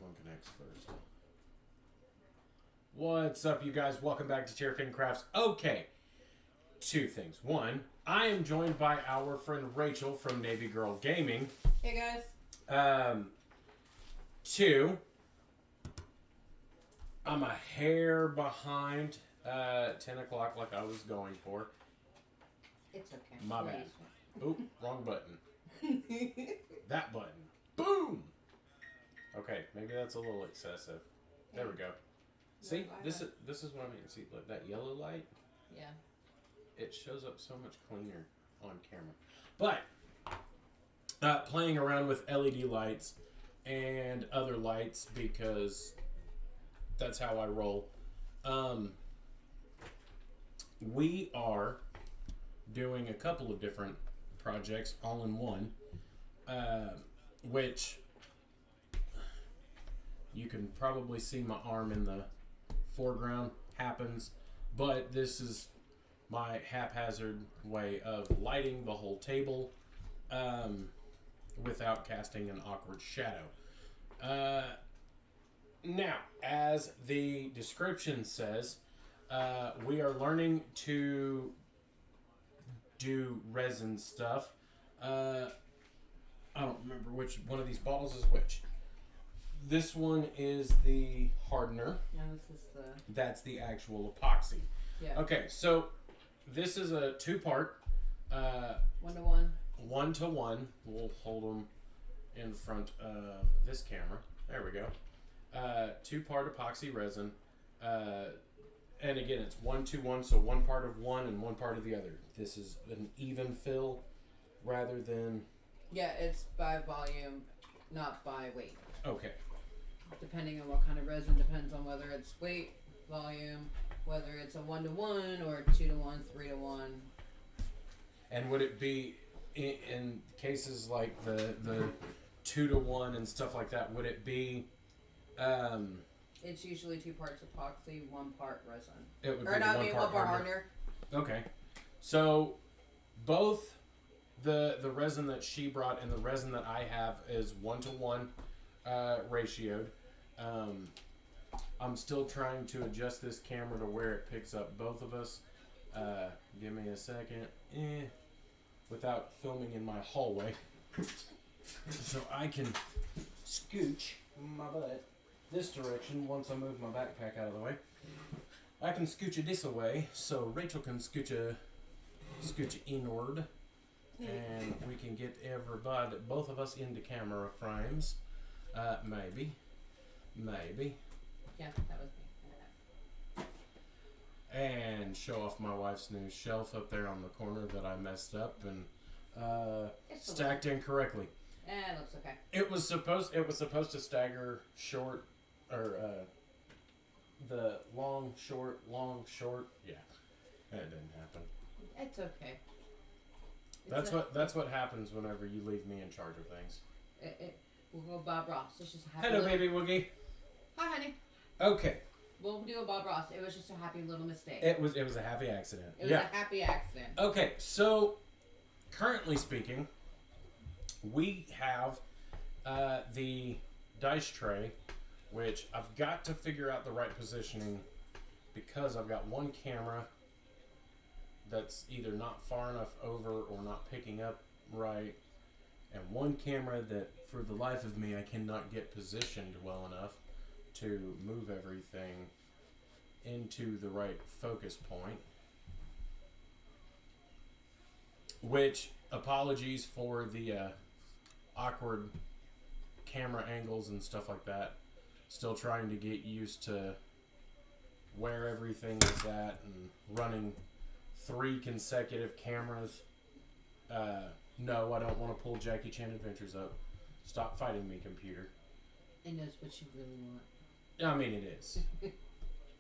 one connects first. What's up, you guys? Welcome back to Terrifying Crafts. Okay, two things. One, I am joined by our friend Rachel from navygirlgaming. Hey guys. Two, I'm a hair behind 10 o'clock like I was going for. It's okay. My bad. Oop, wrong button. That button. Boom! Okay, maybe that's a little excessive. There we go. See, this is what I mean. See, look, that yellow light? Yeah. It shows up so much cleaner on camera. But playing around with LED lights and other lights because that's how I roll. We are doing a couple of different projects all in one, which you can probably see my arm in the foreground happens, but this is my haphazard way of lighting the whole table without casting an awkward shadow. Now, as the description says, we are learning to do resin stuff. I don't remember which one of these bottles is which. This one is the hardener. And this is the... That's the actual epoxy. Yeah. Okay, so this is a two-part. 1-to-1. 1-to-1. We'll hold them in front of this camera. There we go. Two-part epoxy resin. And again, it's 1-to-1, so one part of one and one part of the other. This is an even fill rather than... Yeah, it's by volume, not by weight. Okay. Depending on what kind of resin, depends on whether it's weight, volume, whether it's a 1-to-1 or 2-to-1, 3-to-1. And would it be, in cases like the 2-to-1 and stuff like that, would it be... It's usually 2 parts epoxy, 1 part resin. It would or be not, one part hardener. Okay. So, both the resin that she brought and the resin that I have is 1-to-1 ratioed. I'm still trying to adjust this camera to where it picks up both of us. Give me a second. Without filming in my hallway. So I can scooch my butt this direction once I move my backpack out of the way. I can scooch it this away so Rachel can scooch inward. And we can get everybody, both of us into camera frames. Maybe. Yeah, that was me. And show off my wife's new shelf up there on the corner that I messed up and stacked incorrectly. It looks okay. It was supposed to stagger short, or the long, short. Yeah, that didn't happen. It's okay. That's what happens whenever you leave me in charge of things. We'll go Bob Ross. It's just a happy Hello, little... baby Woogie. Hi, honey. Okay. We'll do a Bob Ross. It was just a happy little mistake. It was a happy accident. It was a happy accident. Okay, so currently speaking, we have the dice tray, which I've got to figure out the right positioning because I've got one camera that's either not far enough over or not picking up right, and one camera that for the life of me I cannot get positioned well enough to move everything into the right focus point. Which, apologies for the awkward camera angles and stuff like that. Still trying to get used to where everything is at and running 3 consecutive cameras. No, I don't want to pull Jackie Chan Adventures up. Stop fighting me, computer. And that's what you really want. I mean, it is.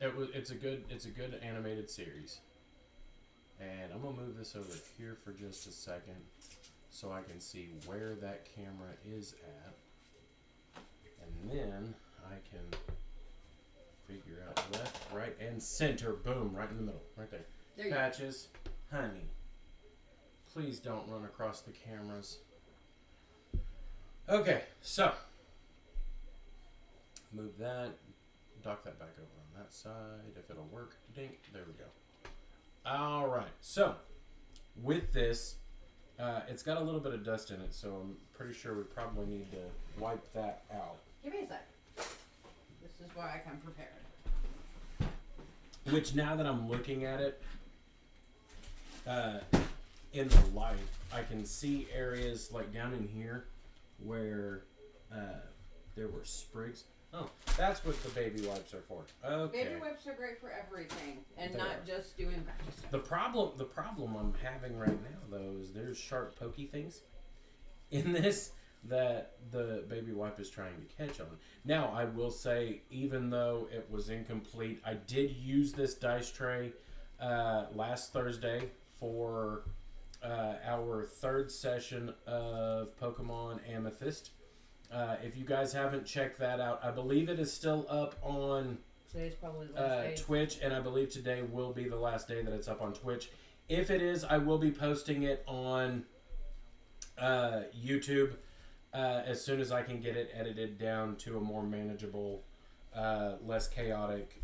It's a good animated series. And I'm gonna move this over here for just a second so I can see where that camera is at. And then I can figure out left, right, and center. Boom, right in the middle. Right there. There you Patches, honey, please don't run across the cameras. Okay, so Move that. Dock that back over on that side if it'll work. Dink. There we go. All right. So with this, it's got a little bit of dust in it, so I'm pretty sure we probably need to wipe that out. Give me a sec. This is why I come prepared. Which, now that I'm looking at it in the light, I can see areas like down in here where there were sprigs. Oh, that's what the baby wipes are for. Okay. Baby wipes are great for everything, and They not are. just doing practice. The problem I'm having right now, though, is there's sharp, pokey things in this that the baby wipe is trying to catch on. Now, I will say, even though it was incomplete, I did use this dice tray last Thursday for our third session of Pokemon Amethyst. If you guys haven't checked that out, I believe it is still up on Today's probably the last day. Twitch, and I believe today will be the last day that it's up on Twitch. If it is, I will be posting it on YouTube as soon as I can get it edited down to a more manageable, less chaotic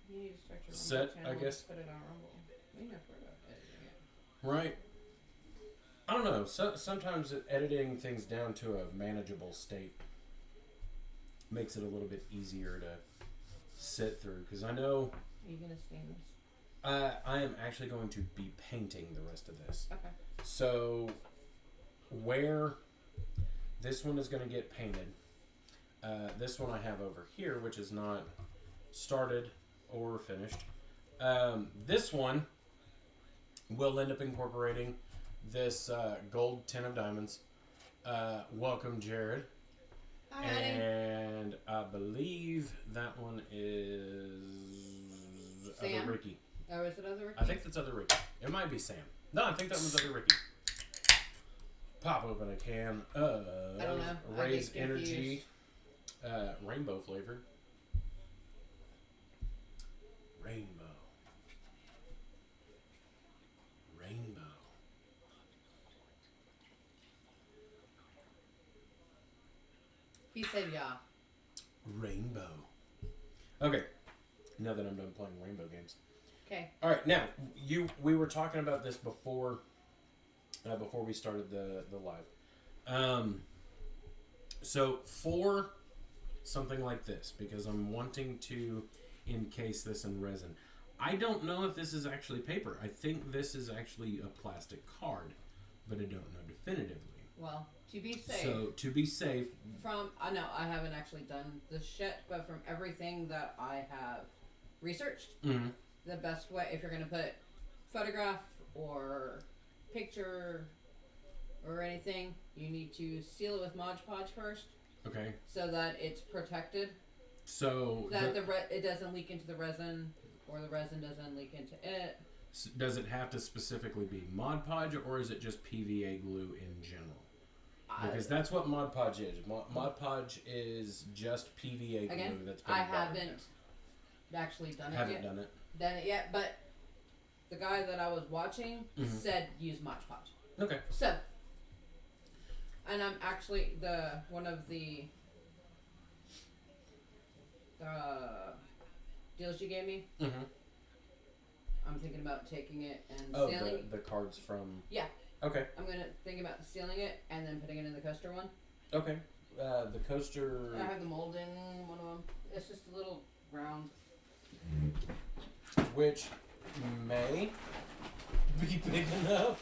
You need to start your set, Rumble channel I and guess. Put it on Rumble. We never heard of editing it. Right. I don't know. Sometimes editing things down to a manageable state makes it a little bit easier to sit through. Because I know Are you gonna stain this? I am actually going to be painting the rest of this. Okay. So where this one is going to get painted, this one I have over here, which is not started or finished. This one will end up incorporating this gold 10 of diamonds. Welcome, Jared. Hi, honey. And I believe that one is Sam? other Ricky. Oh, is it other Ricky? I think that's other Ricky. It might be Sam. No, I think that was other Ricky. Pop open a can of I don't know. I Raise get Energy rainbow flavored. Rainbow. Rainbow. He said yeah. Rainbow. Okay. Now that I'm done playing rainbow games. Okay. All right. Now, we were talking about this before we started the live. So for something like this, because I'm wanting to encase this in resin, I don't know if this is actually paper. I think this is actually a plastic card, but I don't know definitively. Well, to be safe. So to be safe, From no, I haven't actually done this shit, but from everything that I have researched, mhm, the best way, if you're gonna put photograph or picture or anything, you need to seal it with Mod Podge first, okay. so that it's protected, So that it doesn't leak into the resin, or the resin doesn't leak into it. does it have to specifically be Mod Podge, or is it just PVA glue in general? Because that's what Mod Podge is. Mod Podge is just PVA glue Again, that's been I watered haven't down. actually done it Haven't yet. done it. But the guy that I was watching Mhm. said use Mod Podge. Okay. So, and I'm actually one of the deals you gave me. Mm-hmm. I'm thinking about taking it and Oh, sealing. the cards from. Yeah. Okay. I'm gonna think about sealing it and then putting it in the coaster one. Okay. The coaster. I have the mold in one of them. It's just a little round. Which may be big enough.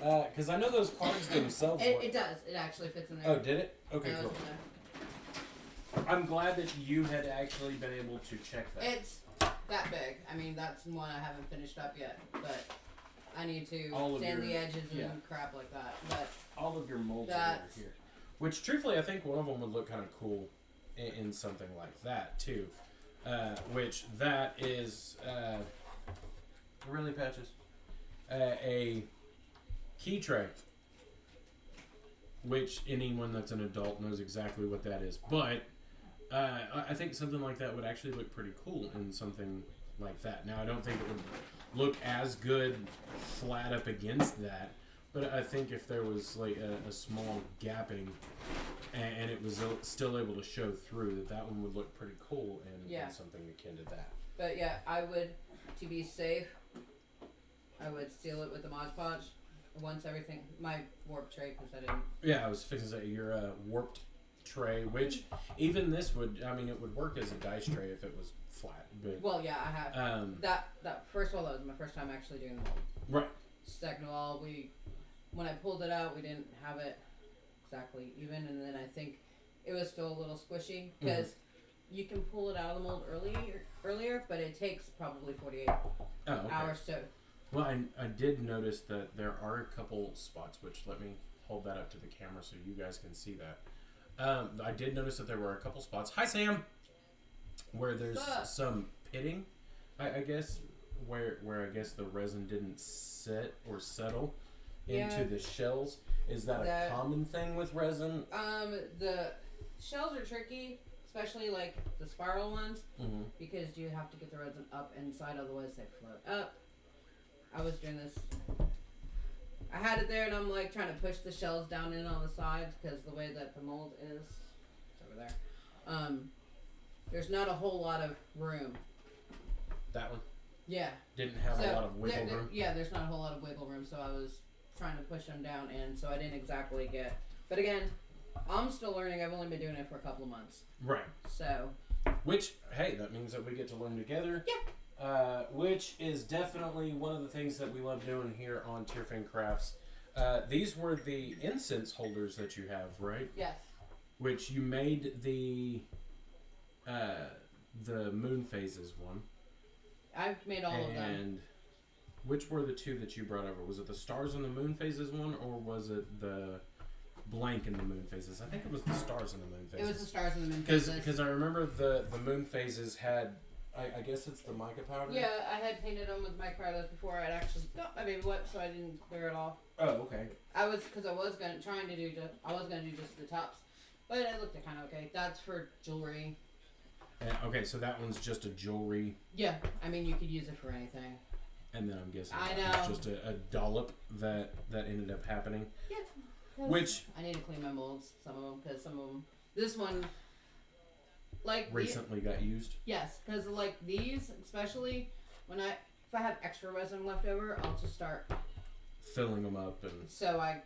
Because I know those cards themselves. It does. It actually fits in there. Oh, did it? Okay, Yeah, it cool. was in there. I'm glad that you had actually been able to check that. It's that big. I mean, that's one I haven't finished up yet, but I need to All of sand your- the edges and yeah. crap like that. But All of your molds are That's- over here. Which, truthfully, I think one of them would look kind of cool in something like that, too. Which, that is... really, Patches? A key tray. Which anyone that's an adult knows exactly what that is. But I think something like that would actually look pretty cool in something like that. Now, I don't think it would look as good flat up against that. But I think if there was like a small gapping and it was still able to show through, that one would look pretty cool and something akin to that. But yeah, I would, to be safe, I would seal it with the Mod Podge. Once everything, my warp tray, because I didn't. Yeah, I was fixing to say your warped tray, which even this would, I mean, it would work as a dice tray if it was flat. But well, yeah, I have that. First of all, that was my first time actually doing the mold. Right. Second of all, when I pulled it out, we didn't have it exactly even, and then I think it was still a little squishy because you can pull it out of the mold earlier, but it takes probably 48 hours to. Well, I did notice that there are a couple spots, which let me hold that up to the camera so you guys can see that. I did notice that there were a couple spots. Hi, Sam! Where there's some pitting, I guess, where I guess the resin didn't set or settle into the shells. Is that a common thing with resin? The shells are tricky, especially like the spiral ones, because you have to get the resin up inside, otherwise they float up. I was doing this. I had it there, and I'm like trying to push the shells down in on the sides because the way that the mold is, it's over there. There's not a whole lot of room. That one? Yeah. Didn't have a lot of wiggle room? Yeah, there's not a whole lot of wiggle room, so I was trying to push them down, and so I didn't exactly get. But again, I'm still learning. I've only been doing it for a couple of months. Right. So. Which, hey, that means that we get to learn together. Yeah. Which is definitely one of the things that we love doing here on Tierfin Crafts. These were the incense holders that you have, right? Yes. Which you made the moon phases one. I've made all of them. And which were the two that you brought over? Was it the stars and the moon phases one, or was it the blank in the moon phases? I think it was the stars and the moon phases. It was the stars and the moon phases. Because I remember the moon phases had, I guess it's the mica powder? Yeah, I had painted them with mica powder before I'd actually got my baby wet, so I didn't clear it off. Oh, okay. I was gonna do just the tops, but it looked kind of okay. That's for jewelry. Okay, so that one's just a jewelry. Yeah, I mean you could use it for anything. And then I'm guessing it was just a dollop that ended up happening. Yeah. Which I need to clean my molds, some of them, because some of them. This one, like recently got used. Yes, because like these, especially if I have extra resin left over, I'll just start filling them up, and so I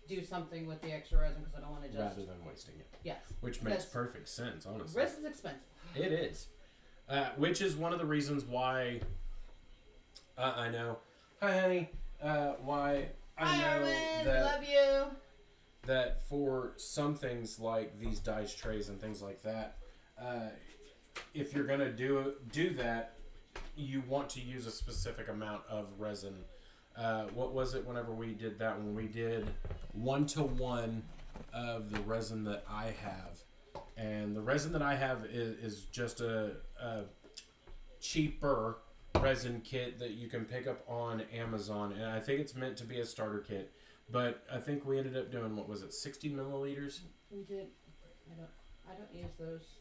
do something with the extra resin because I don't want to just rather than wasting it. Yes, which makes perfect sense, honestly. Resin's expensive. It is, which is one of the reasons why I know. Hi, honey. Why I know Arwen, that love you. That for some things like these dice trays and things like that, if you're gonna do that, you want to use a specific amount of resin. What was it whenever we did that one? We did 1-to-1 of the resin that I have. And the resin that I have is just a cheaper resin kit that you can pick up on Amazon. And I think it's meant to be a starter kit. But I think we ended up doing, what was it, 60 milliliters? We did. I don't use those.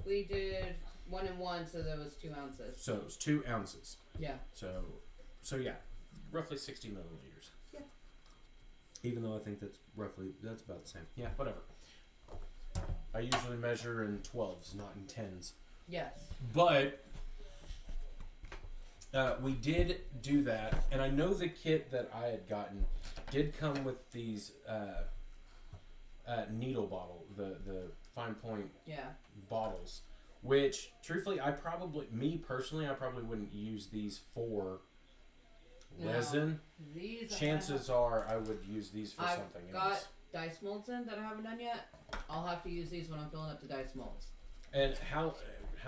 We did 1-in-1, so that was 2 ounces. So it was 2 ounces. Yeah. So yeah, roughly 60 milliliters. Yeah. Even though I think that's about the same. Yeah, whatever. I usually measure in 12s, not in 10s. Yes. But we did do that, and I know the kit that I had gotten did come with these needle bottle, the fine point bottles, which truthfully I probably wouldn't use these for resin. Chances are I would use these for something else. I've got dice molds in that I haven't done yet. I'll have to use these when I'm filling up the dice molds. And how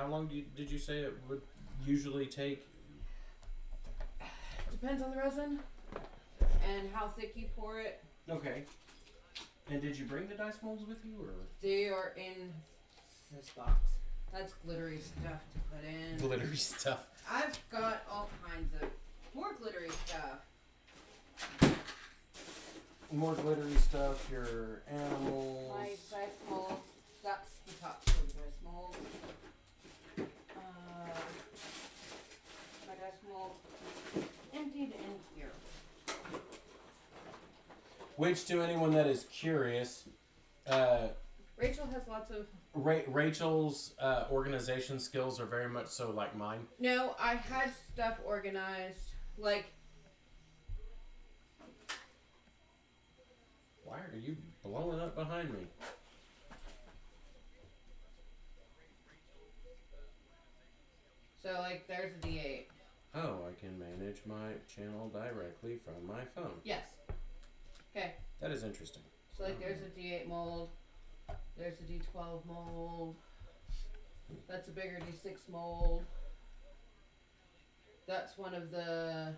long did you say it would usually take? Depends on the resin and how thick you pour it. Okay. And did you bring the dice molds with you, or? They are in this box. That's glittery stuff to put in. Glittery stuff. I've got all kinds of more glittery stuff. More glittery stuff, your animals. My dice molds. That's the top for the dice molds. My dice molds emptied in here. Which, to anyone that is curious, Rachel has lots of... Rachel's organization skills are very much so like mine. No, I had stuff organized. Like... Why are you blowing up behind me? So, like, there's a D8. Oh, I can manage my channel directly from my phone. Yes. Okay. That is interesting. So, like, there's a D8 mold. There's a D12 mold. That's a bigger D6 mold. That's one of the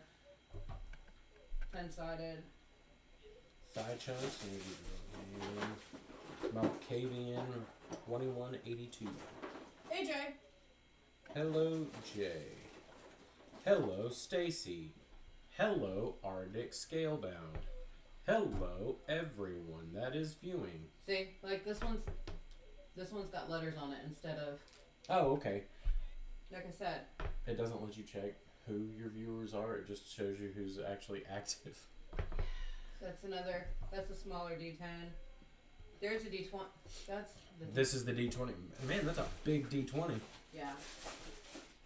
10-sided. Thigh chunks and Malkavian 2182. AJ. Hello, Jay. Hello, Stacy. Hello, Arctic Scalebound. Hello, everyone that is viewing. See, like this one's got letters on it instead of. Oh, okay. Like I said. It doesn't let you check who your viewers are. It just shows you who's actually active. That's a smaller D10. There's a D20. This is the D20. Man, that's a big D20. Yeah.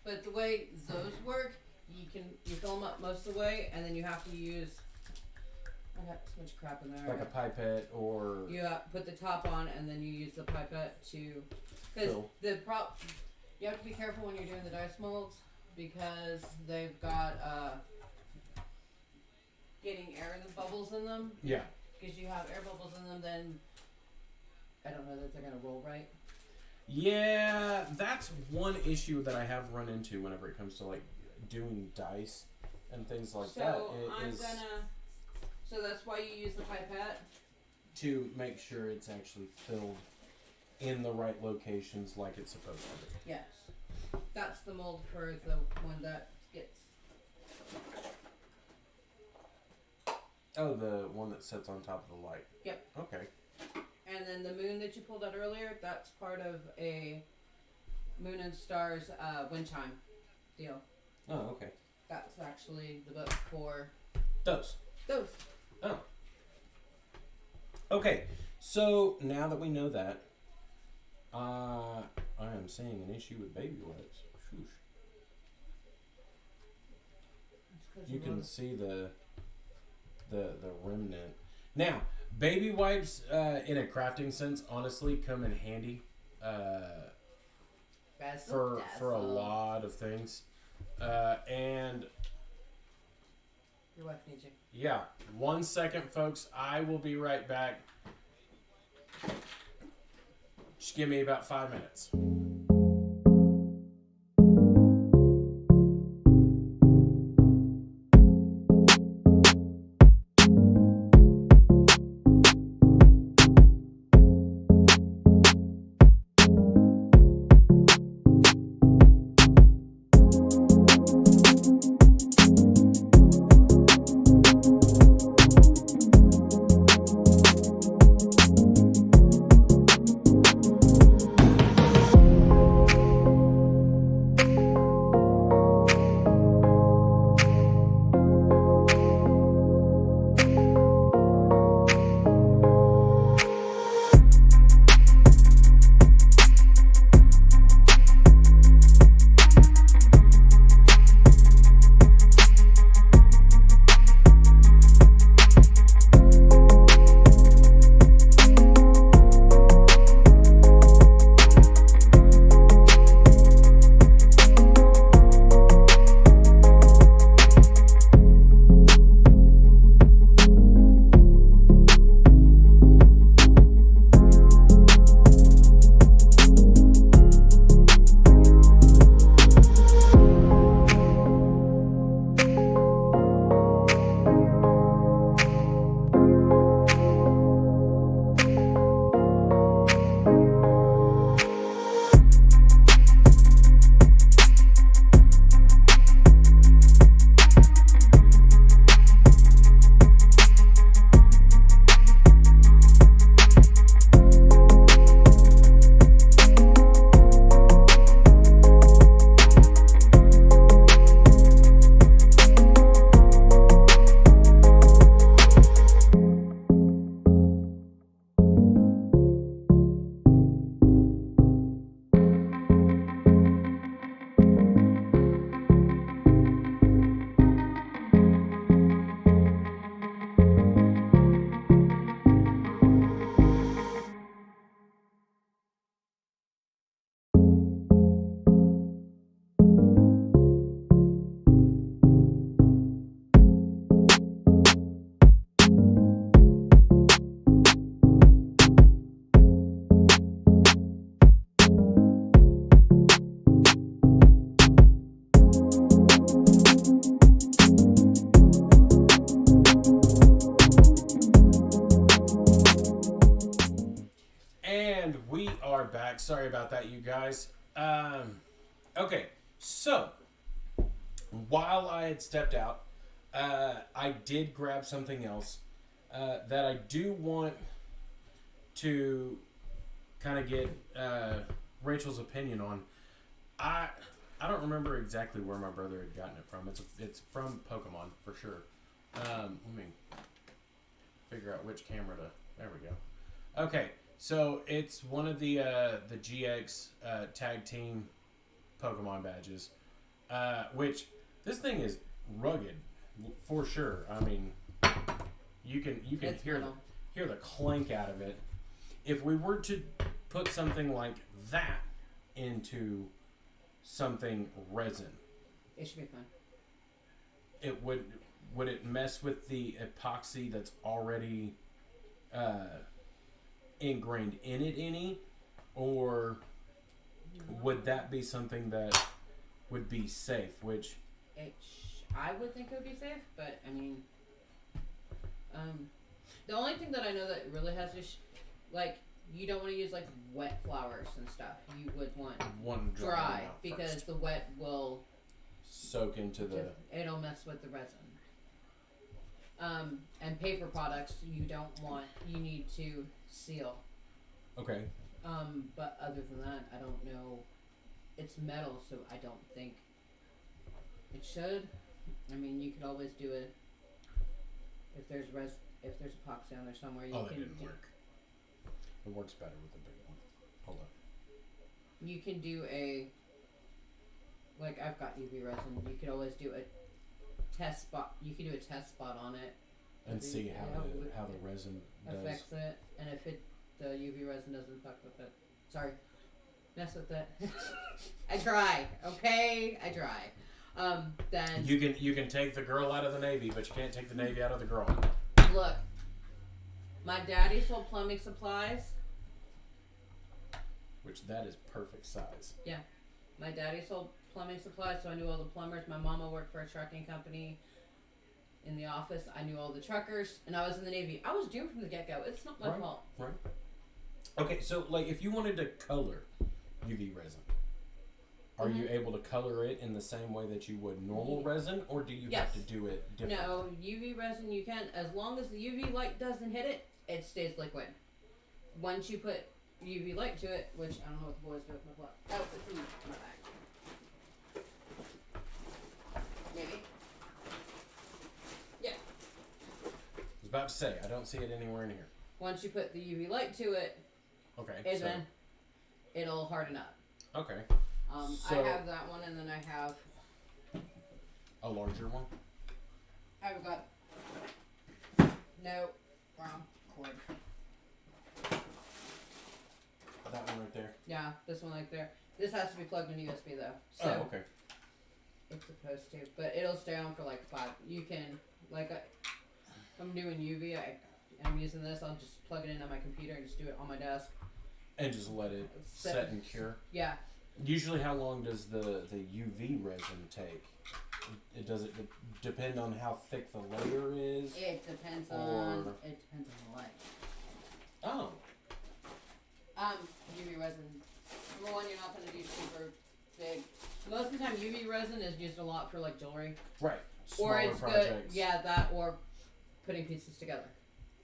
But the way those work, you fill them up most of the way, and then you have to use. I got so much crap in there. Like a pipette or. You put the top on, and then you use the pipette to. Because you have to be careful when you're doing the dice molds because they've got getting air in the bubbles in them. Yeah. Because you have air bubbles in them, then I don't know that they're gonna roll right. Yeah, that's one issue that I have run into whenever it comes to like doing dice and things like that. So that's why you use the pipette? To make sure it's actually filled in the right locations like it's supposed to be. Yes. That's the mold for the one that gets... Oh, the one that sits on top of the light. Yep. Okay. And then the moon that you pulled out earlier, that's part of a Moon and Stars wind chime deal. Oh, okay. That's actually the book for... Those. Oh. Okay, so now that we know that, I am seeing an issue with baby wipes. You can see the remnant. Now, baby wipes, in a crafting sense, honestly come in handy for a lot of things. And your wife needs you. Yeah, 1 second, folks. I will be right back. Just give me about 5 minutes. And we are back. Sorry about that, you guys. Okay, so while I had stepped out, I did grab something else that I do want to kind of get Rachel's opinion on. I don't remember exactly where my brother had gotten it from. It's from Pokemon for sure. Let me figure out which camera to. There we go. Okay, so it's one of the GX tag team Pokemon badges, which this thing is rugged for sure. I mean, you can hear the clank out of it. If we were to put something like that into something resin, it should be fun. It would it mess with the epoxy that's already ingrained in it any, or would that be something that would be safe? Which I would think it would be safe, but I mean, the only thing that I know that really has is like you don't want to use like wet flowers and stuff. You would want one dry because first. The wet will soak into the. It'll mess with the resin. And paper products you don't want. You need to seal. Okay. But other than that, I don't know. It's metal, so I don't think it should. I mean, you could always do it if there's epoxy on there somewhere. You that can didn't work. It works better with the big one. Hold on. You can do like I've got UV resin. You could always do a test spot. You can do a test spot on it and see how the resin affects it, and if the UV resin doesn't fuck with it. Sorry, mess with it. I try. Okay, I try. Then you can take the girl out of the Navy, but you can't take the Navy out of the girl. Look, my daddy sold plumbing supplies. Which that is perfect size. Yeah, my daddy sold plumbing supplies, so I knew all the plumbers. My mama worked for a trucking company. In the office, I knew all the truckers, and I was in the Navy. I was doomed from the get-go. It's not my fault. Right. Okay, so like if you wanted to color UV resin, are you able to color it in the same way that you would normal resin, or do you have to do it differently? No, UV resin you can, as long as the UV light doesn't hit it, it stays liquid. Once you put UV light to it, which I don't know what the boys do with my blood. Oh, it's in my bag. Maybe. Yeah. I was about to say, I don't see it anywhere in here. Once you put the UV light to it, then it'll harden up. Okay. I have that one, and then I have a larger one. I've got wrong cord. That one right there. Yeah, this one right there. This has to be plugged in USB though. So okay. It's supposed to, but it'll stay on for like 5. You can I'm doing UV. I'm using this. I'll just plug it in on my computer and just do it on my desk. And just let it set and cure. Yeah. Usually, how long does the UV resin take? Does it depend on how thick the layer is? It depends on the light. Oh. UV resin. Number one, you're not going to do super big. Most of the time, UV resin is used a lot for like jewelry. Right. Smaller or it's projects. Good. Yeah, that or putting pieces together.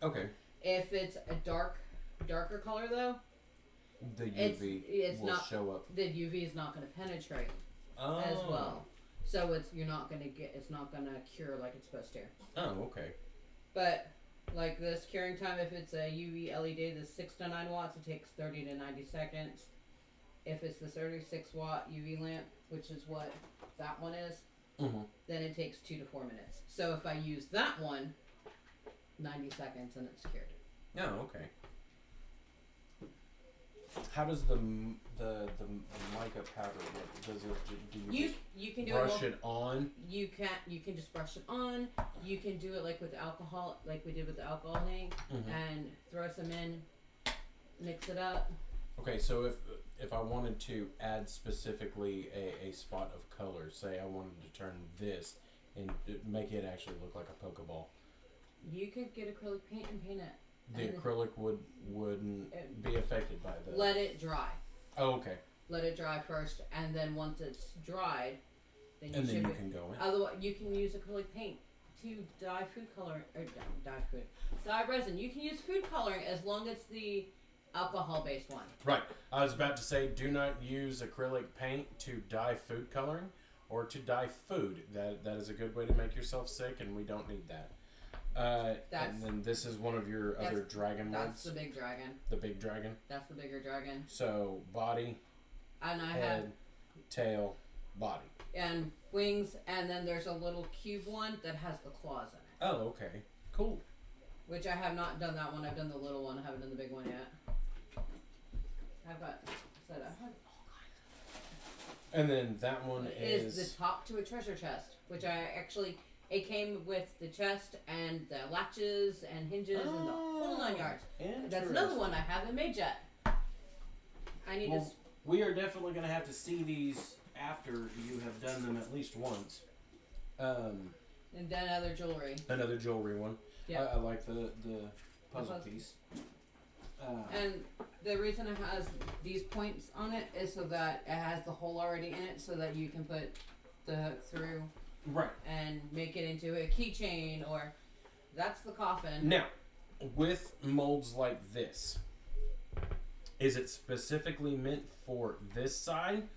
Okay. If it's a darker color though, the UV will show up. The UV is not going to penetrate as well. So it's not going to cure like it's supposed to. Oh, okay. But like this curing time, if it's a UV LED that's 6 to 9 watts, it takes 30 to 90 seconds. If it's the 36 watt UV lamp, which is what that one is, then it takes 2 to 4 minutes. So if I use that one, 90 seconds and it's cured. Oh, okay. How does the mica powder work? Does it you can do brush it on? You can just brush it on. You can do it like with alcohol, like we did with the alcohol thing, and throw some in, mix it up. Okay, so if I wanted to add specifically a spot of color, say I wanted to turn this and make it actually look like a Pokeball. You could get acrylic paint and paint it. The acrylic wouldn't be affected by the... Let it dry. Oh, okay. Let it dry first, and then once it's dried, then you can go in. Otherwise, you can use acrylic paint to dye food coloring or dye resin. You can use food coloring as long as the alcohol-based one. Right. I was about to say, do not use acrylic paint to dye food coloring or to dye food. That is a good way to make yourself sick, and we don't need that. And then this is one of your other dragon ones. That's the big dragon. The big dragon. That's the bigger dragon. So body, and head, tail, body. And wings, and then there's a little cube one that has the claws in it. Oh, okay. Cool. Which I have not done that one. I've done the little one. I haven't done the big one yet. I've got all kinds. And then that one is the top to a treasure chest, which it came with the chest and the latches and hinges and the whole 9 yards. That's another one I haven't made yet. We are definitely going to have to see these after you have done them at least once. And then other jewelry. Another jewelry one. Yeah. I like the puzzle piece. And the reason it has these points on it is so that it has the hole already in it, so that you can put the hook through. Right. And make it into a keychain, or that's the coffin. Now, with molds like this, is it specifically meant for this side,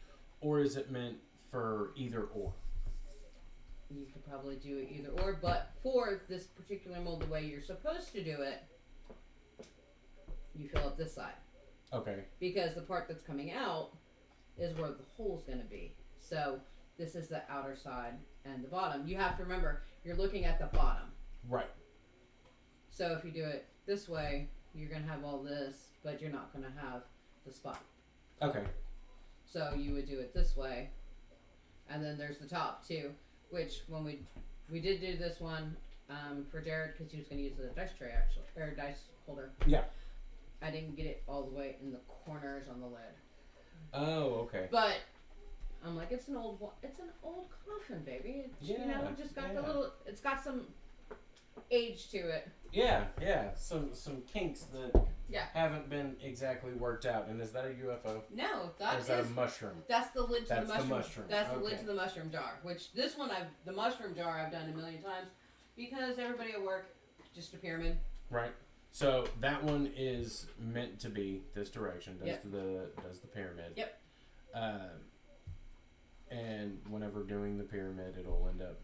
or is it meant for either or? You could probably do it either or, but for this particular mold, the way you're supposed to do it, you fill up this side. Okay. Because the part that's coming out is where the hole's going to be. So this is the outer side and the bottom. You have to remember, you're looking at the bottom. Right. So if you do it this way, you're going to have all this, but you're not going to have the spot. Okay. So you would do it this way. And then there's the top too, which when we did do this one for Jared, because he was going to use the dice tray actually, or dice holder. Yeah. I didn't get it all the way in the corners on the lid. Oh, okay. But I'm like, it's an old coffin, baby. Just got the little. It's got some age to it. Yeah. Some kinks that Yeah. haven't been exactly worked out. And is that a UFO? No, Or is that a mushroom? That's the lid to the mushroom. The mushroom. That's the lid to the mushroom jar. Which this one, the mushroom jar, I've done a million times because everybody at work, just a pyramid. Right. So that one is meant to be this direction. Does Yep. does the pyramid. Yep. And whenever doing the pyramid, it'll end up.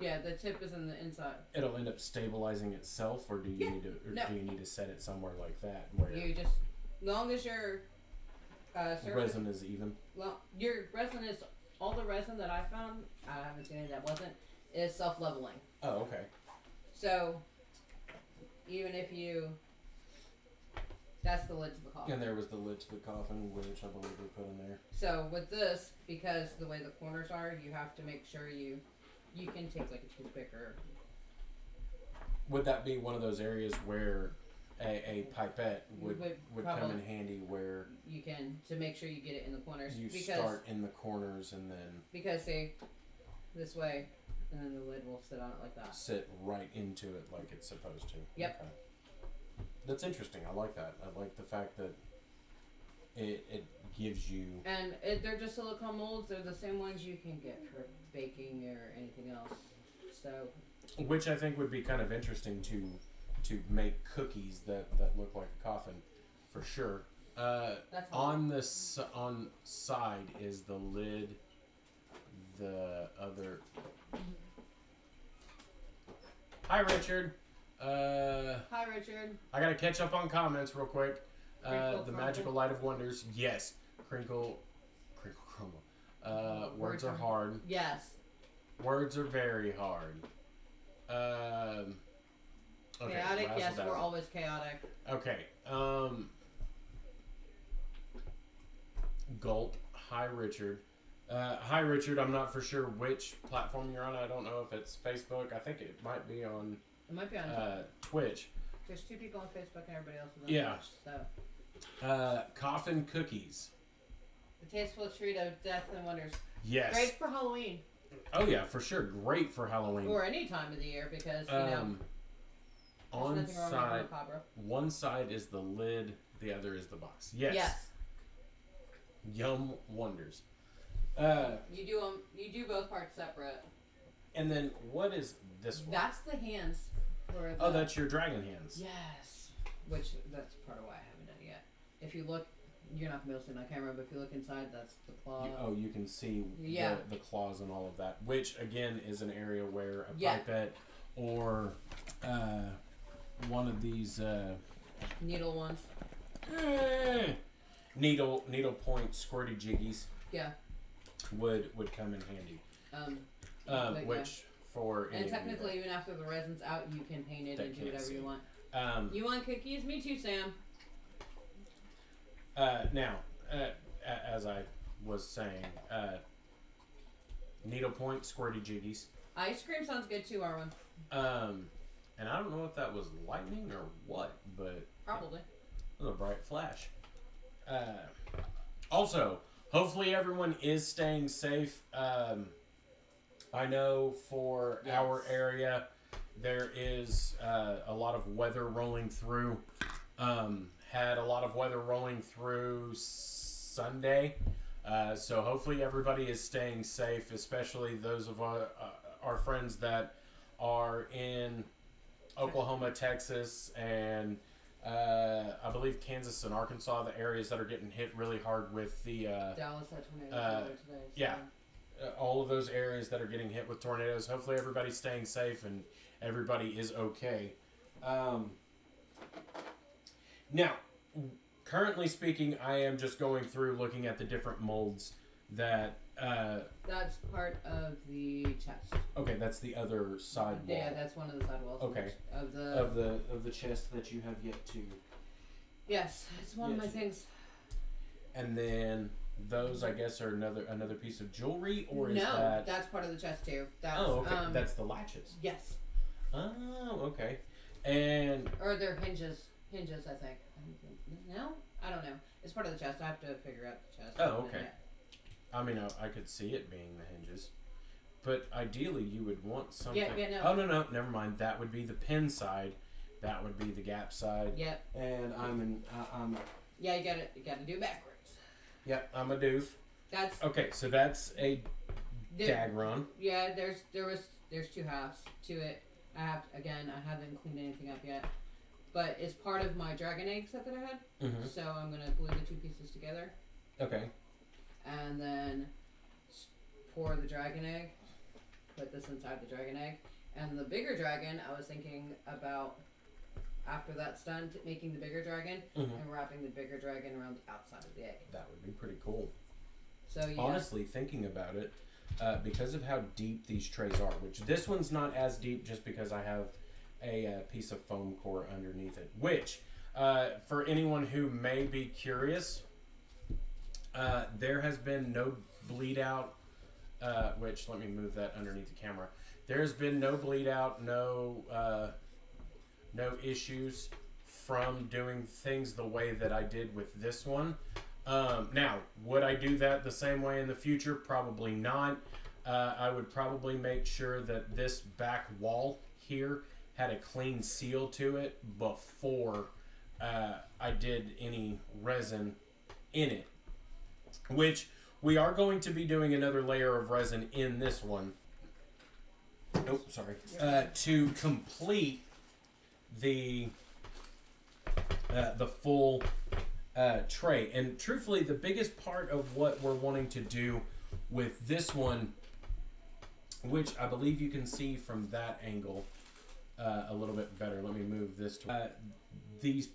Yeah, the tip is in the inside. It'll end up stabilizing itself, or do you need to? Or do you need to set it somewhere like that where You just, long as your resin is even? Well, your resin is all the resin that I found. I haven't seen any that wasn't. Is self-leveling. Oh, okay. So even if you, that's the lid to the coffin. And there was the lid to the coffin, which I believe we put in there. So with this, because the way the corners are, you have to make sure you can take like a toothpick or. Would that be one of those areas where a pipette would come in handy, where you can, to make sure you get it in the corners? You start in the corners and then. Because see, this way, and then the lid will sit on it like that. Sit right into it like it's supposed to. Yep. Okay. That's interesting. I like that. I like the fact that it gives you. And they're just silicone molds. They're the same ones you can get for baking or anything else. So. Which I think would be kind of interesting to make cookies that look like a coffin, for sure. That's on side is the lid. The other. Hi, Richard. Hi, Richard. I gotta catch up on comments real quick. The magical light of wonders. Yes. Crinkle crumble. Words are hard. Yes. Words are very hard. Okay, chaotic. Yes, we're always chaotic. Okay. Gulp. Hi, Richard. Hi, Richard. I'm not for sure which platform you're on. I don't know if it's Facebook. I think it might be on. It might be on Twitch. There's 2 people on Facebook and everybody else is on Yeah. Twitch. So. Coffin cookies. The tasteful treat of death and wonders. Yes. Great for Halloween. Oh yeah, for sure. Great for Halloween. Or any time of the year because you know. on nothing wrong with side, macabre. one side is the lid, the other is the box. Yes. Yes. Yum wonders. You do both parts separate. And then what is this one? That's the hands. For the, Oh, that's your dragon hands. Yes. Which, that's part of why I haven't done it yet. If you look, you're not going to be able to see on camera, but if you look inside, that's the claw. You can see the claws and all of that, which again is an area where a pipette or one of these needle ones. Needle point squirty jiggies. Yeah. Would come in handy. Which for and technically, even after the resin's out, you can paint it and do whatever you want. You want cookies? Me too, Sam. Now, as I was saying, needlepoint squirty jiggies. Ice cream sounds good too, Arwen. And I don't know if that was lightning or what, but probably it was a bright flash. Also, hopefully everyone is staying safe. I know for our area there is a lot of weather rolling through. Had a lot of weather rolling through Sunday. So hopefully everybody is staying safe, especially those of our friends that are in Oklahoma, Texas, and I believe Kansas and Arkansas, the areas that are getting hit really hard with the Dallas had tornadoes today. So. Yeah, all of those areas that are getting hit with tornadoes. Hopefully everybody's staying safe and everybody is okay. Now, currently speaking, I am just going through looking at the different molds that... that's part of the chest. Okay, that's the other side wall. Yeah, that's one of the side walls. Okay. Of the chest that you have yet to... Yes, it's one of my things. And then those, I guess, are another piece of jewelry, or is No, that's part of the chest too. That's, okay. That's the latches. Yes. Oh, okay. And... Or they're hinges, I think. No? I don't know. It's part of the chest. I have to figure out the chest. Oh, okay. I mean, I could see it being the hinges. But ideally, you would want something... Yeah, no. Oh, no, never mind. That would be the pin side. That would be the gap side. Yep. And I'm Yeah, you gotta do it backwards. Yep, I'm a doof. That's... Okay, so that's a dagron. Yeah, there's two halves to it. I haven't cleaned anything up yet. But it's part of my dragon egg set that I had. Mm-hmm. So I'm going to glue the two pieces together. Okay. And then pour the dragon egg. Put this inside the dragon egg. And the bigger dragon, I was thinking about, after that's done, making the bigger dragon and wrapping the bigger dragon around the outside of the egg. That would be pretty cool. So yeah. Honestly, thinking about it, because of how deep these trays are, which this one's not as deep just because I have a piece of foam core underneath it, which for anyone who may be curious, there has been no bleed out, which let me move that underneath the camera. There's been no bleed out, no issues from doing things the way that I did with this one. Now, would I do that the same way in the future? Probably not. I would probably make sure that this back wall here had a clean seal to it before I did any resin in it. Which we are going to be doing another layer of resin in this one. Nope, sorry. To complete the full tray. And truthfully, the biggest part of what we're wanting to do with this one, which I believe you can see from that angle a little bit better. Let me move this to these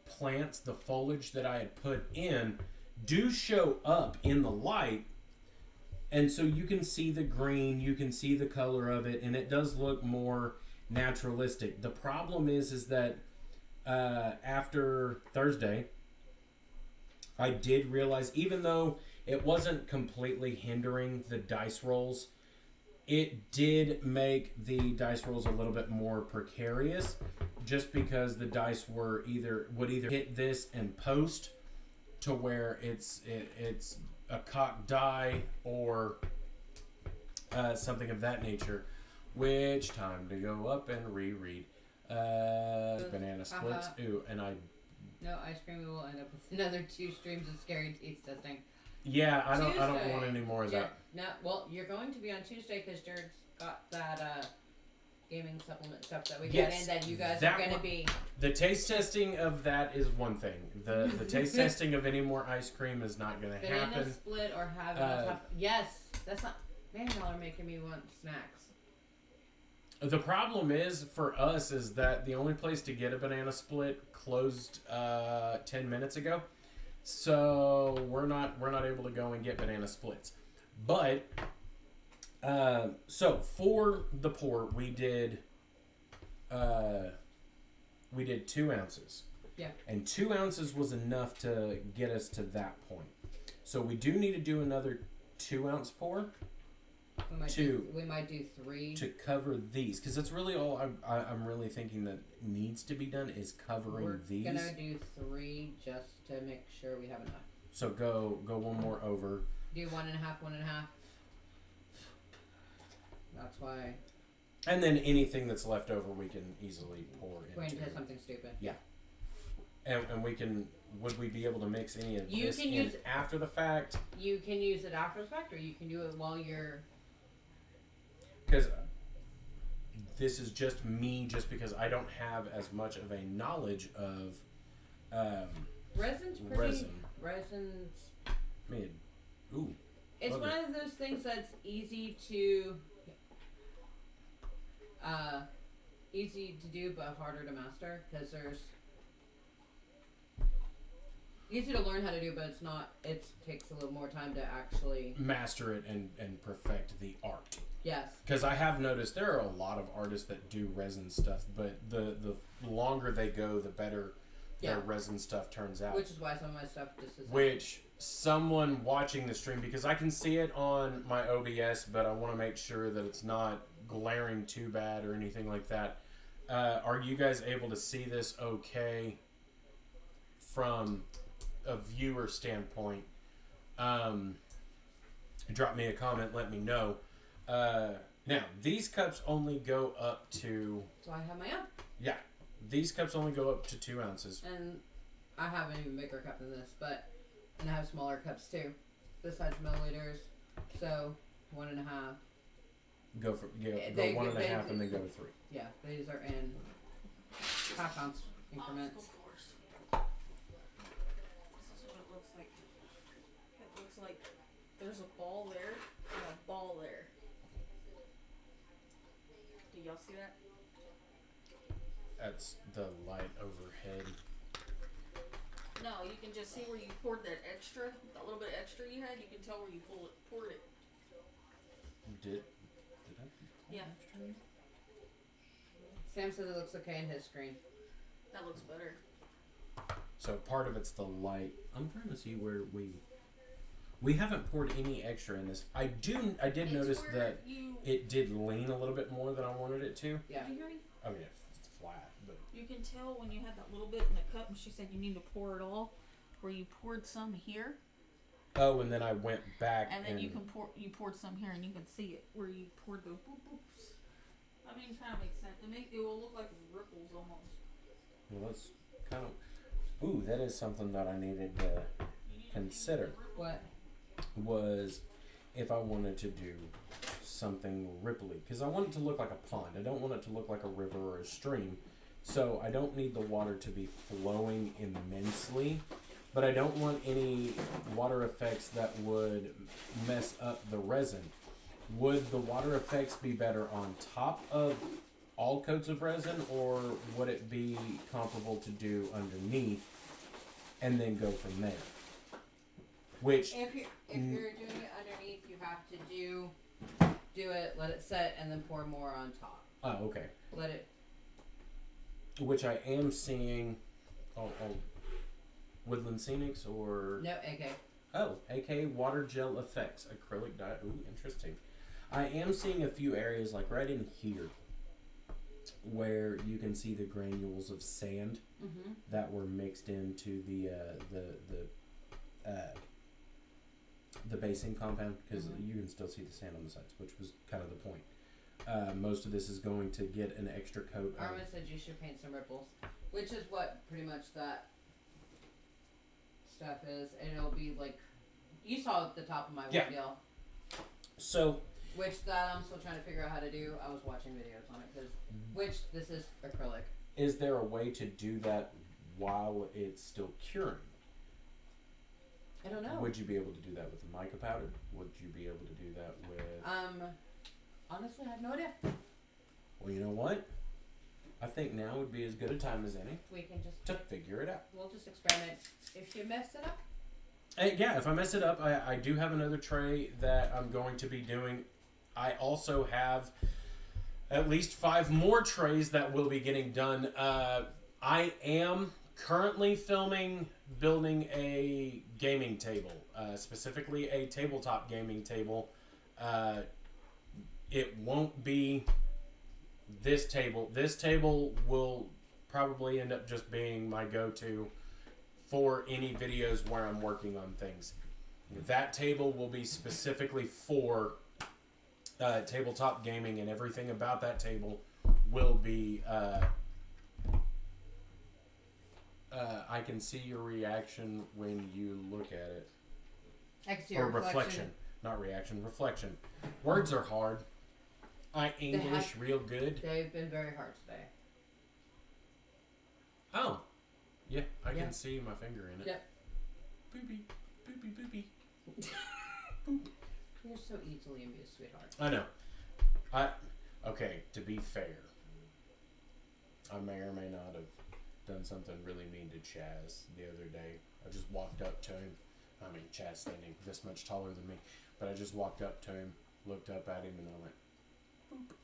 plants, the foliage that I had put in, do show up in the light, and so you can see the green, you can see the color of it, and it does look more naturalistic. The problem is that after Thursday, I did realize, even though it wasn't completely hindering the dice rolls, it did make the dice rolls a little bit more precarious, just because the dice would either hit this and post to where it's a cocked die or something of that nature. Which, time to go up and reread. Banana splits. Ooh, and No ice cream. We will end up with another 2 streams of scary taste testing. Yeah, I don't want any more of that. No, well, you're going to be on Tuesday because Jared's got that gaming supplement stuff that we get in that you guys are going to be. The taste testing of that is one thing. The taste testing of any more ice cream is not going to happen. Banana split or have it on top. Yes, that's not. Man, y'all are making me want snacks. The problem is for us is that the only place to get a banana split closed 10 minutes ago, so we're not able to go and get banana splits. But so for the pour, we did 2 ounces. Yeah. And 2 ounces was enough to get us to that point. So we do need to do another 2 ounce pour. We might do 3 to cover these, because that's really all I'm really thinking that needs to be done is covering these. We're gonna do 3 just to make sure we have enough. So go one more over. Do 1.5, 1.5. That's why. And then anything that's left over, we can easily pour into something stupid. Yeah. And we can. Would we be able to mix any of this in after the fact? You can use it after the fact, or you can do it while you're. Because this is just me, just because I don't have as much of a knowledge of resin's pretty. Resin's. Man, ooh. It's one of those things that's easy to do, but harder to master because there's. Easy to learn how to do, but it's not. It takes a little more time to actually master it and perfect the art. Yes. Because I have noticed there are a lot of artists that do resin stuff, but the longer they go, the better their resin stuff turns out. Which is why some of my stuff just isn't. Which someone watching the stream, because I can see it on my OBS, but I want to make sure that it's not glaring too bad or anything like that. Are you guys able to see this okay from a viewer standpoint? Drop me a comment, let me know. Now, these cups only go up to... So I have my own. Yeah. These cups only go up to 2 ounces. And I have an even bigger cup than this, and I have smaller cups too. This side's milliliters, so 1.5. Go 1.5 and then go to 3. Yeah, these are in half ounce increments. Of course. This is what it looks like. It looks like there's a ball there and a ball there. Do y'all see that? That's the light overhead. No, you can just see where you poured that extra, that little bit extra you had. You can tell where you poured it. Did I? Yeah. Sam says it looks okay in his screen. That looks better. So part of it's the light. I'm trying to see where we haven't poured any extra in this. I did notice that it did lean a little bit more than I wanted it to. Yeah. Can you hear me? I mean, it's flat, but You can tell when you had that little bit in the cup, and she said you need to pour it all, where you poured some here. Oh, and then I went back and then you poured some here, and you can see it where you poured those boop boops. I mean, it kind of makes sense. It will look like ripples almost. Well, that's kind of. Ooh, that is something that I needed to consider. What? Was if I wanted to do something ripply, because I want it to look like a pond. I don't want it to look like a river or a stream. So I don't need the water to be flowing immensely, but I don't want any water effects that would mess up the resin. Would the water effects be better on top of all coats of resin, or would it be comparable to do underneath and then go from there? Which if you're doing it underneath, you have to do it, let it set, and then pour more on top. Oh, okay. Let it. Which I am seeing. Oh, Woodland Scenics or No, AK. Oh, AK Water Gel Effects acrylic dye. Ooh, interesting. I am seeing a few areas like right in here where you can see the granules of sand that were mixed into the basing compound, because you can still see the sand on the sides, which was kind of the point. most of this is going to get an extra coat. Armin said you should paint some ripples, which is what pretty much that stuff is. And it'll be like, you saw at the top of my deal. So, which that I'm still trying to figure out how to do. I was watching videos on it which this is acrylic. Is there a way to do that while it's still curing? I don't know. Would you be able to do that with the mica powder? Would you be able to do that with... honestly, I have no idea. Well, you know what? I think now would be as good a time as any. We can just... to figure it out. We'll just experiment. If you mess it up... Yeah, if I mess it up, I do have another tray that I'm going to be doing. I also have at least 5 more trays that will be getting done. I am currently building a gaming table, specifically a tabletop gaming table. It won't be this table. This table will probably end up just being my go-to for any videos where I'm working on things. That table will be specifically for tabletop gaming, and everything about that table will be... I can see your reaction when you look at it. Exterior reflection. Not reaction, reflection. Words are hard. I English real good. They've been very hard today. Oh. Yeah, I can see my finger in it. Yep. Boopy, boopy, boopy. Boop. You're so easily amused, sweetheart. I know. Okay, to be fair, I may or may not have done something really mean to Chaz the other day. I just walked up to him. I mean, Chaz standing this much taller than me. But I just walked up to him, looked up at him, and I went, boop.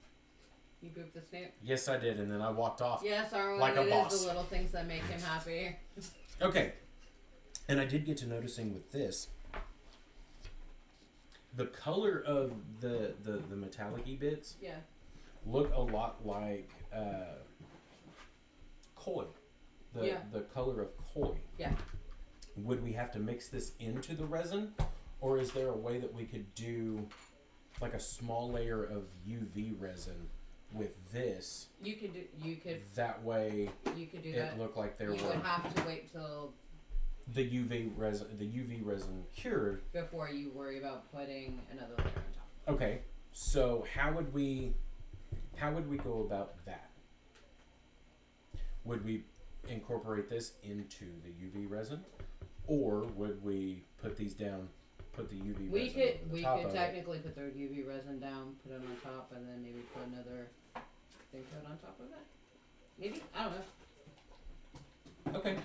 You booped the snoot? Yes, I did, and then I walked off. Yes, our like a boss. It is the little things that make him happy. Okay. And I did get to noticing with this, the color of the metallic-y bits look a lot like koi. The color of koi. Yeah. Would we have to mix this into the resin? Or is there a way that we could do like a small layer of UV resin with this? You could. That way you could do it that. looked like there You would have to wait till the UV resin cured before you worry about putting another layer on top. Okay. So how would we go about that? Would we incorporate this into the UV resin, or would we put these down, put the UV resin on the top we could of technically put the UV resin down, put it on top, and then maybe put another thing coat on top of it. Maybe, I don't know. Okay.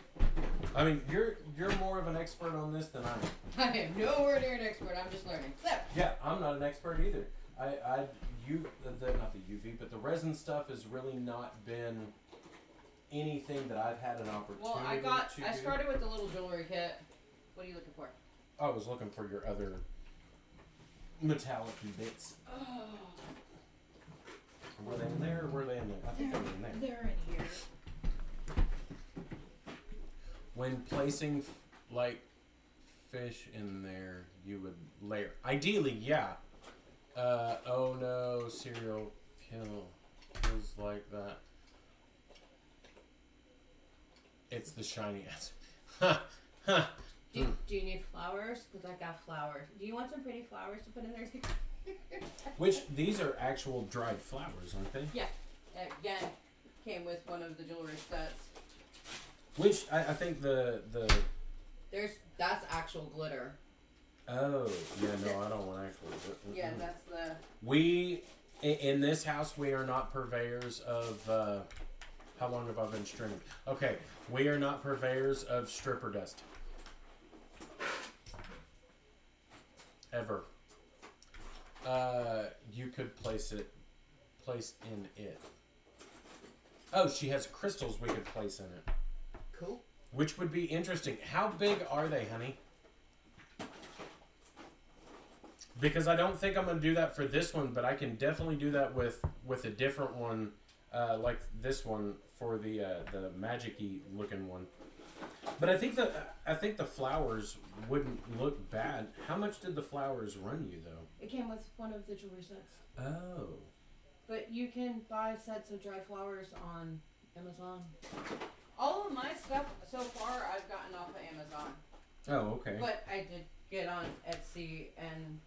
I mean, you're more of an expert on this than I am. I am nowhere near an expert. I'm just learning. So. Yeah, I'm not an expert either. Not the UV, but the resin stuff has really not been anything that I've had an opportunity Well, I started with the little jewelry kit. What are you looking for? I was looking for your other metallic-y bits. Oh. Were they in there or were they in there? I think they were in there. They're in here. When placing like fish in there, you would layer. Ideally, yeah. Oh no, cereal kills like that. It's the shiny ass. Do you need flowers? Because I got flowers. Do you want some pretty flowers to put in there too? Which these are actual dried flowers, aren't they? Yeah. Again, came with one of the jewelry sets. Which I think that's actual glitter. Oh yeah, no, I don't want actual glitter. Yeah, that's the. We in this house we are not purveyors of. How long have I been streaming? Okay, we are not purveyors of stripper dust. Ever. You could place in it. Oh, she has crystals we could place in it. Cool. Which would be interesting. How big are they, honey? Because I don't think I'm going to do that for this one, but I can definitely do that with a different one, like this one for the magic-y looking one. But I think the flowers wouldn't look bad. How much did the flowers run you though? It came with one of the jewelry sets. Oh. But you can buy sets of dry flowers on Amazon. All of my stuff so far I've gotten off of Amazon. Oh, okay. But I did get on Etsy and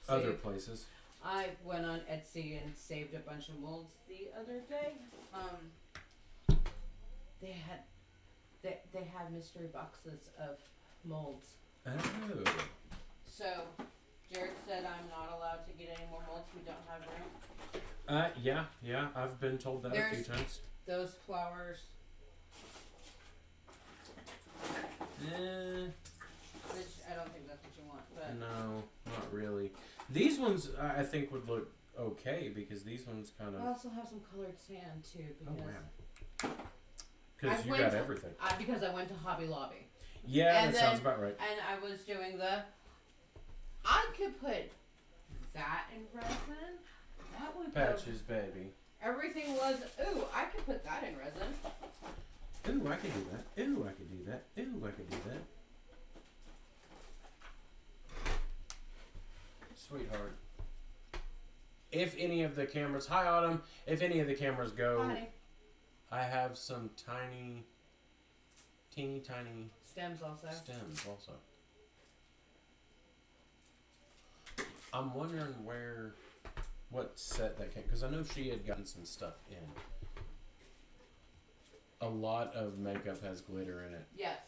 Other places. I went on Etsy and saved a bunch of molds the other day. They had mystery boxes of molds. Oh. So Jared said I'm not allowed to get any more molds. We don't have room. Yeah. I've been told that a few times. Those flowers. Which I don't think that's what you want, but No, not really. These ones I think would look okay because these ones kind of. I also have some colored sand too. Because Because you got everything. Because I went to Hobby Lobby. Yeah, that sounds about right. And I was doing I could put that in resin. That would Patches, baby. Everything was. Ooh, I could put that in resin. Ooh, I could do that. Ooh, I could do that. Ooh, I could do that. Sweetheart. If any of the cameras, hi Autumn, if any of the cameras go, Hi. I have some teeny tiny Stems also. I'm wondering what set that came, because I know she had gotten some stuff in. A lot of makeup has glitter in it. Yes.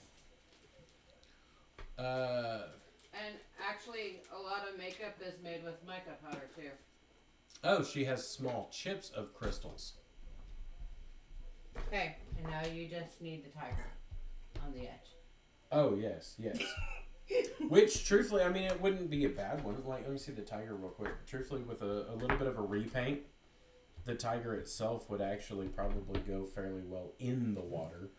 And actually, a lot of makeup is made with mica powder too. Oh, she has small chips of crystals. Okay, and now you just need the tiger on the edge. Oh, yes. Which, truthfully, I mean, it wouldn't be a bad one. Like, let me see the tiger real quick. Truthfully, with a little bit of a repaint, the tiger itself would actually probably go fairly well in the water,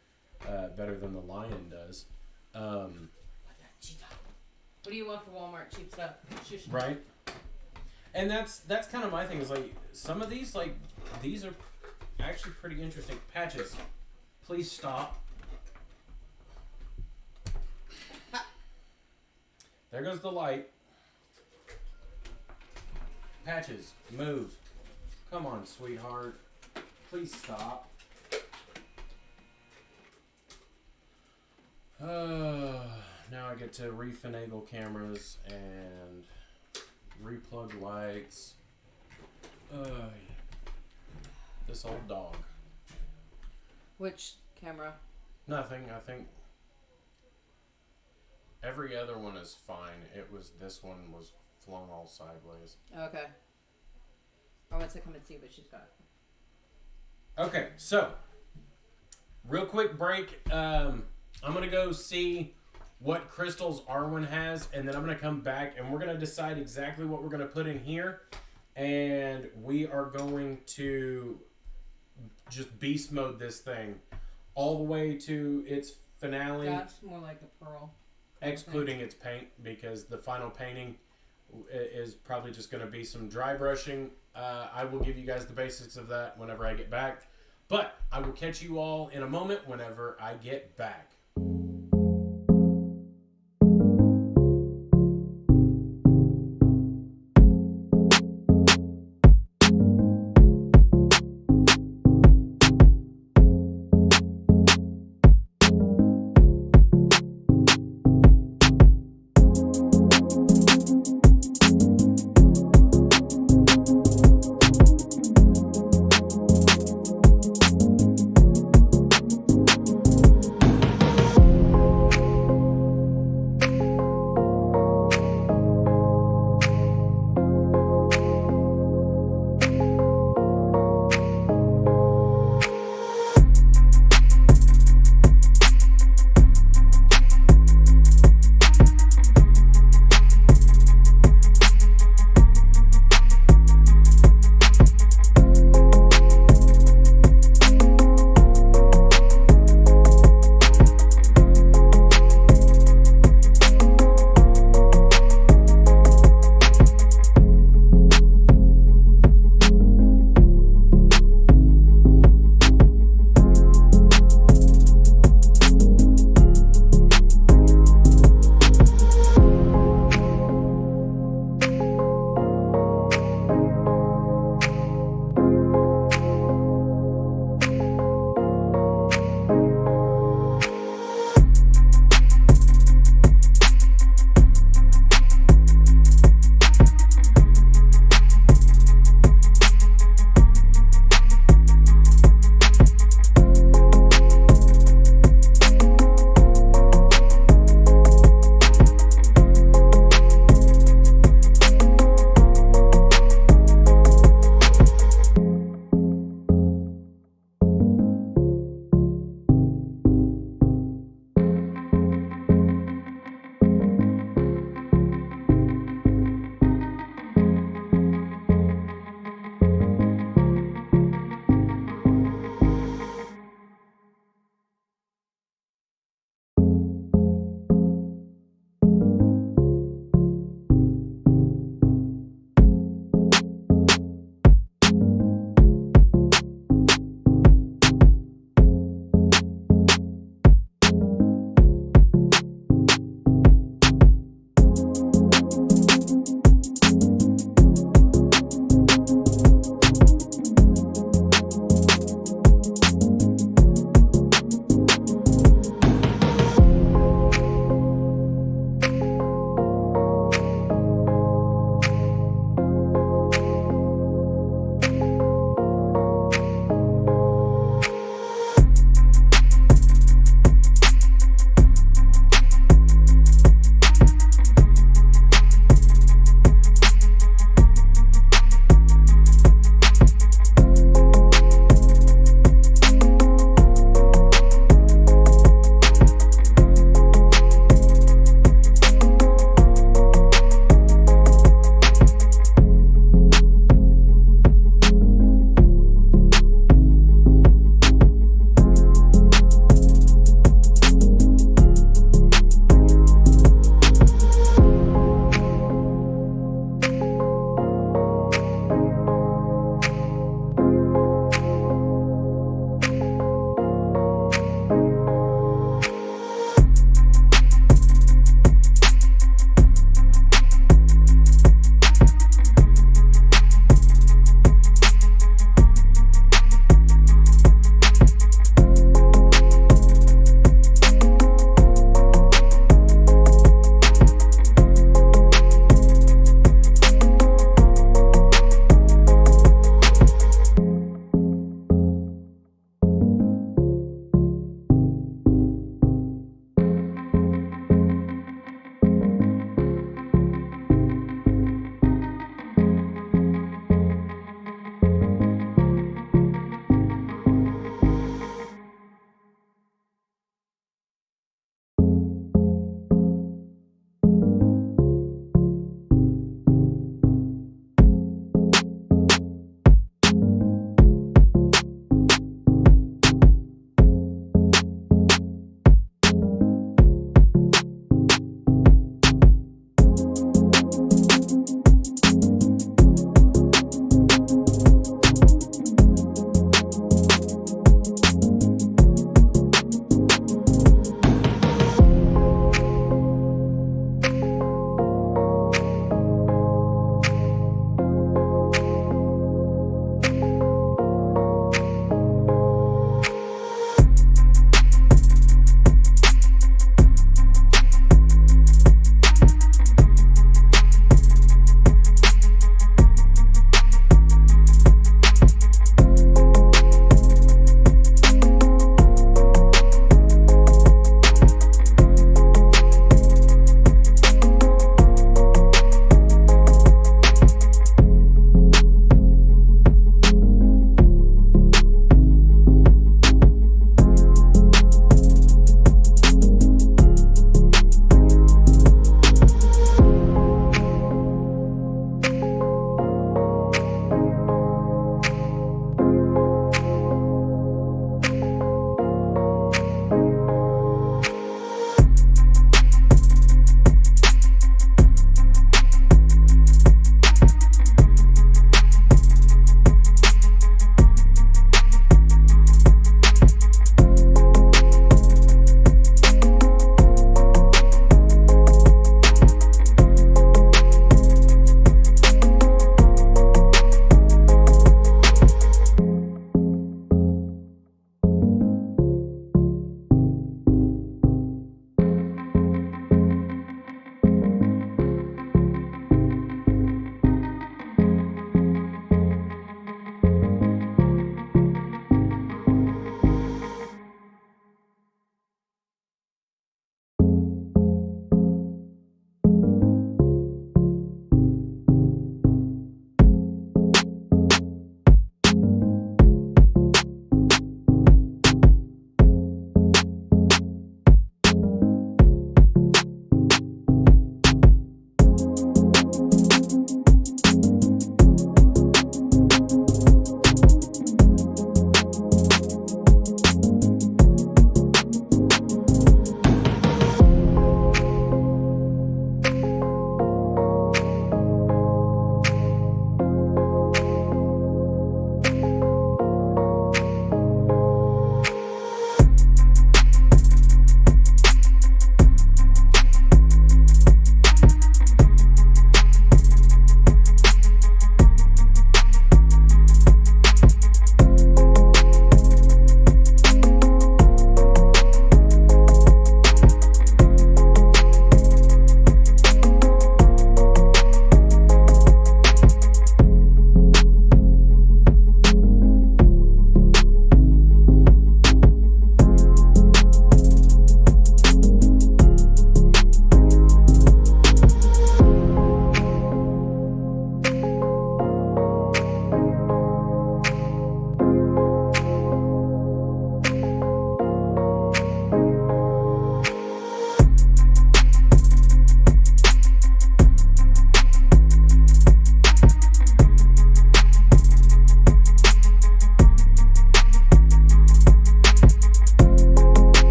better than the lion does. What do you want for Walmart? Cheap stuff. Shush. Right? And that's kind of my thing, is like, some of these, like, these are actually pretty interesting. Patches, please stop. There goes the light. Patches, move. Come on, sweetheart. Please stop. Now I get to refinagle cameras and replug lights. This old dog. Which camera? Nothing. I think every other one is fine. It was this one was flung all sideways. Okay. I want to come and see what she's got. Okay, so real quick break. I'm gonna go see what crystals Arwen has, and then I'm gonna come back and we're gonna decide exactly what we're gonna put in here, and we are going to just beast mode this thing all the way to its finale. That's more like a pearl. Excluding its paint, because the final painting is probably just going to be some dry brushing. I will give you guys the basics of that whenever I get back. But I will catch you all in a moment whenever I get back.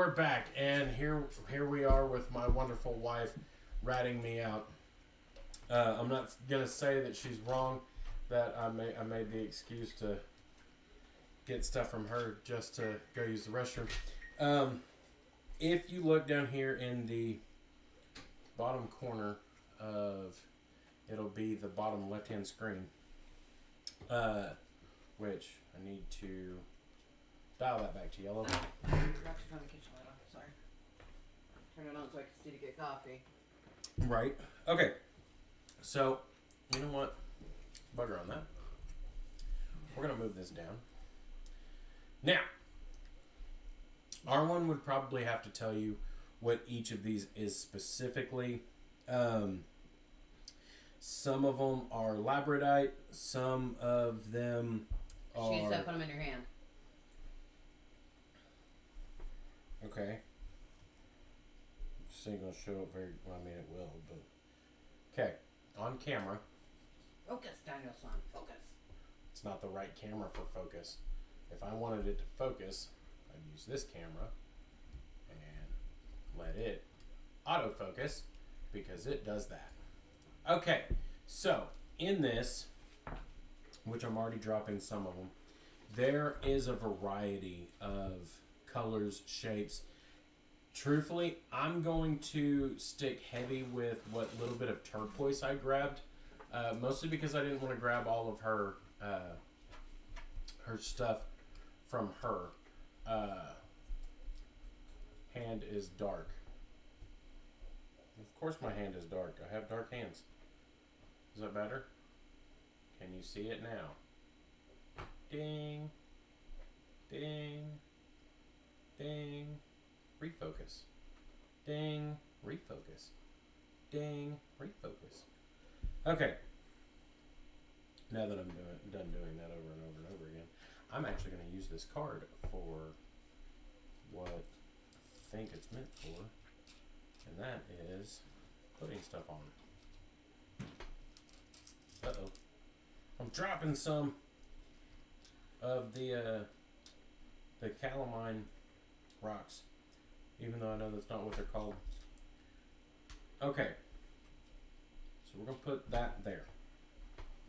we're back, and here we are with my wonderful wife ratting me out. I'm not gonna say that she's wrong, that I made the excuse to get stuff from her just to go use the restroom. If you look down here in the bottom corner of, it'll be the bottom left-hand screen, which I need to dial that back to yellow. I forgot to turn the kitchen light on. Sorry. Turn it on so I can see to get coffee. Right. Okay. So, you know what? Bugger on that. We're going to move this down. Now, R1 would probably have to tell you what each of these is specifically. Some of them are labradite. Some of them are... She said put them in your hand. Okay. This ain't going to show up very... Well, I mean, it will, but... Okay. On camera. Focus, Daniel-san. Focus. It's not the right camera for focus. If I wanted it to focus, I'd use this camera and let it autofocus because it does that. Okay, so in this, which I'm already dropping some of them, there is a variety of colors, shapes. Truthfully, I'm going to stick heavy with what little bit of turquoise I grabbed, mostly because I didn't want to grab all of her stuff from her. Hand is dark. Of course my hand is dark. I have dark hands. Is that better? Can you see it now? Ding. Ding. Ding. Refocus. Ding. Refocus. Ding. Refocus. Okay. Now that I'm done doing that over and over and over again, I'm actually going to use this card for what I think it's meant for, and that is putting stuff on. Uh-oh. I'm dropping some of the calamine rocks, even though I know that's not what they're called. Okay. So we're going to put that there.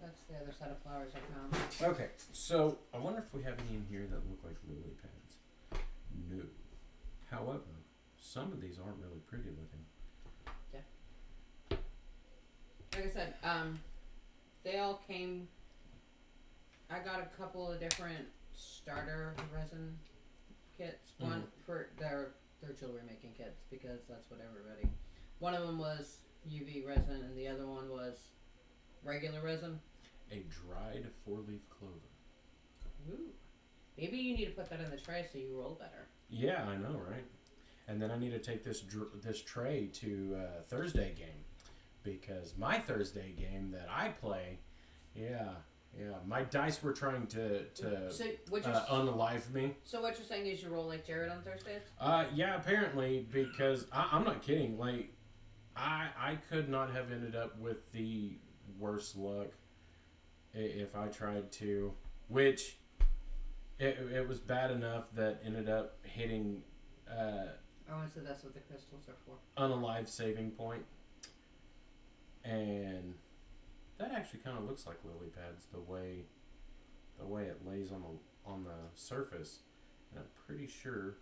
That's the other set of flowers I found. Okay, so I wonder if we have any in here that look like lily pads. No. However, some of these aren't really pretty looking. Yeah. Like I said, they all came. I got a couple of different starter resin kits. One for their jewelry making kits because that's what everybody. One of them was UV resin and the other one was regular resin. A dried 4-leaf clover. Ooh. Maybe you need to put that in the tray so you roll better. Yeah, I know, right? And then I need to take this tray to Thursday game because my Thursday game that I play, yeah, my dice were trying to unalive me. So what you're saying is you roll like Jared on Thursdays? Yeah, apparently because I'm not kidding. Like, I could not have ended up with the worse luck if I tried to, which it was bad enough that ended up hitting So that's what the crystals are for. Unalive saving point. And that actually kind of looks like lily pads the way it lays on the surface. And I'm pretty sure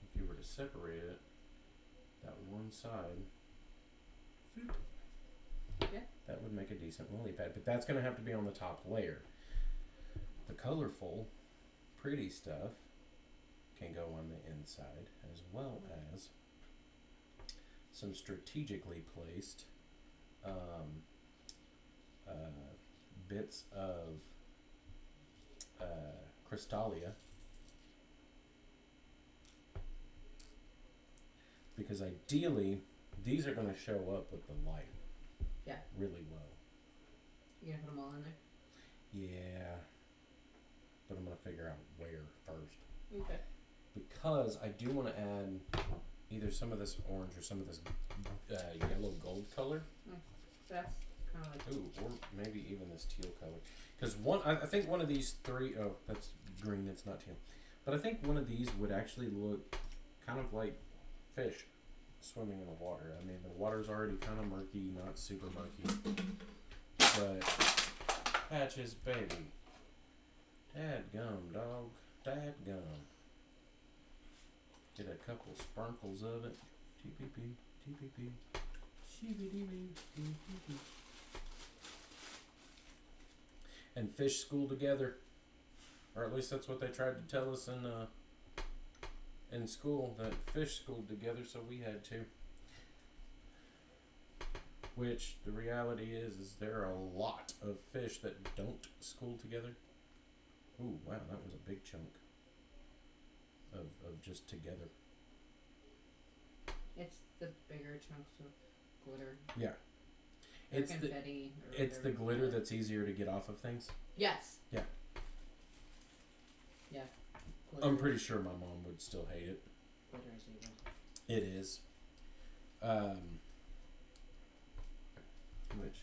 if you were to separate it, that one side, yeah, that would make a decent lily pad. But that's going to have to be on the top layer. The colorful, pretty stuff can go on the inside, as well as some strategically placed bits of Crystalia, because ideally these are going to show up with the light, yeah, really well. You gonna put them all in there? Yeah, but I'm going to figure out where first. Okay. Because I do want to add either some of this orange or some of this yellow gold color. That's kind of like... Ooh, or maybe even this teal color. Because I think one of these three... Oh, that's green, it's not teal. But I think one of these would actually look kind of like fish swimming in the water. I mean, the water's already kind of murky, not super murky. But, Patches, baby. Dadgum, dog. Dadgum. Get a couple sprinkles of it. TPP, TPP. TPP. And fish school together. Or at least that's what they tried to tell us in school, that fish schooled together, so we had to. Which the reality is there are a lot of fish that don't school together. Ooh, wow, that was a big chunk of just together. It's the bigger chunks of glitter. Yeah. Or It's confetti. it's the glitter that's easier to get off of things. Yes. Yeah. Yeah. I'm pretty sure my mom would still hate it. Glitter is evil. It is. Which,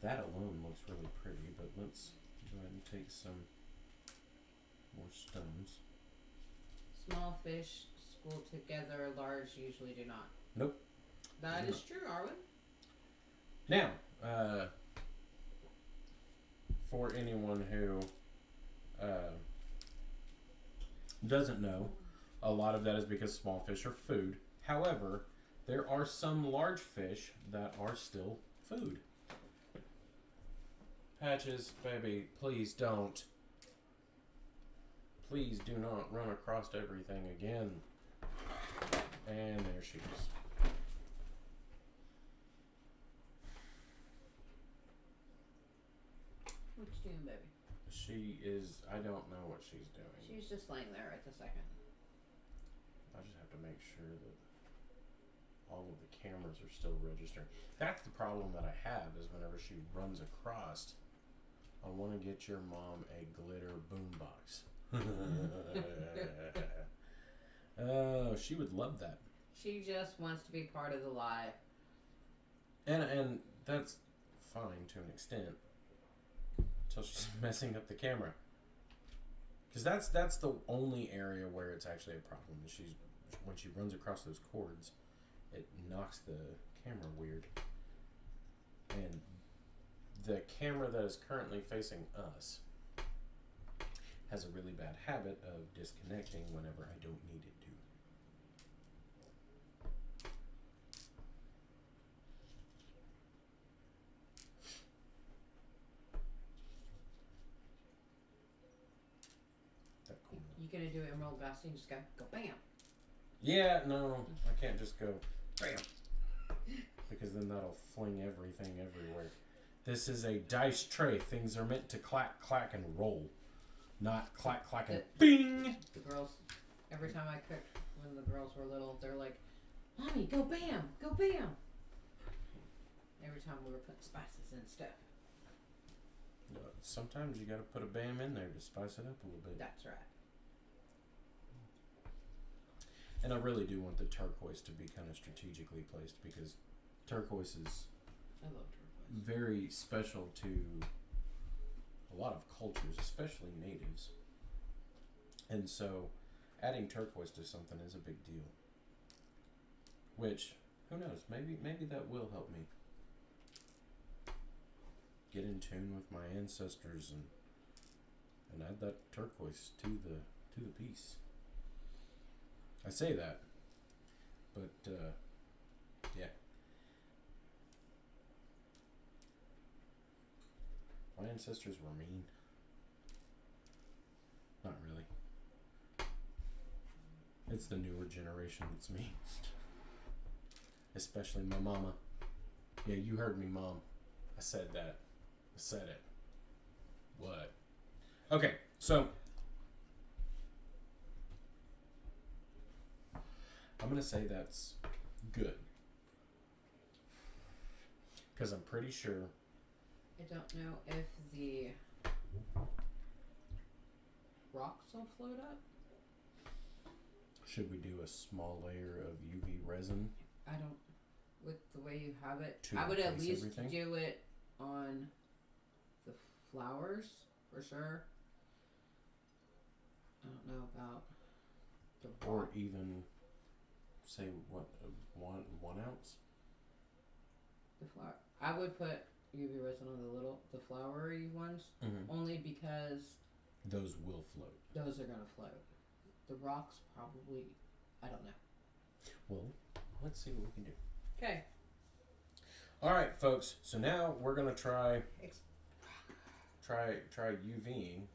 that alone looks really pretty, but let's go ahead and take some more stones. Small fish school together, large usually do not. Nope. That is true, Arwen. Now, for anyone who doesn't know, a lot of that is because small fish are food. However, there are some large fish that are still food. Patches, baby, please don't. Please do not run across everything again. And there she is. What you doing, baby? She is, I don't know what she's doing. She's just laying there right this second. I just have to make sure that all of the cameras are still registering. That's the problem that I have, is whenever she runs across, I want to get your mom a glitter boombox. Oh, she would love that. She just wants to be part of the live. And that's fine to an extent. Until she's messing up the camera. Because that's the only area where it's actually a problem. Is when she runs across those cords, it knocks the camera weird. And the camera that is currently facing us has a really bad habit of disconnecting whenever I don't need it to. That cool. You gonna do Emerald Vast and just go bam? Yeah, no, I can't just go bam. Because then that'll fling everything everywhere. This is a dice tray. Things are meant to clack, clack, and roll. Not clack, clack, and bing! The girls, every time I cooked when the girls were little, they're like, Mommy, go bam, go bam. Every time we were putting spices and stuff. Sometimes you gotta put a bam in there to spice it up a little bit. That's right. And I really do want the turquoise to be kind of strategically placed, because turquoise is I love turquoise. very special to a lot of cultures, especially natives. And so adding turquoise to something is a big deal. Which, who knows, maybe that will help me get in tune with my ancestors and add that turquoise to the piece. I say that, but yeah. My ancestors were mean. Not really. It's the newer generation that's mean. Especially my mama. Yeah, you heard me, Mom. I said that. I said it. What? Okay, so I'm gonna say that's good. Because I'm pretty sure. I don't know if the rocks will float up. Should we do a small layer of UV resin? I don't. With the way you have it, To I would at replace least everything? do it on the flowers for sure. I don't know about Or even, say, what, 1 ounce? The flower. I would put UV resin on the flowery ones, only because those will float. Those are gonna float. The rocks probably, I don't know. Well, let's see what we can do. Okay. All right, folks. So now we're gonna try UVing.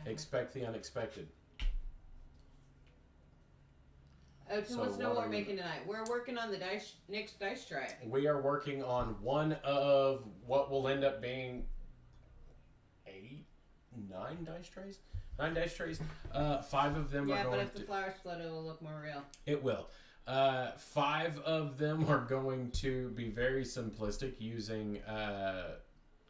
Expect the unexpected. Oh, tell us know what we're making tonight. We're working on the next dice tray. We are working on one of what will end up being 9 dice trays. 9 dice trays. 5 of them are going. Yeah, but if the flowers float, it will look more real. It will. 5 of them are going to be very simplistic, using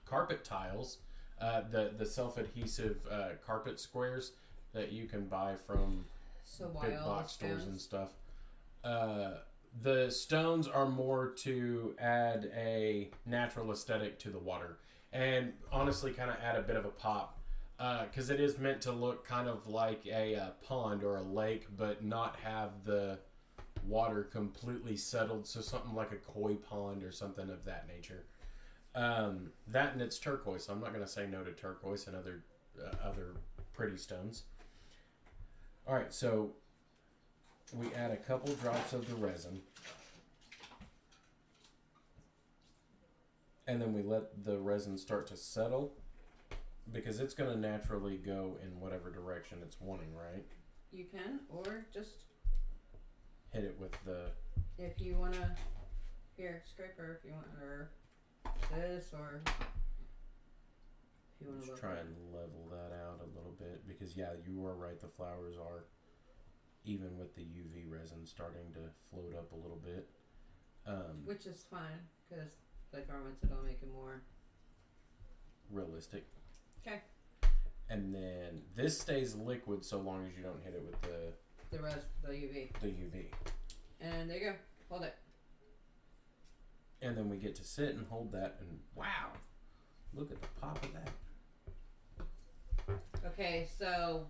carpet tiles, the self-adhesive carpet squares that you can buy from big box stores and stuff. The stones are more to add a natural aesthetic to the water, and honestly kind of add a bit of a pop, because it is meant to look kind of like a pond or a lake, but not have the water completely settled, so something like a koi pond or something of that nature. That, and it's turquoise, so I'm not going to say no to turquoise and other pretty stones. Alright, so we add a couple drops of the resin, and then we let the resin start to settle, because it's going to naturally go in whatever direction it's wanting, right? You can, or just hit it with the... If you want to... Here, scraper if you want, or this, or... If you want to just try and level that out a little bit, because yeah, you are right, the flowers are, even with the UV resin, starting to float up a little bit. Which is fine, because like Armin said, it'll make it more... realistic. Okay. And then this stays liquid so long as you don't hit it with the UV. The UV. And there you go. Hold it. And then we get to sit and hold that, and wow, look at the pop of that. Okay, so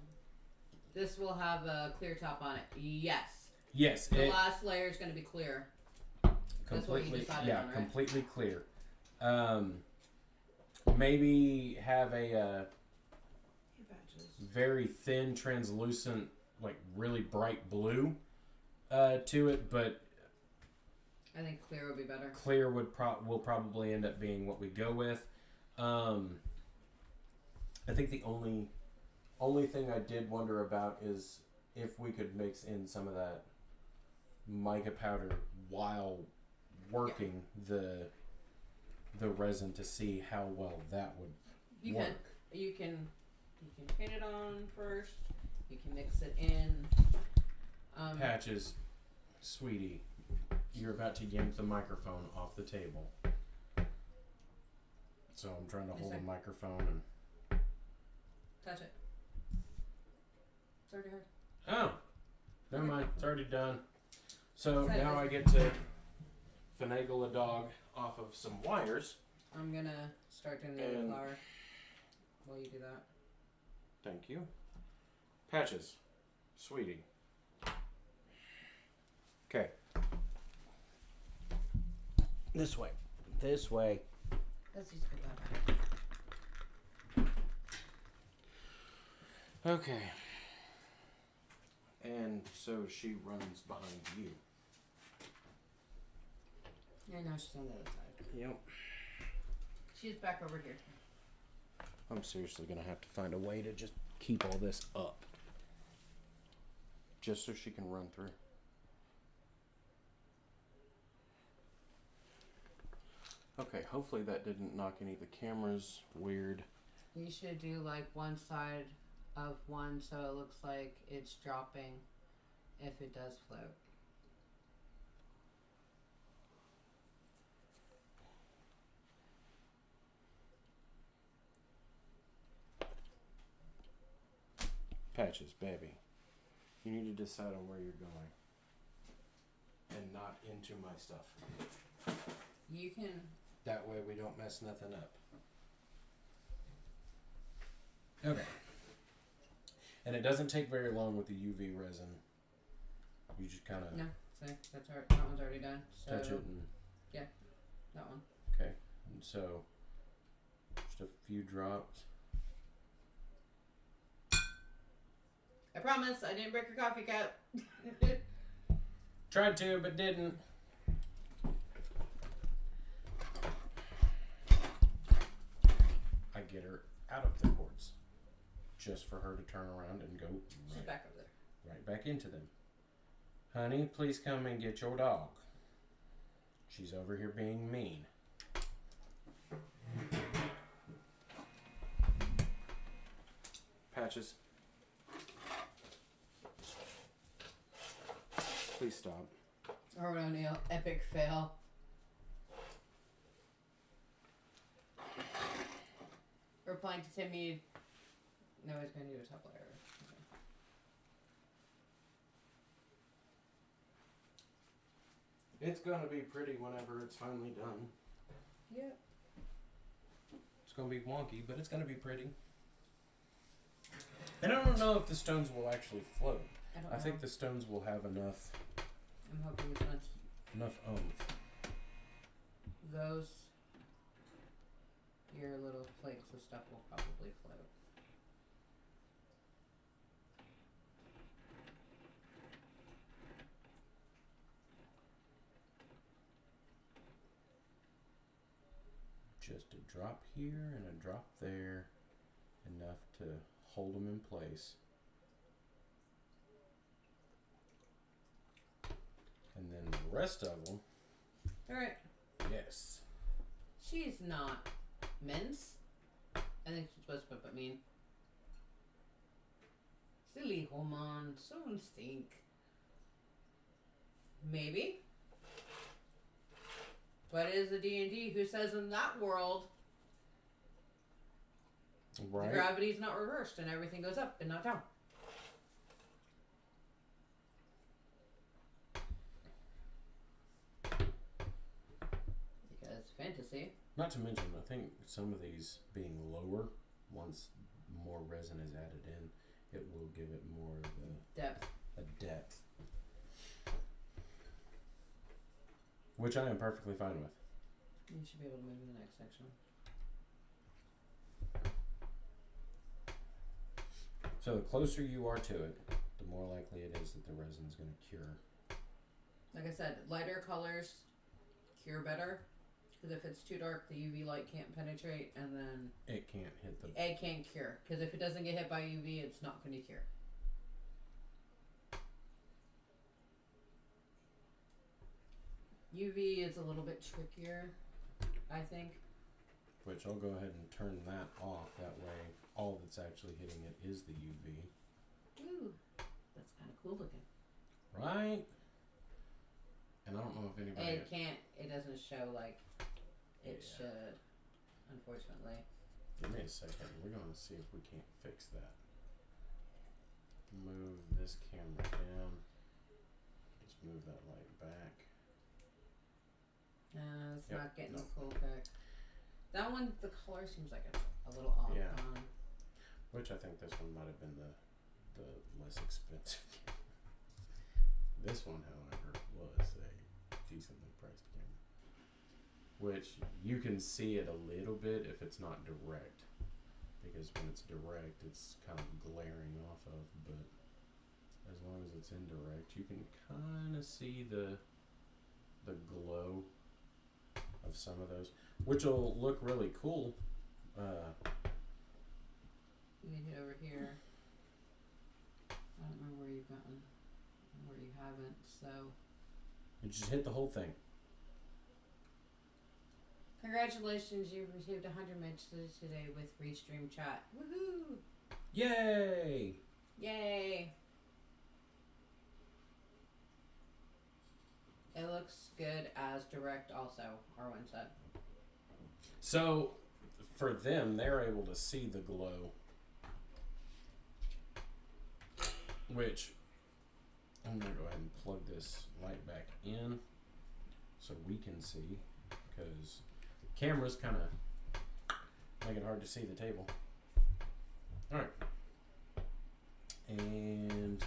this will have a clear top on it. Yes. Yes. The last layer is going to be clear. That's what you decided on, right? Completely clear. Maybe have a very thin, translucent, like really bright blue to it, but I think clear would be better. Clear will probably end up being what we go with. I think the only thing I did wonder about is if we could mix in some of that mica powder while working the resin to see how well that would work. You can paint it on first. You can mix it in. Patches, sweetie, you're about to yank the microphone off the table. So I'm trying to hold the microphone and touch it. It's already hard. Oh, never mind. It's already done. So now I get to finagle a dog off of some wires. I'm gonna start doing the other flower while you do that. Thank you. Patches, sweetie. Okay. This way. This way. Let's just put that back. Okay. And so she runs behind you. Yeah, now she's on the other side. Yep. She's back over here. I'm seriously gonna have to find a way to just keep all this up. Just so she can run through. Okay, hopefully that didn't knock any of the cameras weird. You should do like one side of one so it looks like it's dropping if it does float. Patches, baby. You need to decide on where you're going. And not into my stuff. You can... That way we don't mess nothing up. Okay. And it doesn't take very long with the UV resin. You just kind of No, see, that one's already done. So, touch it and that one. okay. And so just a few drops. I promise I didn't break your coffee cup. Tried to, but didn't. I get her out of the quartz just for her to turn around and go She's back over there. right back into them. Honey, please come and get your dog. She's over here being mean. Patches. Please stop. Or O'Neill, epic fail. Replying to Timmy. No, he's going to do a top layer. It's gonna be pretty whenever it's finally done. Yeah. It's gonna be wonky, but it's gonna be pretty. And I don't know if the stones will actually float. I think the stones will have enough I'm hoping it's not. enough oomph. Those, your little flakes of stuff will probably float. Just a drop here and a drop there, enough to hold them in place. And then the rest of them, Alright. yes. She's not mince. I think she's supposed to put mean. Silly woman, so stink. Maybe. But it is the D&D who says in that world, Right. the gravity's not reversed and everything goes up and not down. Because fantasy. Not to mention, I think some of these being lower, once more resin is added in, it will give it more of Depth. a depth. Which I am perfectly fine with. You should be able to move to the next section. So the closer you are to it, the more likely it is that the resin is going to cure. Like I said, lighter colors cure better. Because if it's too dark, the UV light can't penetrate, and then It can't hit the... it can't cure. Because if it doesn't get hit by UV, it's not going to cure. UV is a little bit trickier, I think. Which I'll go ahead and turn that off. That way, all that's actually hitting it is the UV. Ooh, that's kind of cool looking. Right? And I don't know if anybody... It doesn't show like it Yeah. should, unfortunately. Give me a second. We're going to see if we can't fix that. Move this camera down. Just move that light back. It's Yep, not getting no. a full pick. That one, the color seems like it's a little off. Yeah. Which I think this one might have been the less expensive camera. This one, however, was a decently priced camera. Which you can see it a little bit if it's not direct. Because when it's direct, it's kind of glaring off of, but as long as it's indirect, you can kind of see the glow of some of those, which will look really cool. You need to hit over here. I don't remember where you've gotten, where you haven't, so. You just hit the whole thing. Congratulations, you've received 100 messages today with Restream Chat. Woohoo! Yay! Yay! It looks good as direct also, Arwen said. So, for them, they're able to see the glow. Which, I'm going to go ahead and plug this light back in so we can see, because cameras kind of make it hard to see the table. Alright. And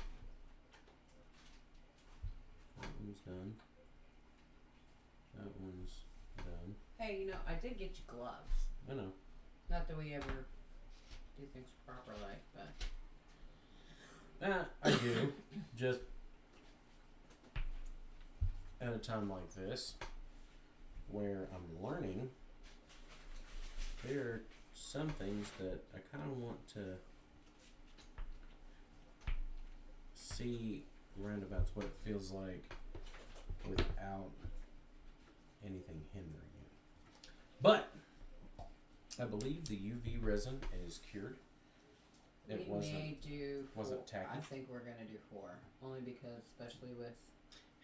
that one's done. That one's done. Hey, you know, I did get you gloves. I know. Not that we ever do things properly, but I do. Just at a time like this, where I'm learning, there are some things that I kind of want to see roundabouts what it feels like without anything hindering it. But I believe the UV resin is cured. It we may do was four. it tacky? I think we're gonna do 4, only because, especially with.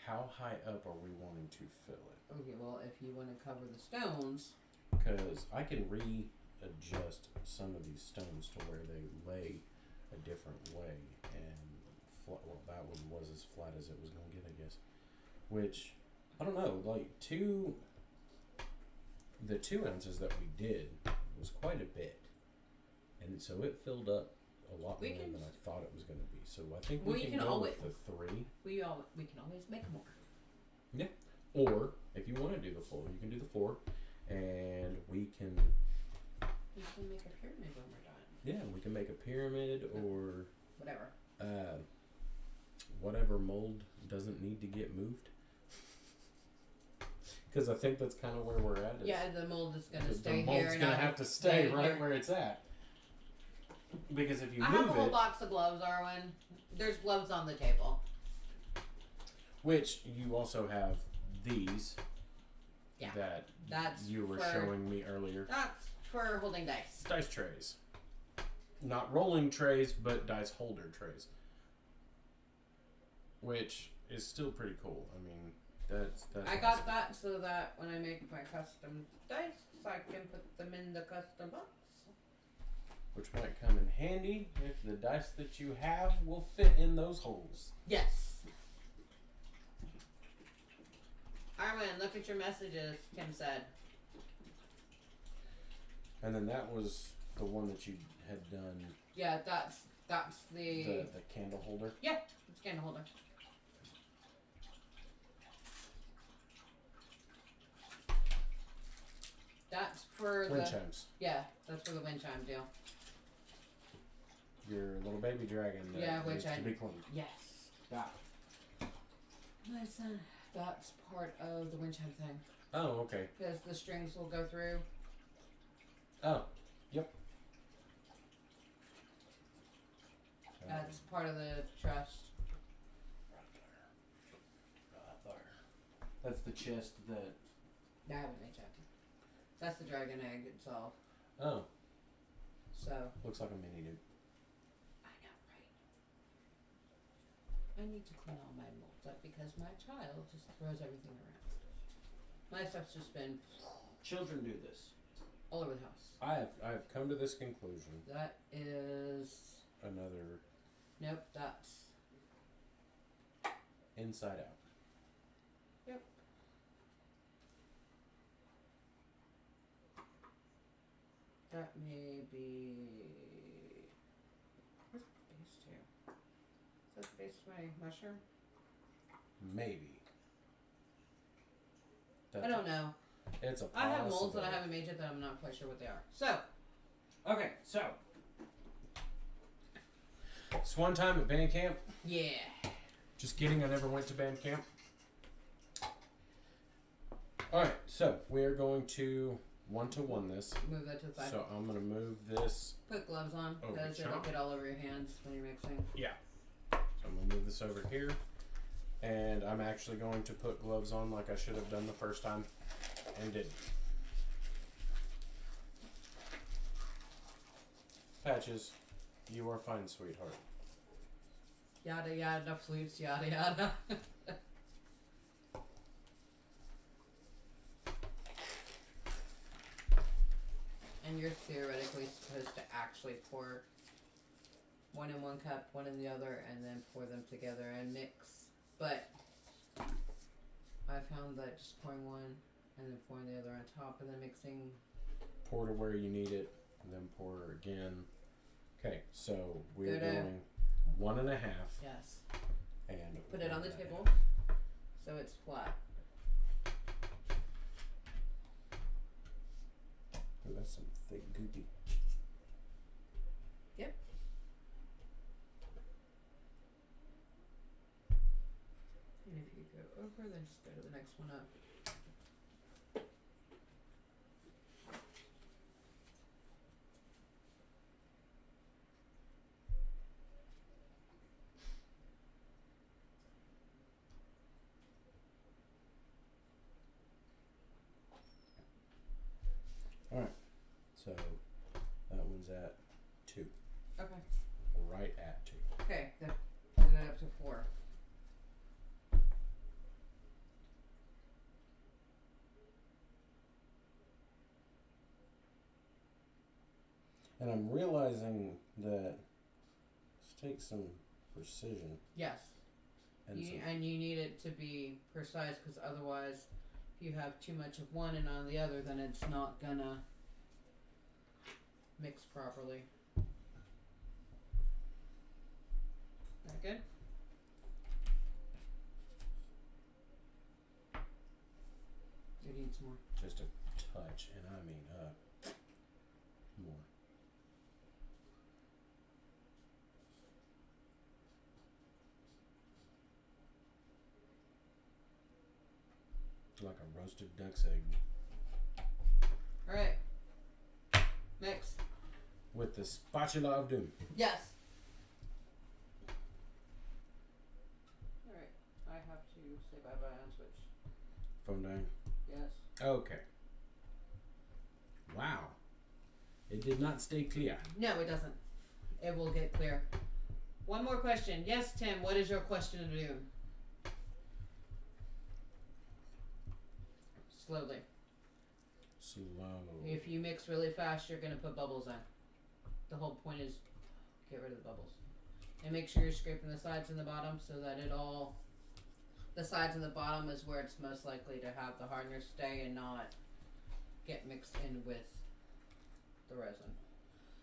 How high up are we wanting to fill it? Okay, well, if you want to cover the stones, Because I can readjust some of these stones to where they lay a different way, and well, that one was as flat as it was going to get, I guess. Which I don't know, like the 2 ounces that we did was quite a bit, and so it filled up a lot more than I thought it was going to be. So I think we can go with the 3. we can always make more. Yeah. Or if you want to do the 4, you can do the 4, and we can. We can make a pyramid when we're done. Yeah, we can make a pyramid or Whatever. whatever mold doesn't need to get moved. Because I think that's kind of where we're at. Yeah, the mold is gonna stay the mold's here. gonna have to stay right where it's at. Because if you I move have a whole it, box of gloves, Arwen. There's gloves on the table. which you also have these. Yeah. That you were showing me earlier. That's for holding dice. Dice trays. Not rolling trays, but dice holder trays. Which is still pretty cool. I mean, that's I got that so that when I make my custom dice, I can put them in the custom box. Which might come in handy if the dice that you have will fit in those holes. Yes. Arwen, look at your messages, Kim said. And then that was the one that you had done. Yeah, that's the candle holder. Yeah, it's candle holder. That's for Wind the chimes. Yeah, that's for the wind chime deal. Your little baby dragon. That Yeah, which needs to be cleaned. Yes. Ah. Listen, that's part of the wind chime thing. Oh, okay. Because the strings will go through. Oh, yep. That's part of the trust. Right there. That's the chest that. I haven't made check. That's the dragon egg itself. Oh. So. Looks like a mini dude. I know, right? I need to clean all my molds up because my child just throws everything around. My stuff's just been Children do this. all over the house. I have come to this conclusion. That is. Another. Nope, that's. Inside Out. Yep. That may be. Where's the base to? Is that the base to my mushroom? Maybe. I don't know. It's a I have molds that I possibility. haven't made yet that I'm not quite sure what they are. So. Okay, so. It's one time at band camp. Yeah. Just kidding, I never went to band camp. Alright, so we're going to 1-to-1 this. Move that to the side. So I'm going to move this. Put gloves on Over because it'll top. get all over your hands when you're mixing. Yeah. So I'm going to move this over here. And I'm actually going to put gloves on like I should have done the first time. And didn't. Patches, you are fine, sweetheart. Yada yada flutes, yada yada. And you're theoretically supposed to actually pour one in one cup, one in the other, and then pour them together and mix. But I found that just pouring one and then pouring the other on top and then mixing. Pour to where you need it, and then pour again. Okay, so we're Go to going 1.5. Yes. And Put it on the 1.5. table so it's flat. Ooh, that's some thick goopy. Yep. And if you go over, then just go to the next one up. Alright. So that one's at 2. Okay. Right at 2. Okay, then put it up to 4. And I'm realizing that this takes some precision. Yes. And And you need it to be precise, because otherwise, if you have too much of one and on the other, then it's not gonna mix properly. That good? It needs more. just a touch, and I mean more. Like a roasted duck's egg Alright. Mix. with the spatula of doom. Yes. Alright. I have to say bye bye on Switch. Phone dying. Yes. Okay. Wow. It did not stay clear. No, it doesn't. It will get clear. One more question. Yes, Tim, what is your question to do? Slowly. Slow. If you mix really fast, you're going to put bubbles in. The whole point is get rid of the bubbles. And make sure you're scraping the sides and the bottom so that it all... The sides and the bottom is where it's most likely to have the hardness stay and not get mixed in with the resin.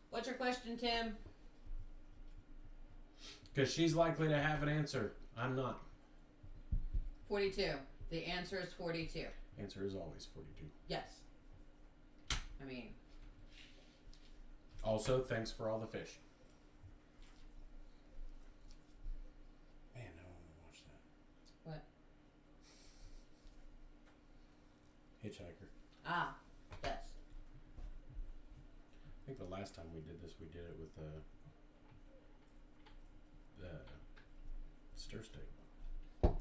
What's your question, Tim? Because she's likely to have an answer. I'm not. 42. The answer is 42. Answer is always 42. Yes. I mean... Also, thanks for all the fish. Man, I want to watch that. What? Hitchhiker. Ah, yes. I think the last time we did this, we did it with the stir steak.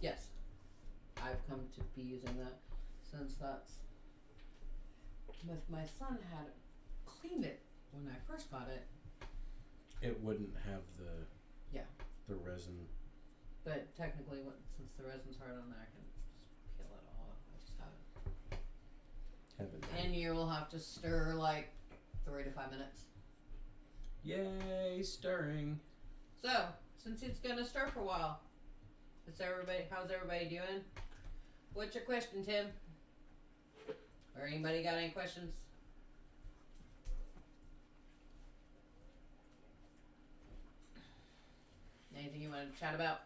Yes. I've come to be using that since that's... If my son had cleaned it when I first got it, It wouldn't have the resin. but technically, since the resin's hard on there, I can just peel it all up. I just have it. Have it. And you will have to stir like 3 to 5 minutes. Yay, stirring. So, since it's gonna stir for a while, how's everybody doing? What's your question, Tim? Or anybody got any questions? Anything you want to chat about?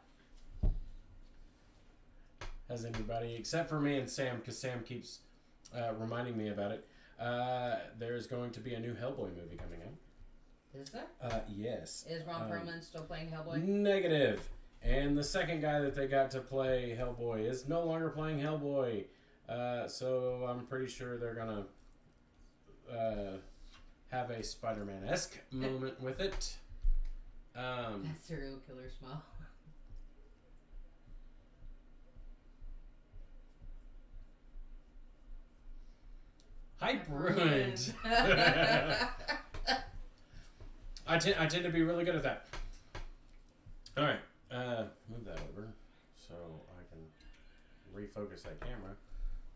Has anybody, except for me and Sam, because Sam keeps reminding me about it, there's going to be a new Hellboy movie coming out. Is there? Yes. Is Ron Perlman still playing Hellboy? Negative. And the second guy that they got to play Hellboy is no longer playing Hellboy. So I'm pretty sure they're going to have a Spider-Man-esque moment with it. That serial killer smile. Hype ruined. I tend to be really good at that. All right, move that over so I can refocus that camera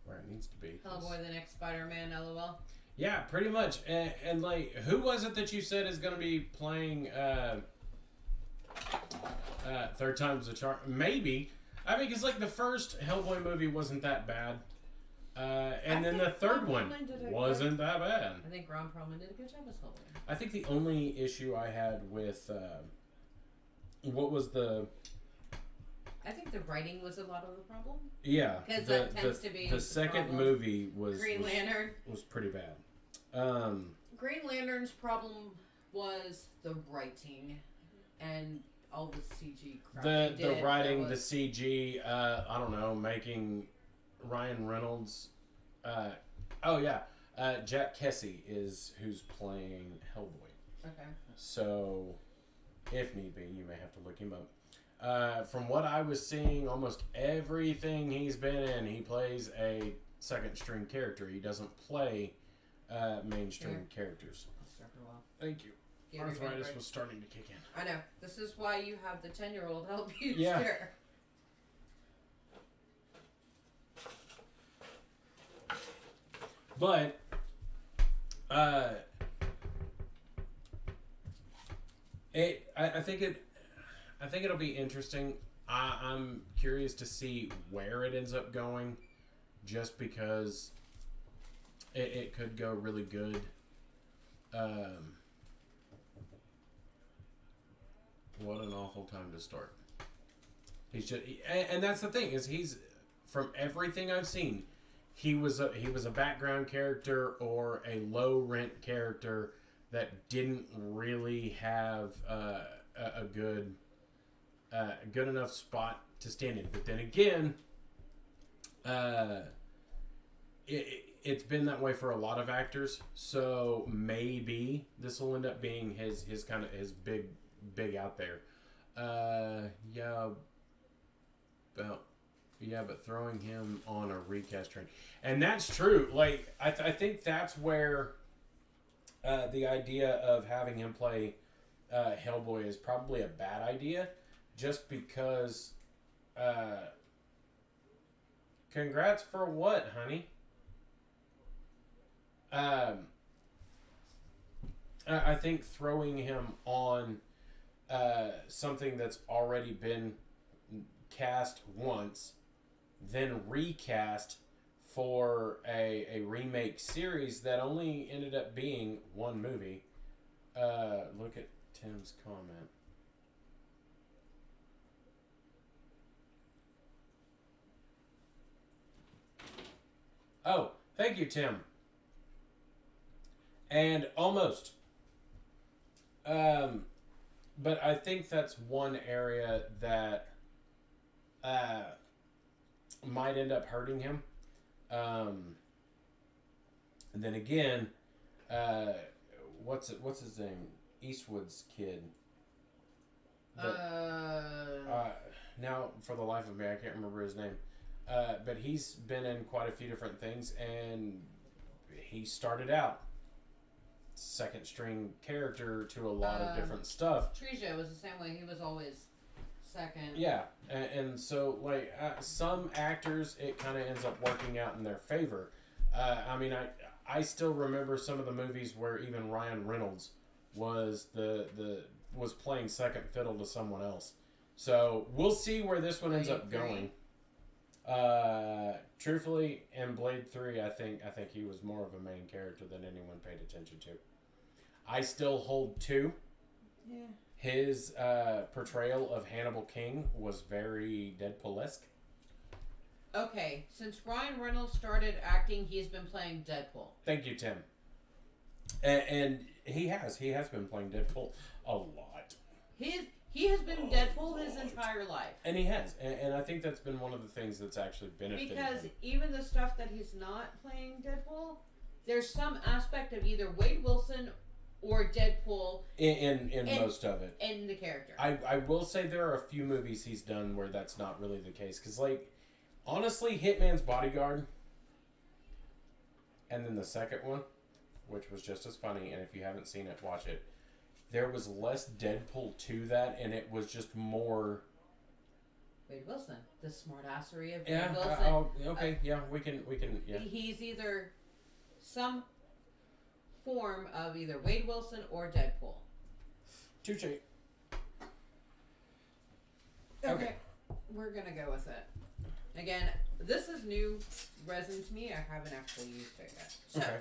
where it needs to be. Hellboy, the next Spider-Man, LOL. Yeah, pretty much. And like, who was it that you said is going to be playing Third Time's a Charm? Maybe. I mean, because like the first Hellboy movie wasn't that bad. And then the third one wasn't that bad. I think Ron Perlman did a good job as Hellboy. I think the only issue I had with what was the? I think the writing was a lot of the problem. Yeah, because that tends to be the second problem. movie was Green Lantern was pretty bad. Green Lantern's problem was the writing and all the CG crap. The writing, the CG. I don't know, making Ryan Reynolds. Jack Kesey is who's playing Hellboy. Okay. So, if need be, you may have to look him up. From what I was seeing, almost everything he's been in, he plays a second string character. He doesn't play mainstream characters. I'll start for a while. Thank you. Arthritis was starting to kick in. I know. This is why you have the 10-year-old help you Yeah. steer. But, I think it'll be interesting. I'm curious to see where it ends up going, just because it could go really good. What an awful time to start. He's just, and that's the thing, is he's, from everything I've seen, he was a background character or a low rent character that didn't really have a good enough spot to stand in. But then again, it's been that way for a lot of actors. So maybe this will end up being his kind of his big out there. But throwing him on a recast train, and that's true. Like I think that's where the idea of having him play Hellboy is probably a bad idea, just because. Congrats for what, honey? I think throwing him on something that's already been cast once, then recast for a remake series that only ended up being one movie. Look at Tim's comment. Oh, thank you, Tim. And almost. But I think that's one area that might end up hurting him. And then again, what's his name? Eastwood's kid. Now, for the life of me, I can't remember his name. But he's been in quite a few different things, and he started out second string character to a lot of different stuff. Treja was the same way. He was always second. Yeah, and so like some actors, it kind of ends up working out in their favor. I mean, I still remember some of the movies where even Ryan Reynolds was was playing second fiddle to someone else. So we'll see where this one ends up going. Truthfully, in Blade 3, I think he was more of a main character than anyone paid attention to. I still hold 2. Yeah. His portrayal of Hannibal King was very Deadpool-esque. Okay, since Ryan Reynolds started acting, he's been playing Deadpool. Thank you, Tim. And he has been playing Deadpool a lot. He has been Deadpool his entire life. And he has. And I think that's been one of the things that's actually benefited because him. Even the stuff that he's not playing Deadpool, there's some aspect of either Wade Wilson or Deadpool in most of it. In the character. I will say there are a few movies he's done where that's not really the case. Because, like, honestly, Hitman's Bodyguard, and then the second one, which was just as funny, and if you haven't seen it, watch it. There was less Deadpool to that, and it was just more... Wade Wilson. The smartassery of Wade Wilson. We can, yeah. He's either some form of either Wade Wilson or Deadpool. Touche. Okay. We're gonna go with it. Again, this is new resin to me. I haven't actually used it yet. So. Okay.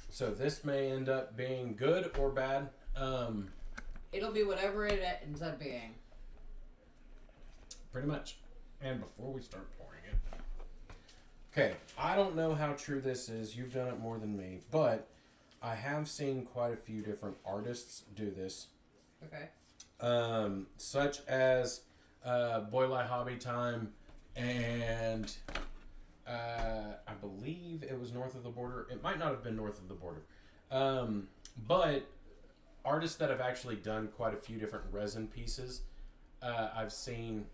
So this may end up being good or bad. It'll be whatever it ends up being. Pretty much. And before we start pouring it. Okay, I don't know how true this is. You've done it more than me. But I have seen quite a few different artists do this. Okay. Such as Boylai Hobby Time and I believe it was North of the Border. It might not have been North of the Border. But artists that have actually done quite a few different resin pieces, I've seen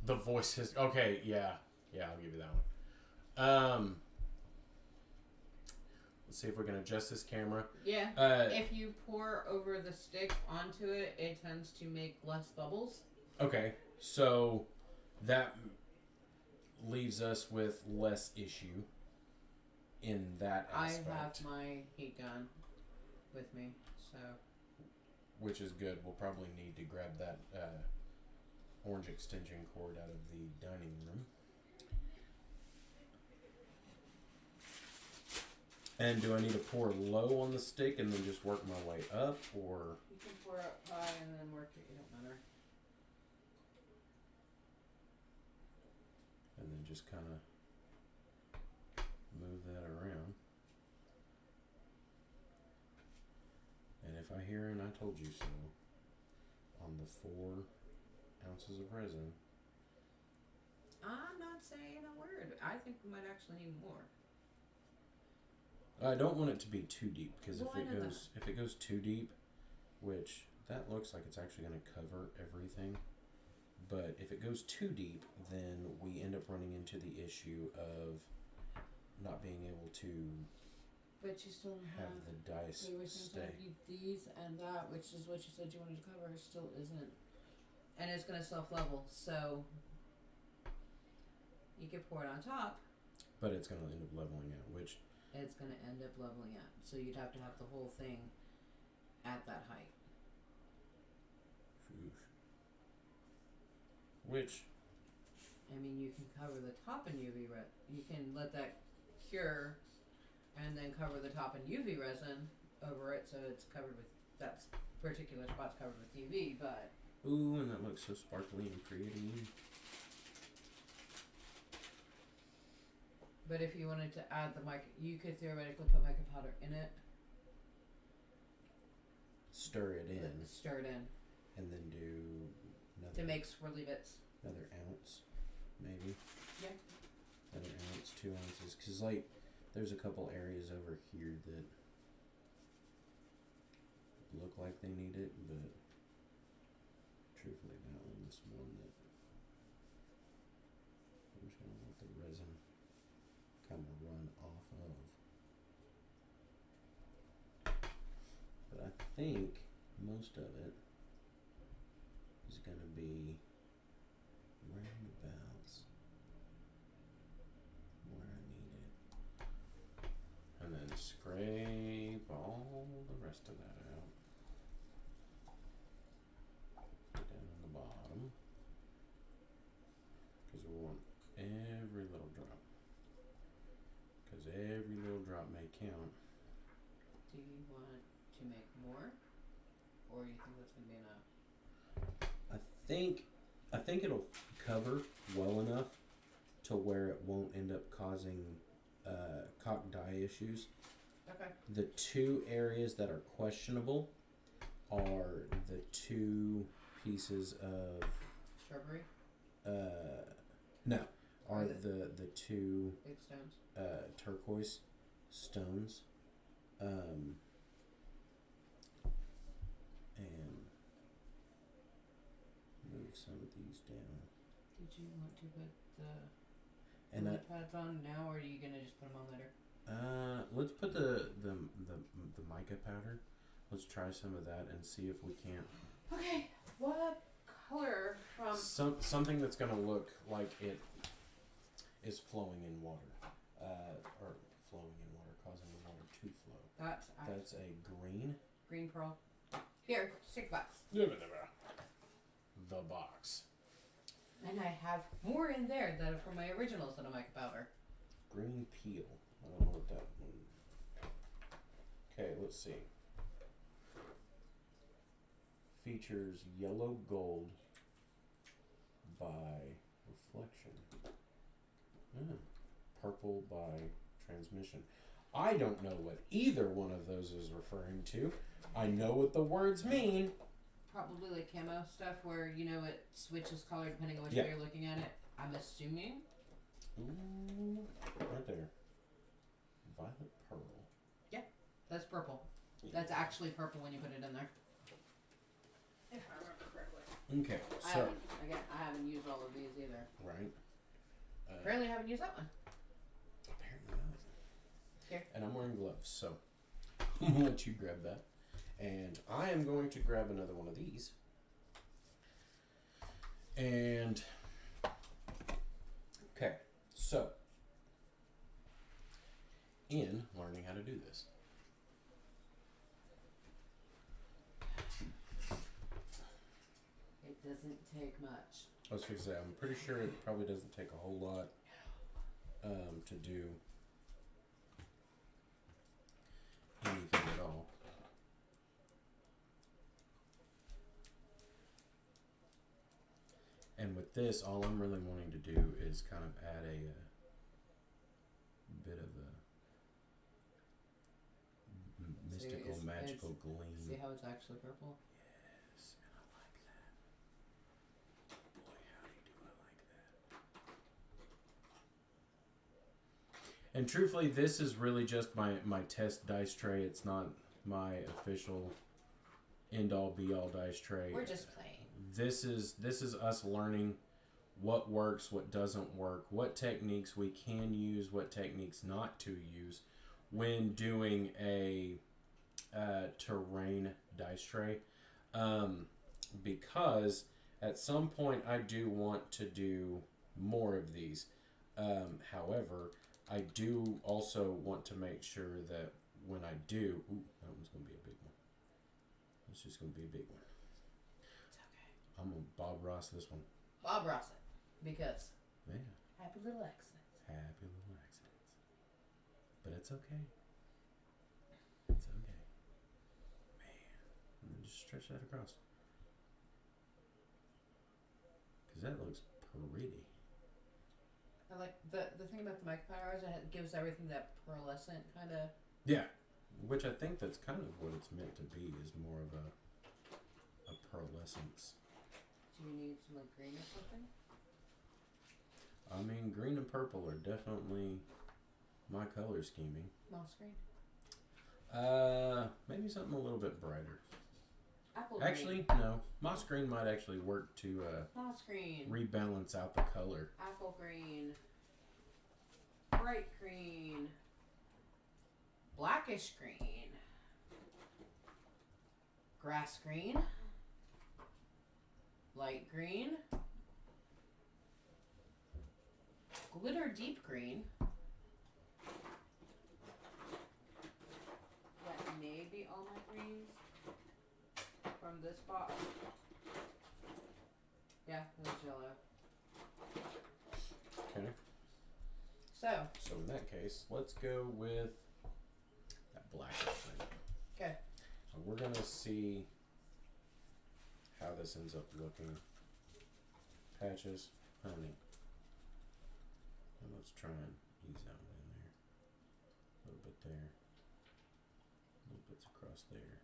the voices. Okay, yeah, I'll give you that one. Let's see if we can adjust this camera. Yeah. If you pour over the stick onto it, it tends to make less bubbles. Okay, so that leaves us with less issue in that aspect. I have my heat gun with me, so. Which is good. We'll probably need to grab that orange extension cord out of the dining room. And do I need to pour low on the stick and then just work my way up, or? You can pour up high and then work it. It don't matter. And then just kind of move that around. And if I hear and I told you so, on the 4 ounces of resin. I'm not saying a word. I think we might actually need more. I don't want it to be too deep, because Well, if it goes too deep, which that looks like it's actually going to cover everything, but if it goes too deep, then we end up running into the issue of not being able to But you still have the dice stay. These and that, which is what you said you wanted to cover, still isn't. And it's going to self-level, so you could pour it on top. But it's going to end up leveling out, which... It's going to end up leveling out. So you'd have to have the whole thing at that height. Which... I mean, you can cover the top in UV resin. You can let that cure and then cover the top in UV resin over it, so it's covered with, that particular spot's covered with UV, but... Ooh, and that looks so sparkly and pretty. But if you wanted to add the mica, you could theoretically put mica powder in it. Stir it in. Stir it in. And then do another... To make swirly bits. Another ounce, maybe. Yeah. Another ounce, 2 ounces. Because, like, there's a couple areas over here that look like they need it, but truthfully, that one's one that I'm just going to let the resin kind of run off of. But I think most of it is going to be roundabouts where I need it. And then scrape all the rest of that out. Down on the bottom. Because we want every little drop. Because every little drop may count. Do you want to make more? Or you think that's going to be enough? I think it'll cover well enough to where it won't end up causing cock dye issues. Okay. The 2 areas that are questionable are the 2 pieces of Shrubbery? no, are the 2 Big stones? turquoise stones. And move some of these down. Did you want to put the And lily pads on now, or are you gonna just put them on later? let's put the mica powder. Let's try some of that and see if we can't. Okay. What color from? Something that's gonna look like it is flowing in water, or flowing in water, causing the water to flow. That's a green. Green pearl. Here, stick box. The box. And I have more in there that are from my originals that are mica powder. Green peel. I don't know what that one. Okay, let's see. features yellow gold by reflection. Purple by transmission. I don't know what either one of those is referring to. I know what the words mean. Probably like camo stuff where, you know, it switches color depending on which way you're looking at it. I'm assuming. Ooh, right there. Violet pearl. Yeah, that's purple. That's actually purple when you put it in there. If I remember correctly. Okay, so. I haven't used all of these either. Right. Apparently I haven't used that one. Apparently not. Here. And I'm wearing gloves, so I'm going to let you grab that. And I am going to grab another one of these. And, okay, so, in learning how to do this. It doesn't take much. I was going to say, I'm pretty sure it probably doesn't take a whole lot to do anything at all. And with this, all I'm really wanting to do is kind of add a bit of a mystical, magical gleam. See how it's actually purple? Yes, and I like that. Boy, howdy do I like that. And truthfully, this is really just my test dice tray. It's not my official end-all, be-all dice tray. We're just playing. This is us learning what works, what doesn't work, what techniques we can use, what techniques not to use when doing a terrain dice tray. Because at some point I do want to do more of these. However, I do also want to make sure that when I do, that one's going to be a big one. It's just going to be a big one. I'm going to Bob Ross this one. Bob Ross it. Because. Yeah. Happy little accidents. Happy little accidents. But it's okay. It's okay. Man. And then just stretch that across. Because that looks pretty. I like the thing about the micropowers, it gives everything that pearlescent kind of. Yeah. Which I think that's kind of what it's meant to be, is more of a pearlescence. Do you need some like green or something? I mean, green and purple are definitely my color scheming. Moss green? Maybe something a little bit brighter. Apple green. Actually, no. Moss green might actually work to Moss green. rebalance out the color. Apple green. Bright green. Blackish green. Grass green. Light green. Glitter deep green. That may be all my greens from this box. Yeah, that's yellow. Okay. So in that case, let's go with that blackish thing. okay. So we're gonna see how this ends up looking. Patches, honey. And let's try and ease that one in there. A little bit there. Little bits across there.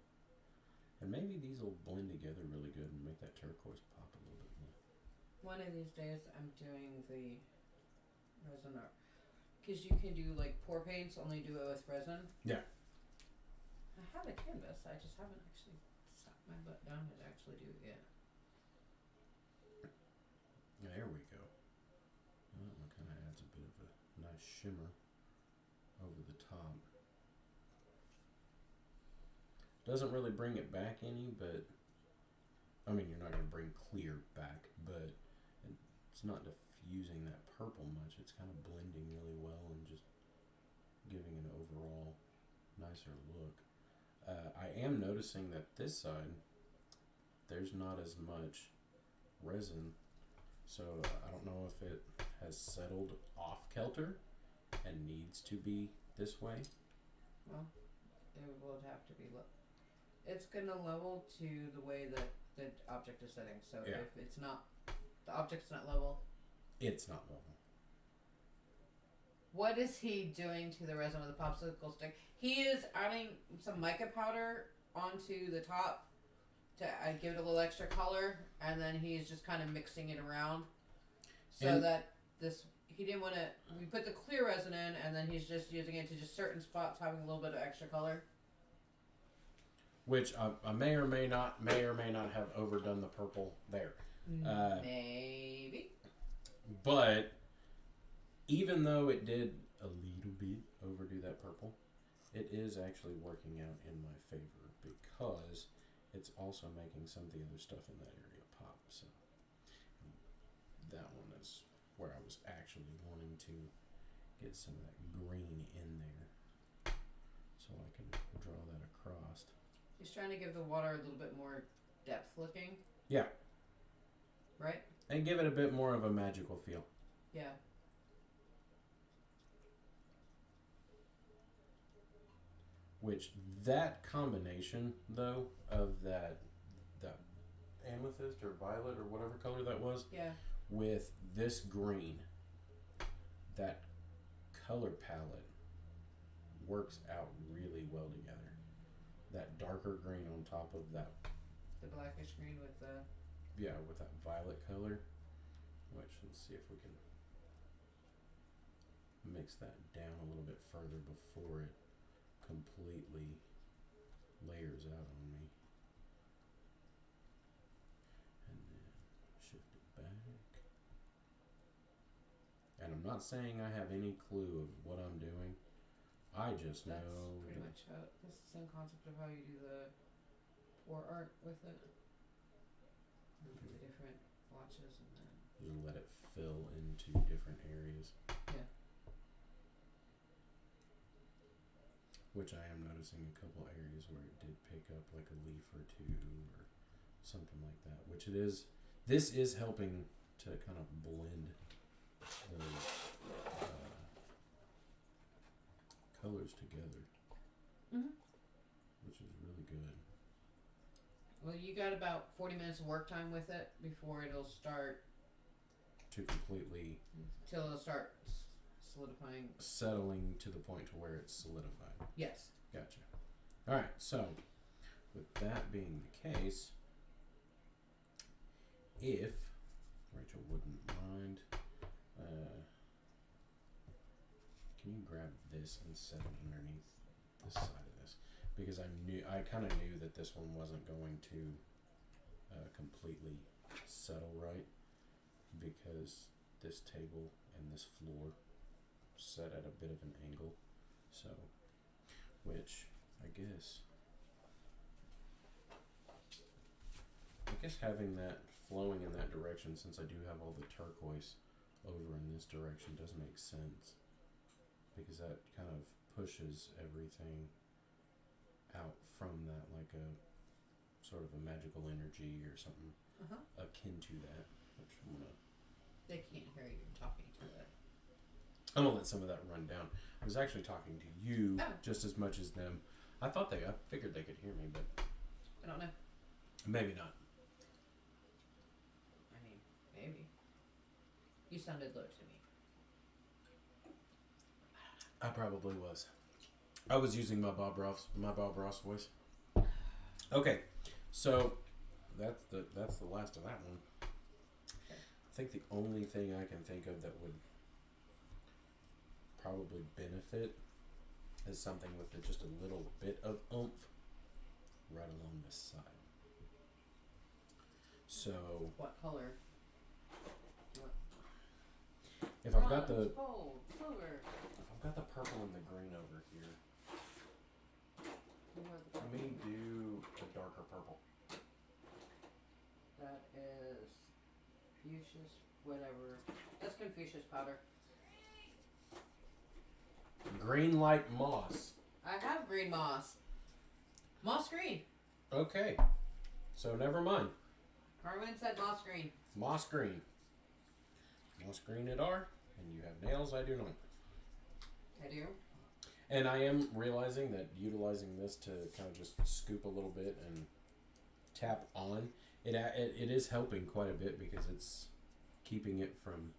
And maybe these will blend together really good and make that turquoise pop a little bit more. One of these days I'm doing the resin art. Because you can do like pour paints, only do it with resin. Yeah. I have a canvas, I just haven't actually sat my butt down to actually do it yet. There we go. That one kind of adds a bit of a nice shimmer over the top. Doesn't really bring it back any, but I mean, you're not going to bring clear back, but it's not diffusing that purple much. It's kind of blending really well and just giving an overall nicer look. I am noticing that this side, there's not as much resin, so I don't know if it has settled off kilter and needs to be this way. Well, it would have to be It's gonna level to the way that the object is sitting. So Yeah. if it's not, the object's not level. It's not level. What is he doing to the resin with a popsicle stick? He is adding some mica powder onto the top to give it a little extra color, and then he's just kind of mixing it around so And- that this. He didn't want to. We put the clear resin in, and then he's just using it to just certain spots having a little bit of extra color. Which I may or may not have overdone the purple there. Maybe. But even though it did a little bit overdo that purple, it is actually working out in my favor because it's also making some of the other stuff in that area pop. So that one is where I was actually wanting to get some of that green in there so I can draw that across. He's trying to give the water a little bit more depth looking. Yeah. Right? And give it a bit more of a magical feel. Yeah. Which that combination though of that amethyst or violet or whatever color that was Yeah. with this green, that color palette works out really well together. That darker green on top of that, The blackish green with the. yeah, with that violet color. Which, let's see if we can mix that down a little bit further before it completely layers out on me. And then shift it back. And I'm not saying I have any clue of what I'm doing. I just That's know pretty that much how. That's the same concept of how you do the pour art with it. You do the different blotches and then. just let it fill into different areas. Yeah. Which I am noticing a couple areas where it did pick up like a leaf or two or something like that. Which it is. This is helping to kind of blend those colors together. Mhm. Which is really good. Well, you got about 40 minutes of work time with it before it'll start. To completely Till it'll start solidifying. settling to the point to where it's solidified. Yes. Gotcha. Alright, so with that being the case, if Rachel wouldn't mind, can you grab this and set it underneath this side of this? Because I kind of knew that this one wasn't going to completely settle right because this table and this floor set at a bit of an angle. So, which I guess having that flowing in that direction, since I do have all the turquoise over in this direction, does make sense because that kind of pushes everything out from that, like a sort of a magical energy or something akin to that. Which They can't hear you talking to it. I'm gonna let some of that run down. I was actually talking to you just as much as them. I figured they could hear me, but I don't know. maybe not. I mean, maybe. You sounded low to me. I probably was. I was using my Bob Ross voice. Okay, so that's the last of that one. Okay. I think the only thing I can think of that would probably benefit is something with just a little bit of oomph right along this side. So What color? if I've got the gold, silver. purple and the green over here, let me do a darker purple. That is fuchsia's, whatever. That's Confucius powder. Green like moss. I have green moss. Moss green. Okay, so never mind. Carmen said moss green. Moss green. Moss green it are, and you have nails, I do not. I do. And I am realizing that utilizing this to kind of just scoop a little bit and tap on, it is helping quite a bit because it's keeping it from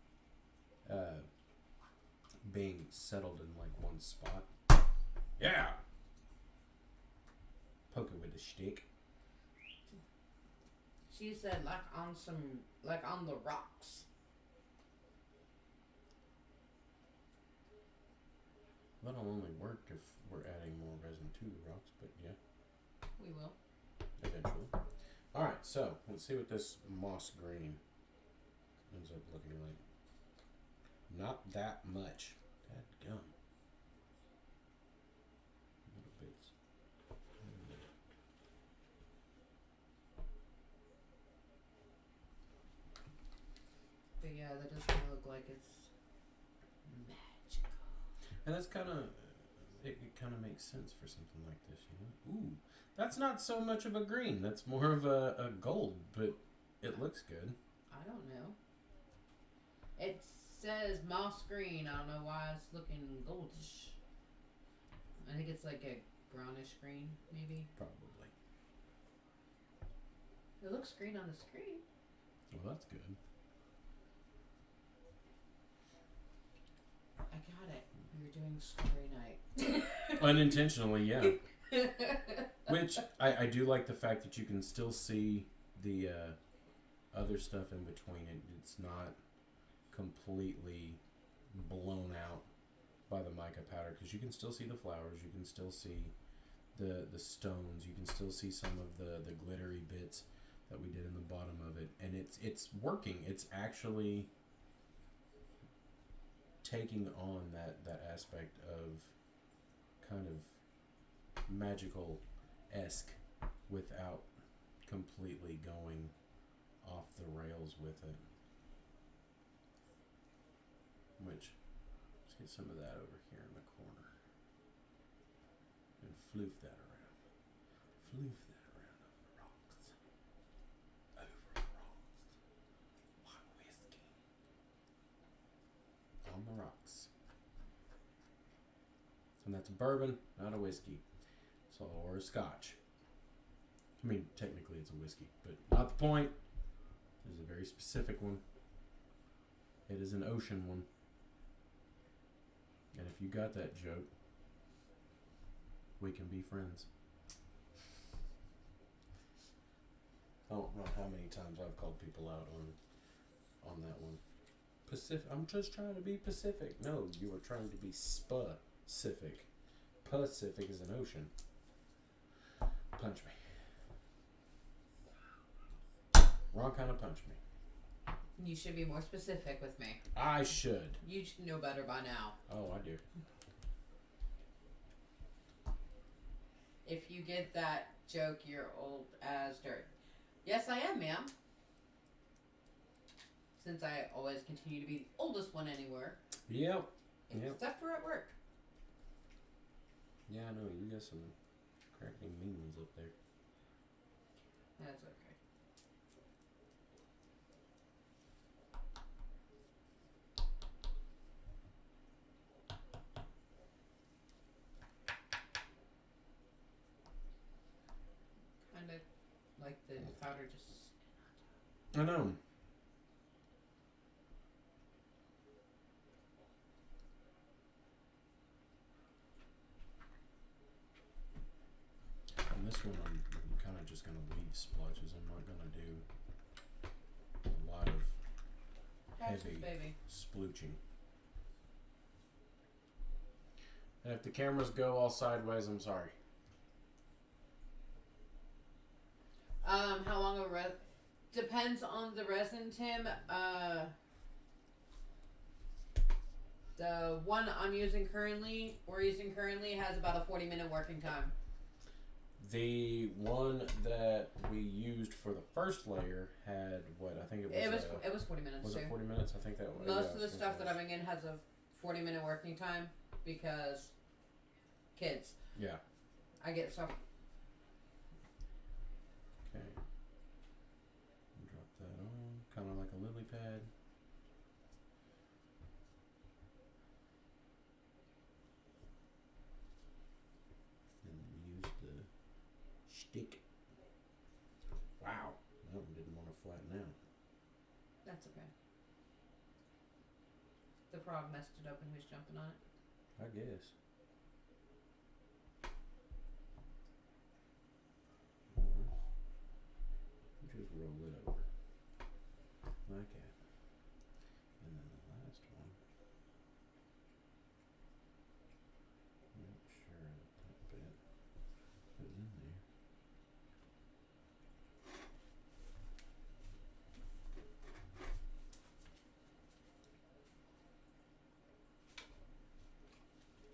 being settled in like one spot. Yeah! Poke it with a stick. She said like on the rocks. That'll only work if we're adding more resin to the rocks, but yeah, We will. eventually. Alright, so let's see what this moss green ends up looking like. Not that much. That gum. Little bits. But yeah, that does kind of look like it's magical. And that's kind of, it kind of makes sense for something like this, you know? Ooh, that's not so much of a green. That's more of a gold, but it looks good. I don't know. It says moss green. I don't know why it's looking goldish. I think it's like a brownish green, maybe. Probably. It looks green on the screen. Well, that's good. I got it. We were doing story night. Unintentionally, yeah. Which, I do like the fact that you can still see the other stuff in between it. It's not completely blown out by the mica powder because you can still see the flowers, you can still see the stones, you can still see some of the glittery bits that we did in the bottom of it, and it's working. It's actually taking on that aspect of kind of magical-esque without completely going off the rails with it. Which, let's get some of that over here in the corner. And floof that around. Floof that around over the rocks. Over the rocks. Like whiskey. On the rocks. And that's a bourbon, not a whiskey. So, or a scotch. I mean, technically it's a whiskey, but not the point. It is a very specific one. It is an ocean one. And if you got that joke, we can be friends. I don't know how many times I've called people out on that one. Pacific. I'm just trying to be Pacific. No, you are trying to be specific. Pacific is an ocean. Punch me. Wrong kind of punch me. You should be more specific with me. I should. You should know better by now. Oh, I do. If you get that joke, you're old as dirt. Yes, I am, ma'am. Since I always continue to be the oldest one anywhere. Yep. Except for at work. Yeah, I know. You got some cracking mean ones up there. That's okay. Kind of like the powder just... I know. And this one I'm kind of just going to leave splotches. I'm not going to do a lot of heavy baby. splooching. And if the cameras go all sideways, I'm sorry. How long a depends on the resin, Tim. The one I'm using currently, has about a 40-minute working time. The one that we used for the first layer had what? I think it was 40 minutes. Was too. it 40 minutes? I think that was. Most of the stuff that I'm in has a 40-minute working time because kids. Yeah. I get stuff. Okay. Drop that on, kind of like a lily pad. The frog messed it up and he was jumping on it. I guess. Or just roll it over. Okay. And then the last one. Make sure that bit goes in there.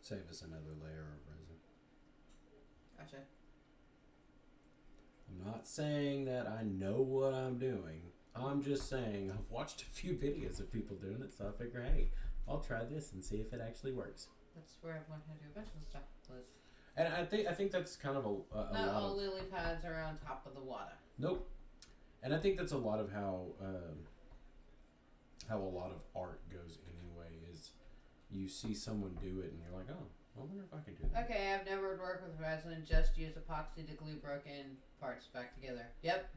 Save us another layer of resin. Gotcha. I'm not saying that I know what I'm doing. I'm just saying I've watched a few videos of people doing it, so I figure, hey, I'll try this and see if it actually works. That's where I've learned how to do a bunch of stuff. And I think that's kind of a Not lot all of, lily pads are on top of the water. nope. And I think that's a lot of how a lot of art goes anyway. Is you see someone do it and you're like, oh, I wonder if I can do that. Okay, I've never worked with resin. Just use epoxy to glue broken parts back together. Yep.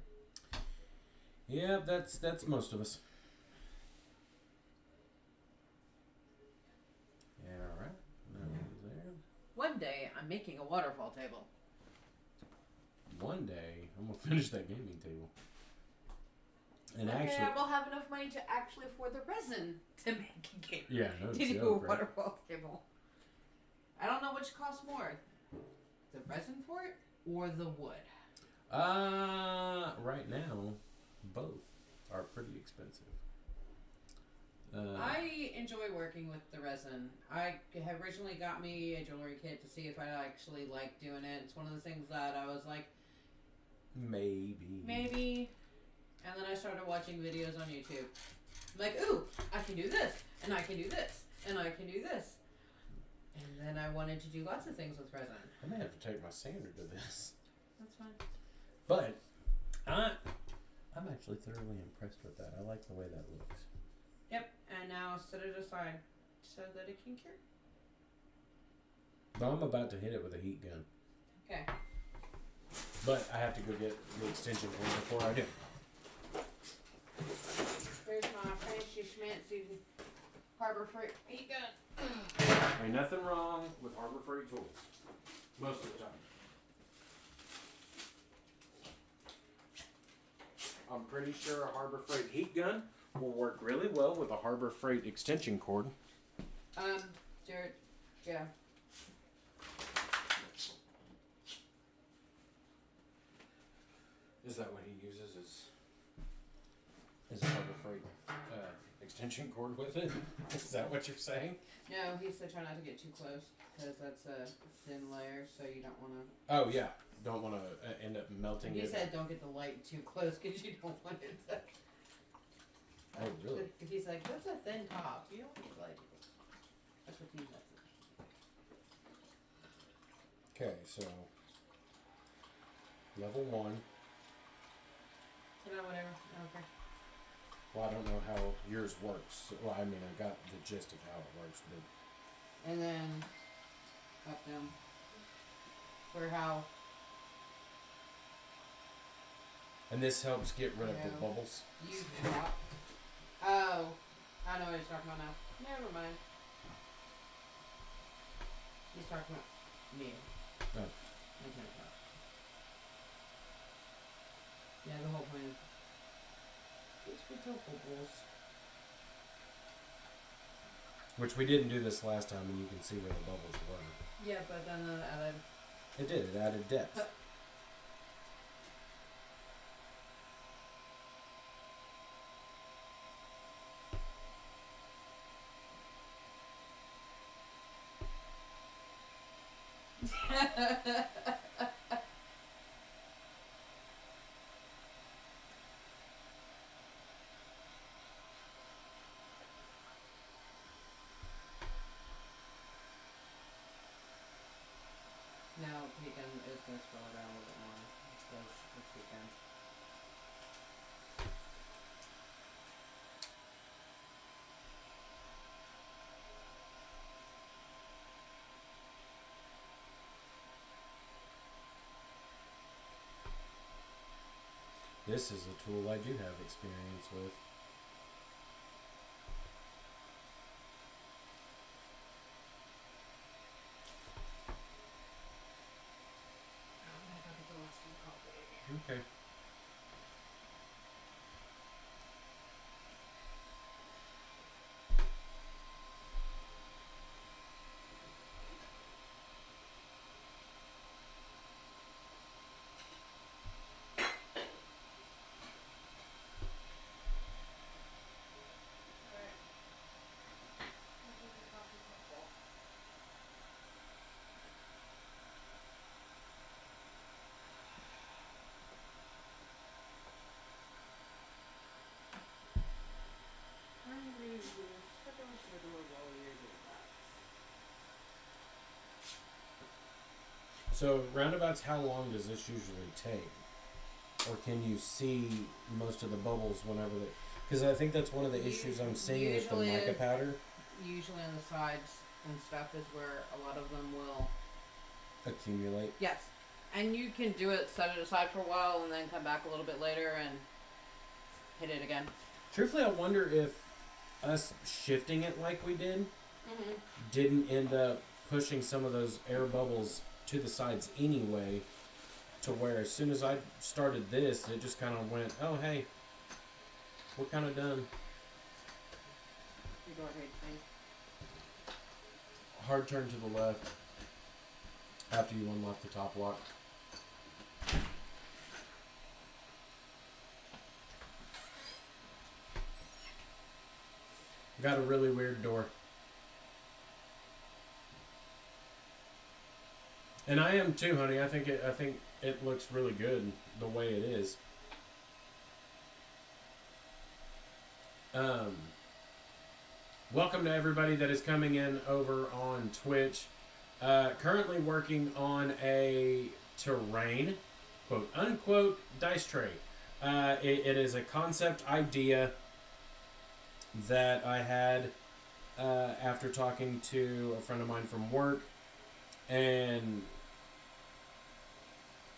Yeah, that's most of us. Yeah, all right. That one's there. One day, I'm making a waterfall table. One day, I'm gonna finish that gaming table. And okay, actually, I will have enough money to actually afford the resin to make a game. yeah, no To do a joke, right? waterfall table. I don't know which costs more, the resin for it or the wood. Right now, both are pretty expensive. I enjoy working with the resin. I have originally got me a jewelry kit to see if I actually like doing it. It's one of the things that I was like, maybe. And then I started watching videos on YouTube. I'm like, ooh, I can do this, and I can do this, and I can do this. And then I wanted to do lots of things with resin. I may have to take my sander to this. That's fine. But I'm actually thoroughly impressed with that. I like the way that looks. Yep, and now set it aside so that it can cure. But I'm about to hit it with a heat gun. Okay. But I have to go get the extension cord before I do. Here's my fancy schmancy Harbor Freight heat gun. Ain't nothing wrong with Harbor Freight tools. Most of the time. I'm pretty sure a Harbor Freight heat gun will work really well with a Harbor Freight extension cord. Jared, yeah. Is that what he uses? Is a Harbor Freight extension cord with it? Is that what you're saying? No, he said try not to get too close because that's a thin layer, so you don't want to. Oh yeah, don't want to end up melting He it. said don't get the light too close because you don't want it to. Oh really? He's like, that's a thin top. You don't want the light. That's what he said. Okay, so level 1. You know, whatever. I don't care. Well, I don't know how yours works. Well, I mean, I got the gist of how it works, but And then up down. For how. and this helps get rid of the No. bubbles. You drop. Oh, I know what he's talking about now. Never mind. He's talking about me. Oh. Yeah, the whole point is it's for bubbles. Which we didn't do this last time, and you can see where the bubbles were. Yeah, but then added. It did. It added depth. Now, Pecan is going to scroll down a little bit more. This weekend. This is a tool I do have experience with. So, roundabouts, how long does this usually take? Or can you see most of the bubbles whenever they... Because I think that's one of the issues I'm seeing with the Usually mica powder. Usually on the sides and stuff is where a lot of them will... Accumulate. Yes. And you can do it, set it aside for a while, and then come back a little bit later and hit it again. Truthfully, I wonder if us shifting it like we did didn't end up pushing some of those air bubbles to the sides anyway, to where as soon as I started this, it just kind of went, oh, hey, we're kind of done. Your door hates me. Hard turn to the left after you unlock the top lock. Got a really weird door. And I am too, honey. I think it looks really good the way it is. Welcome to everybody that is coming in over on Twitch. Currently working on a terrain, quote unquote, dice tray. It is a concept idea that I had after talking to a friend of mine from work and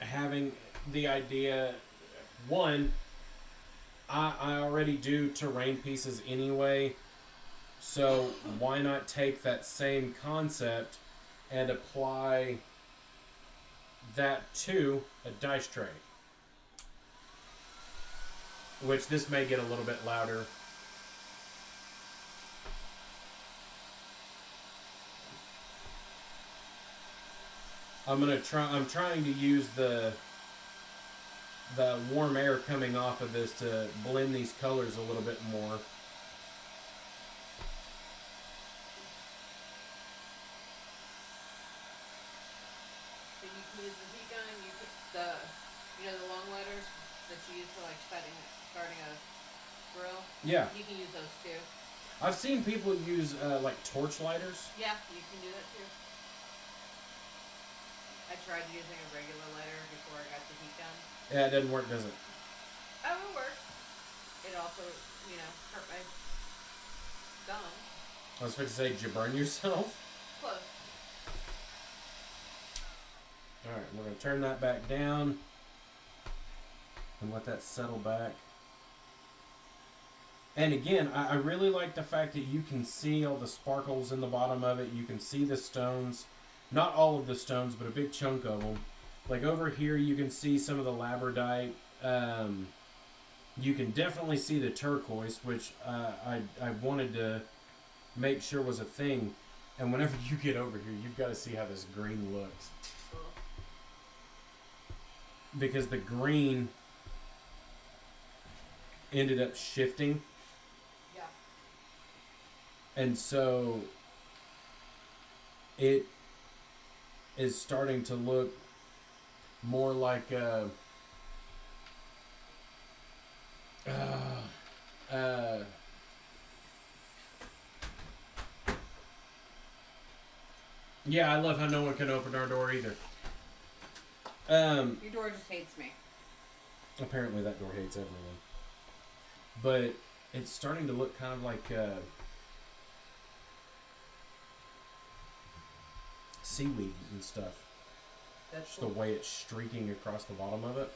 having the idea. One, I already do terrain pieces anyway, so why not take that same concept and apply that to a dice tray, which this may get a little bit louder. I'm trying to use the warm air coming off of this to blend these colors a little bit more. So you can use the heat gun, the long lighters that you use for like starting a grill. Yeah. You can use those too. I've seen people use like torch lighters. Yeah, you can do that too. I tried using a regular lighter before I got the heat gun. Yeah, it doesn't work, does it? Oh, it works. It also, hurt my thumb. I was fixing to say, did you burn yourself? Close. Alright, we're going to turn that back down and let that settle back. And again, I really like the fact that you can see all the sparkles in the bottom of it. You can see the stones. Not all of the stones, but a big chunk of them. Like over here, you can see some of the labradite. You can definitely see the turquoise, which I wanted to make sure was a thing. And whenever you get over here, you've got to see how this green looks. Because the green ended up shifting. Yeah. And so it is starting to look more like yeah, I love how no one can open our door either. Your door just hates me. Apparently that door hates everyone. But it's starting to look kind of like seaweed and stuff. That's Just cool. the way it's streaking across the bottom of it.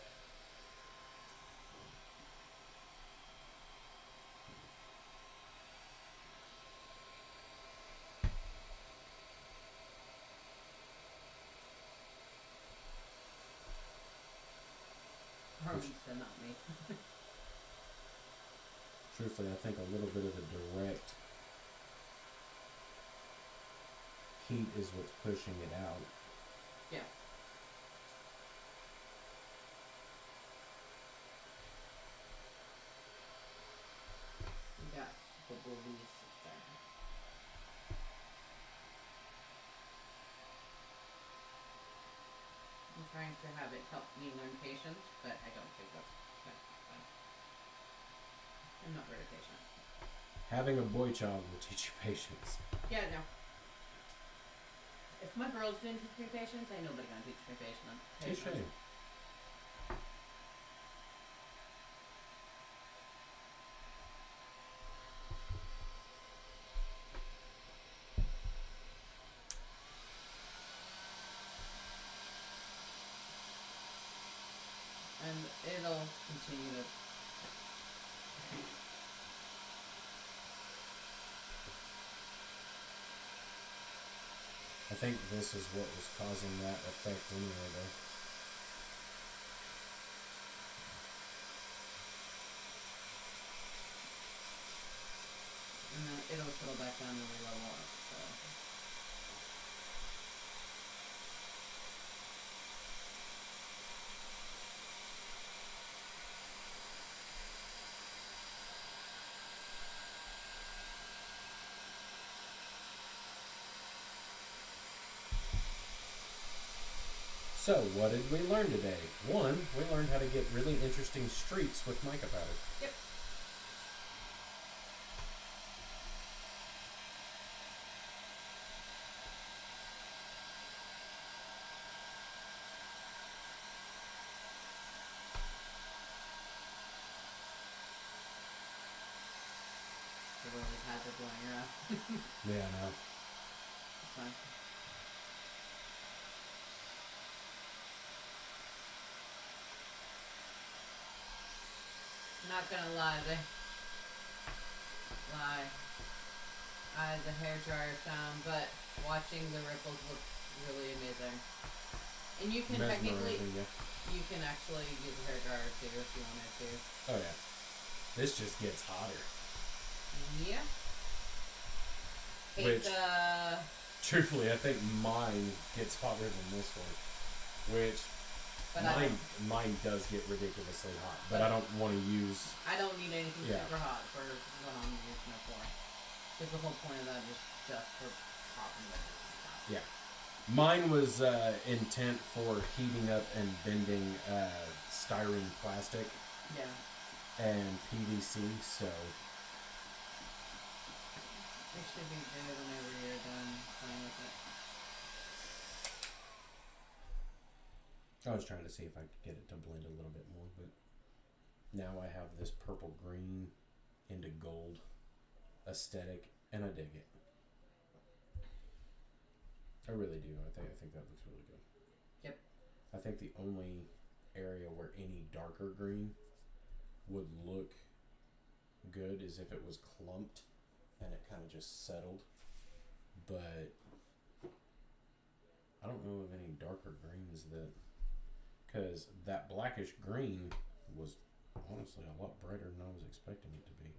Not me. Truthfully, I think a little bit of the direct heat is what's pushing it out. Yeah. You got the boobies there. I'm trying to have it help me learn patience, but I don't think that's fun. I'm not very patient. Having a boy child will teach you patience. Yeah, no. If my girl's didn't teach me patience, ain't nobody gonna teach me patience. Touche. And it'll continue to. I think this is what was causing that effect anyway, though. And then it'll settle back down and level up. So. So, what did we learn today? One, we learned how to get really interesting streaks with mica powder. Yep. The world has it going around. Yeah, I know. It's fine. Not gonna lie, I had the hair dryer sound, but watching the ripples look really amazing. And you can technically, Yeah. you can actually use a hair dryer too if you wanted to. Oh, yeah. This just gets hotter. Yeah. Which, truthfully, I think mine gets hotter than this one. Which, but mine does get ridiculously hot. But I don't want to use... I don't need anything Yeah. super hot for what I'm using it for. Because the whole point of that is just for popping the top. Yeah. Mine was intent for heating up and bending styrene plastic Yeah. and PVC, so... It should be good whenever you're done playing with it. I was trying to see if I could get it to blend a little bit more, but now I have this purple green into gold aesthetic, and I dig it. I really do. I think that looks really good. Yep. I think the only area where any darker green would look good is if it was clumped and it kind of just settled. But I don't know of any darker greens that... Because that blackish green was honestly a lot brighter than I was expecting it to be.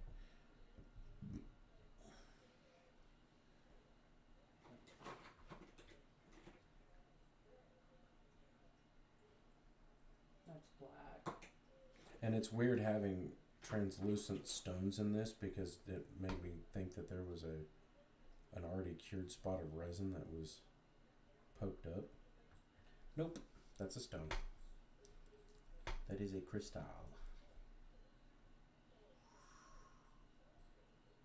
That's black. And it's weird having translucent stones in this because it made me think that there was an already cured spot of resin that was poked up. Nope, that's a stone. That is a crystal.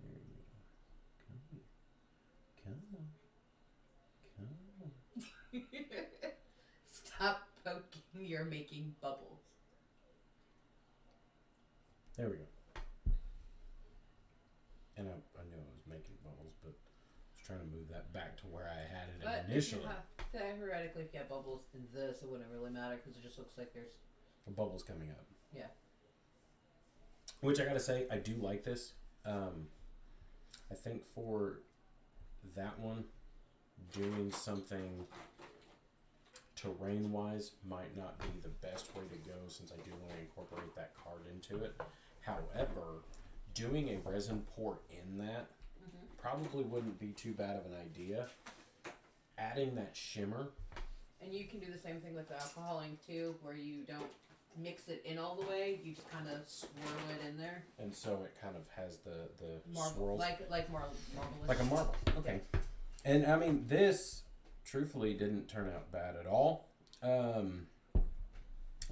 There you go. Come on. Stop poking, you're making bubbles. There we go. And I knew I was making bubbles, but I was trying to move that back to where I had it initially. Theoretically, if you have bubbles in this, it wouldn't really matter because it just looks like there's... The bubbles coming up. Yeah. Which I gotta say, I do like this. I think for that one, doing something terrain-wise might not be the best way to go since I do want to incorporate that card into it. However, doing a resin pour in that probably wouldn't be too bad of an idea. Adding that shimmer. And you can do the same thing with the alcohol ink too, where you don't mix it in all the way, you just kind of swirl it in there. And so it kind of has the Marble, swirls. like marble. Like a marble. Okay. And I mean, this truthfully didn't turn out bad at all.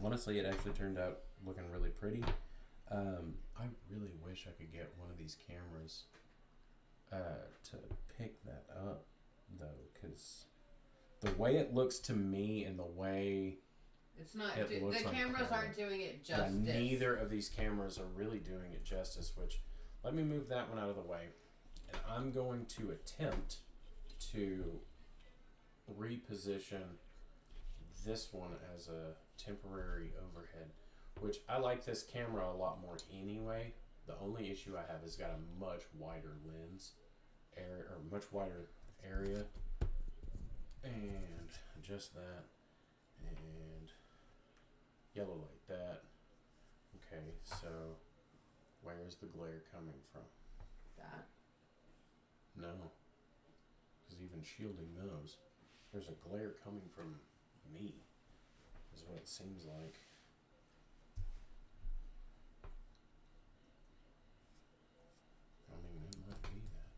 Honestly, it actually turned out looking really pretty. I really wish I could get one of these cameras to pick that up, though, because the way it looks to me and the way It's not. It The looks on cameras camera. aren't doing it justice. neither of these cameras are really doing it justice, which let me move that one out of the way. And I'm going to attempt to reposition this one as a temporary overhead, which I like this camera a lot more anyway. The only issue I have is got a much wider lens area, or much wider area, and adjust that, and yellow like that. Okay, so where's the glare coming from? That. No, because even shielding those, there's a glare coming from me, is what it seems like. I mean, it might be that.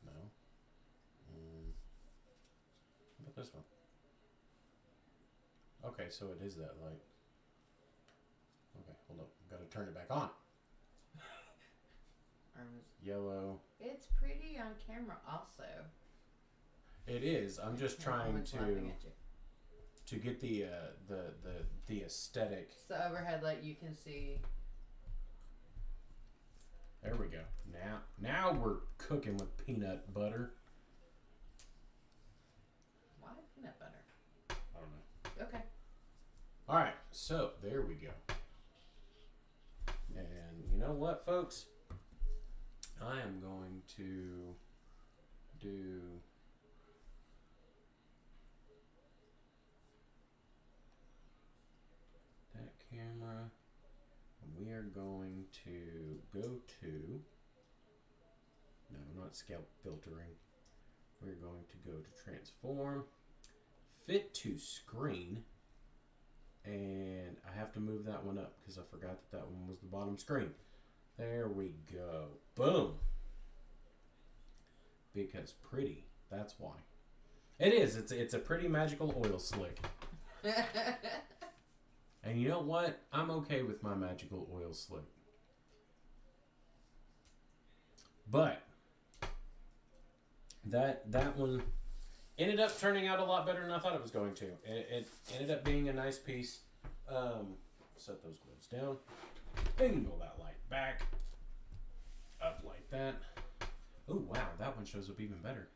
No? How about this one? Okay, so it is that light. Okay, hold up. Gotta turn it back on. Yellow. It's pretty on camera, also. It is. I'm just trying Everyone's laughing at you. to get the aesthetic. It's the overhead light you can see. There we go. Now we're cooking with peanut butter. Why peanut butter? I don't know. Okay. All right, so there we go. And you know what, folks? I am going to do that camera. And we are going to go to, no, not scalp filtering. We're going to go to transform, fit to screen, and I have to move that one up because I forgot that one was the bottom screen. There we go. Boom. Because pretty. That's why. It is. It's a pretty magical oil slick. And you know what? I'm okay with my magical oil slick. But that one ended up turning out a lot better than I thought it was going to. It ended up being a nice piece. Set those gloves down. Angle that light back. Up like that. Oh, wow. That one shows up even better.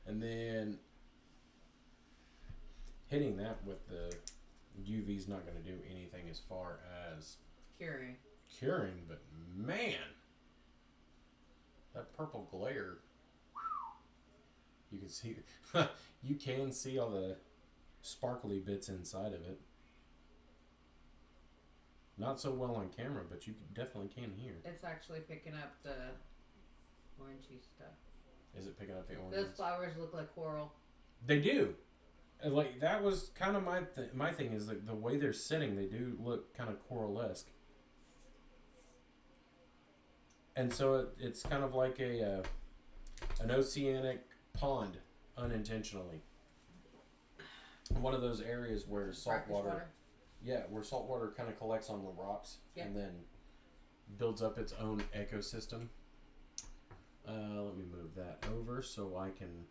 And then hitting that with the UV's not going to do anything as far as curing, but man, that purple glare, you can see you can see all the sparkly bits inside of it. Not so well on camera, but you definitely can hear. It's actually picking up the orangey stuff. Is it picking up the orange? Those flowers look like coral. They do. And like that was kind of my thing is like the way they're sitting, they do look kind of coral-esque. And so it's kind of like an oceanic pond, unintentionally. One of those areas where salt water, where salt water kind of collects on the rocks and then builds up its own ecosystem. Let me move that over so I can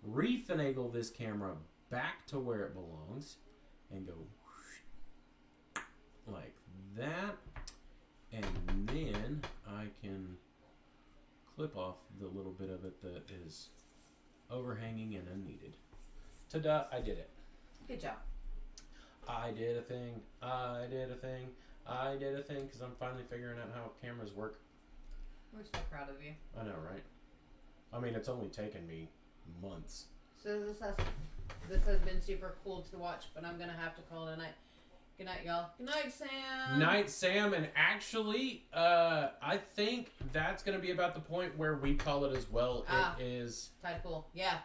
refinagle this camera back to where it belongs and go like that, and then I can clip off the little bit of it that is overhanging and unneeded. Ta-da, I did it. Good job. I did a thing. I did a thing. I did a thing because I'm finally figuring out how cameras work. We're so proud of you. I know, right? I mean, it's only taken me months. So this has been super cool to watch, but I'm gonna have to call it a night. Good night, y'all. Good night, Sam. Night, Sam. And actually, I think that's gonna be about the point where we call it as well. It is tide pool. Yeah.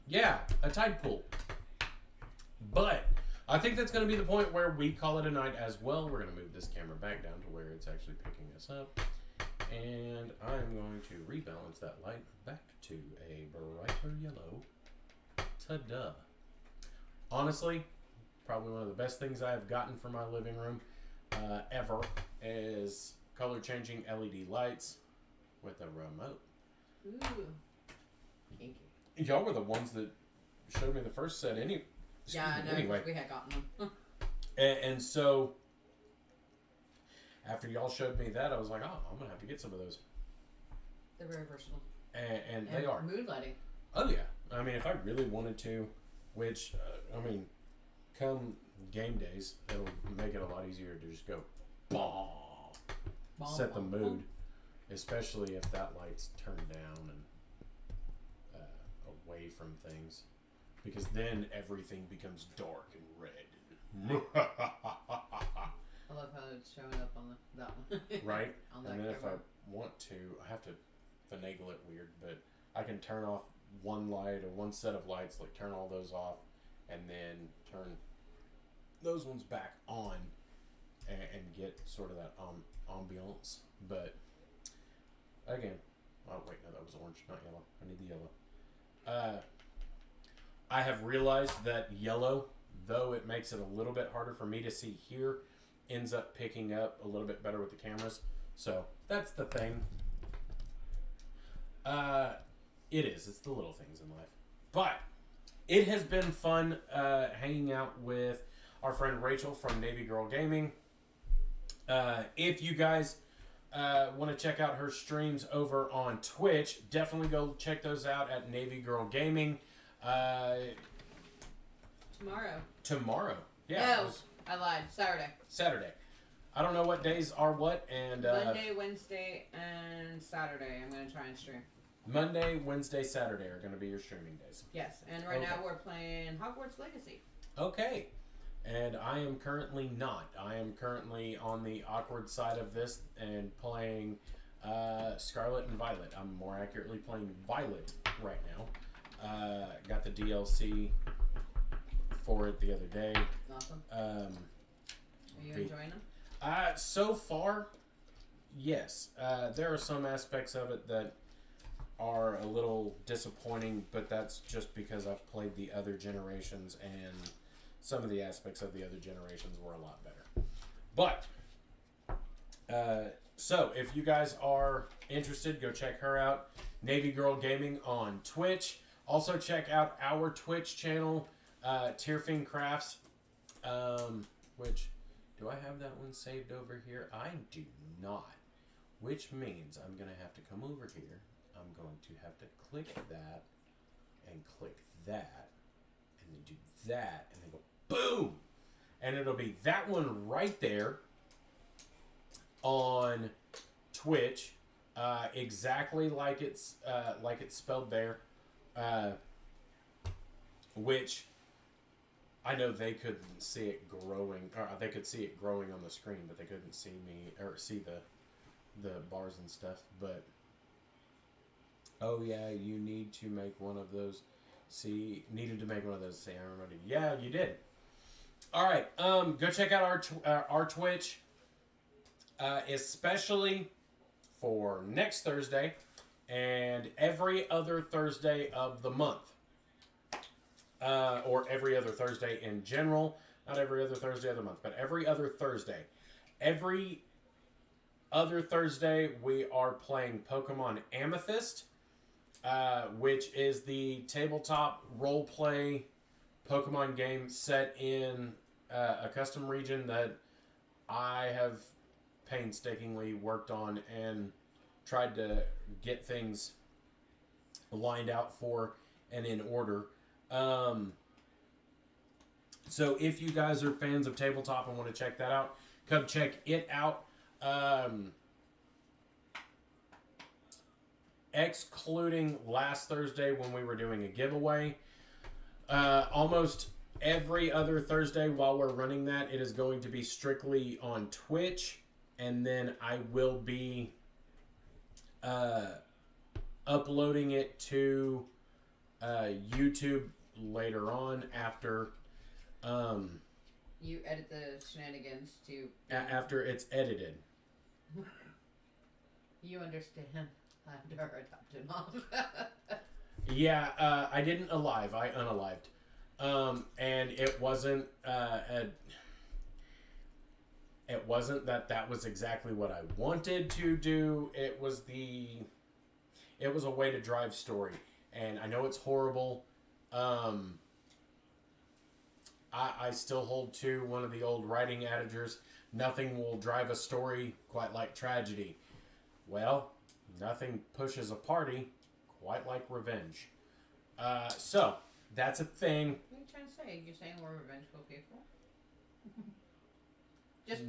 Yeah, a tide pool. But I think that's gonna be the point where we call it a night as well. We're gonna move this camera back down to where it's actually picking us up. And I'm going to rebalance that light back to a brighter yellow. Ta-da. Honestly, probably one of the best things I have gotten for my living room. ever is color changing LED lights with a remote. Ooh. Kinky. Y'all were the ones that showed me the first set Yeah, I know. anyway. We had gotten them. And so, after y'all showed me that, I was like, oh, I'm going to have to get some of those. They're very versatile. And they are. Mood lighting. Oh, yeah. I mean, if I really wanted to, which, come game days, it'll make it a lot easier to just go, bah, set the mood. Especially if that light's turned down and away from things. Because then everything becomes dark and red. I love how it's showing up on that one. Right? On that And then if I camera. want to, I have to finagle it weird, but I can turn off one light or one set of lights, like turn all those off, and then turn those ones back on and get sort of that ambiance. But again, oh wait, no, that was orange, not yellow. I need the yellow. I have realized that yellow, though it makes it a little bit harder for me to see here, ends up picking up a little bit better with the cameras. So that's the thing. It is. It's the little things in life. But it has been fun hanging out with our friend Rachel from navygirlgaming. If you guys want to check out her streams over on Twitch, definitely go check those out at navygirlgaming. Tomorrow. Yeah. No, I lied. Saturday. I don't know what days are what, and Monday, Wednesday, and Saturday. I'm gonna try and stream. Monday, Wednesday, Saturday are going to be your streaming days. Yes, and right now we're playing Hogwarts Legacy. Okay. And I am currently not. I am currently on the awkward side of this and playing Scarlet and Violet. I'm more accurately playing Violet right now. Got the DLC for it the other day. Awesome. Are you enjoying them? So far, yes. There are some aspects of it that are a little disappointing, but that's just because I've played the other generations and some of the aspects of the other generations were a lot better. But, so if you guys are interested, go check her out. Navy Girl Gaming on Twitch. Also check out our Twitch channel, Tearfing Crafts, which, do I have that one saved over here? I do not, which means I'm going to have to come over here. I'm going to have to click that and click that and then do that and then go boom, and it'll be that one right there on Twitch, exactly like it's spelled there, which I know they couldn't see it growing, or they could see it growing on the screen, but they couldn't see me or see the bars and stuff. But oh yeah, you need to make one of those. Needed to make one of those. See, I remember. Yeah, you did. All right, go check out our Twitch, especially for next Thursday and every other Thursday of the month, or every other Thursday in general. Not every other Thursday of the month, but every other Thursday. Every other Thursday, we are playing Pokemon Amethyst, which is the tabletop role-play Pokemon game set in a custom region that I have painstakingly worked on and tried to get things lined out for and in order. So if you guys are fans of tabletop and want to check that out, come check it out. Excluding last Thursday when we were doing a giveaway, almost every other Thursday while we're running that, it is going to be strictly on Twitch, and then I will be uploading it to YouTube later on after you edit the shenanigans to after it's edited. You understand. I'm our adopted mom. Yeah, I didn't alive. I unalived. And it wasn't It wasn't that was exactly what I wanted to do. It was a way to drive story. And I know it's horrible. I still hold to one of the old writing adages, nothing will drive a story quite like tragedy. Well, nothing pushes a party quite like revenge. So, that's a thing. What are you trying to say? You're saying we're revengeful people? Just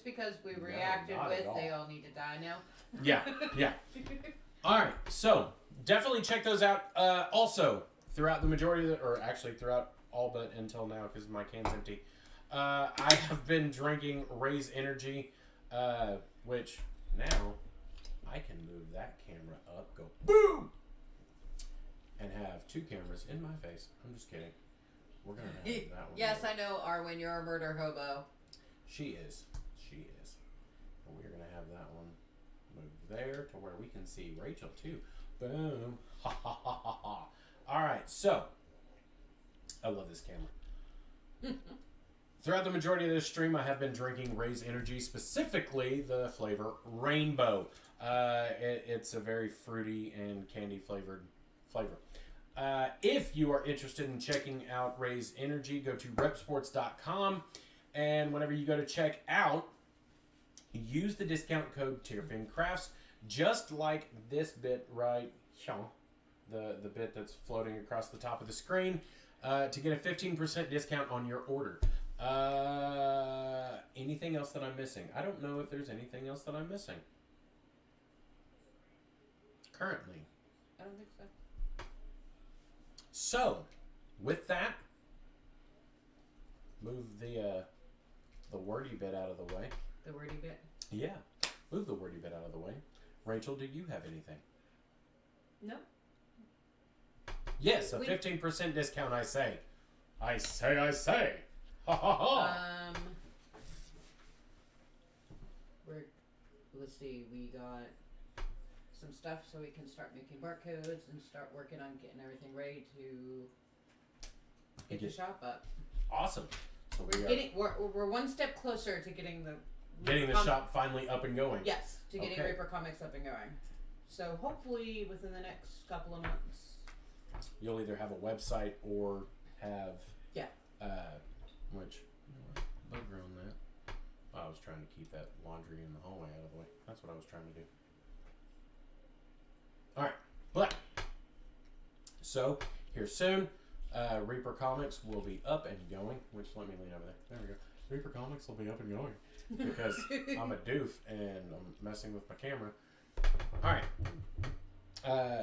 because we reacted not with at all. they all need to die now? Yeah. Alright, so definitely check those out. Also, throughout the majority of throughout all but until now, because my can's empty, I have been drinking Raise Energy, which now I can move that camera up, go boom, and have 2 cameras in my face. I'm just kidding. We're going to have that one. Yes, I know, Arwen, you're a murder hobo. She is. And we're going to have that one move there to where we can see Rachel too. Boom. Ha ha ha ha ha. Alright, so I love this camera. Throughout the majority of this stream, I have been drinking Raise Energy, specifically the flavor Rainbow. It's a very fruity and candy flavored flavor. If you are interested in checking out Raise Energy, go to repsports.com, and whenever you go to check out, use the discount code TearfinCrafts, just like this bit right here, the bit that's floating across the top of the screen, to get a 15% discount on your order. Anything else that I'm missing? I don't know if there's anything else that I'm missing. Currently. I don't think so. So, with that, move the wordy bit out of the way. The wordy bit? Yeah, move the wordy bit out of the way. Rachel, do you have anything? No. Yes, a 15% discount, I say. I say. Ha ha ha. Let's see, we got some stuff so we can start making barcodes and start working on getting everything ready to get the shop up. Awesome. So we're one step closer to getting the shop finally up and going. Yes, to getting Reaper Comics up and going. So hopefully within the next couple of months. You'll either have a website or have which bugger on that. I was trying to keep that laundry in the hallway out of the way. That's what I was trying to do. Alright, but so here soon, Reaper Comics will be up and going, which let me lean over there. There we go. Reaper Comics will be up and going. Because I'm a doof and I'm messing with my camera. Alright.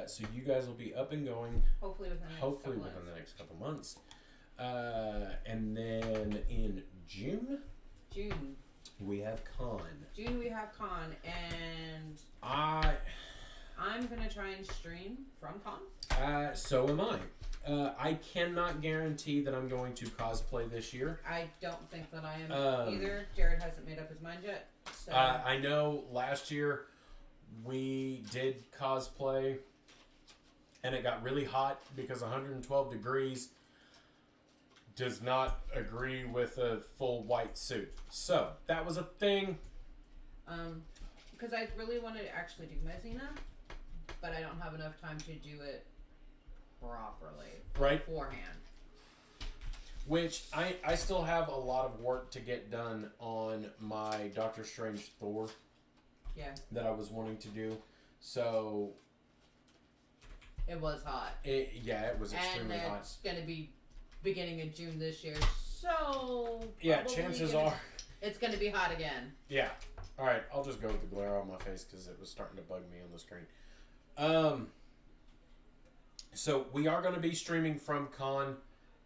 So you guys will be up and going. Hopefully within the next couple months. And then in June, we have Con. And I'm gonna try and stream from Con. So am I. I cannot guarantee that I'm going to cosplay this year. I don't think that I am either. Jared hasn't made up his mind yet. So. I know last year we did cosplay and it got really hot because 112 degrees does not agree with a full white suit. So that was a thing. Because I really wanted to actually do Messina, but I don't have enough time to do it properly beforehand. Which I still have a lot of work to get done on my Doctor Strange Thor. Yeah. That I was wanting to do. So it was hot. It was extremely hot. And it's gonna be beginning of June this year, so yeah, chances are it's gonna be hot again. Yeah. All right, I'll just go with the glare on my face because it was starting to bug me on the screen. So we are going to be streaming from Con.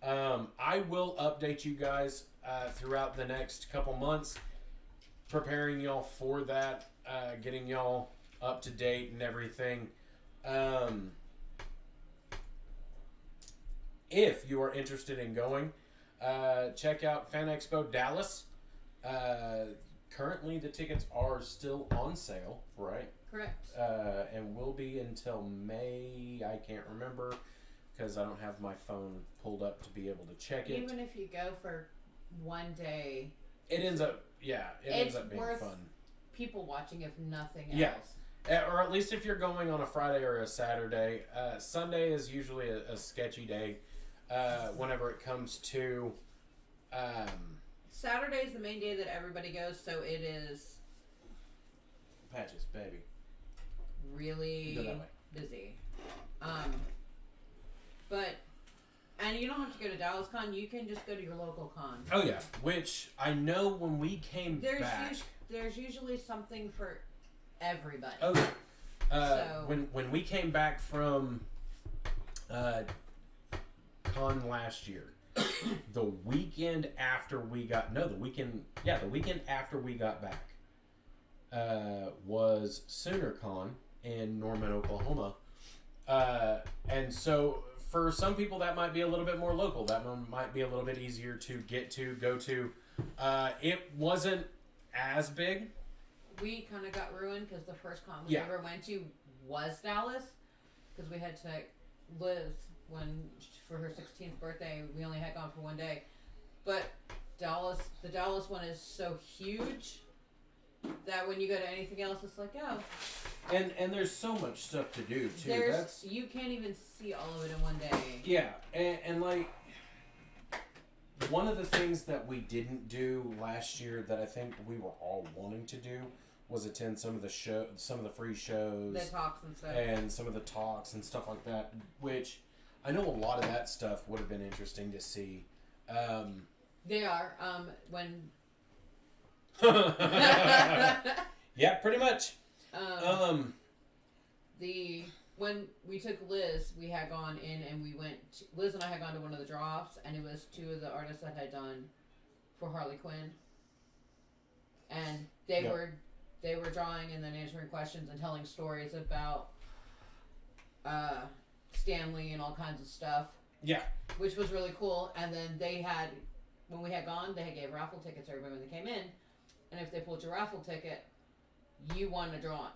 I will update you guys throughout the next couple months, preparing y'all for that, getting y'all up to date and everything. If you are interested in going, check out Fan Expo Dallas. Currently, the tickets are still on sale, right? Correct. And will be until May. I can't remember because I don't have my phone pulled up to be able to check it. Even if you go for one day, It ends up being worth fun. people watching if nothing else. Yeah. Or at least if you're going on a Friday or a Saturday. Sunday is usually a sketchy day whenever it comes to... Saturday is the main day that everybody goes, so it is... Patches, baby. Really busy. And you don't have to go to Dallas Con, you can just go to your local con. Oh yeah, which I know when we came back... There's usually something for everybody. Oh yeah. When we came back from con last year, the weekend after we got the weekend after we got back was SoonerCon in Norman, Oklahoma, and so for some people that might be a little bit more local. That one might be a little bit easier to get to, go to. It wasn't as big. We kind of got ruined because the first con we ever went to was Dallas, because we had to Liz for her 16th birthday. We only had gone for one day, but the Dallas one is so huge that when you go to anything else, it's like, oh. And there's so much stuff to do too. You can't even see all of it in one day. Yeah, and like one of the things that we didn't do last year that I think we were all wanting to do was attend some of the free shows, the talks and stuff, and some of the talks and stuff like that. Which I know a lot of that stuff would have been interesting to see. They are when. Yeah, pretty much. When we took Liz, we had gone in and Liz and I had gone to one of the draw-offs, and it was two of the artists that had done for Harley Quinn, and they were drawing and then answering questions and telling stories about Stanley and all kinds of stuff. Yeah, which was really cool. And then when we had gone, they gave raffle tickets to everybody when they came in, and if they pulled your raffle ticket, you won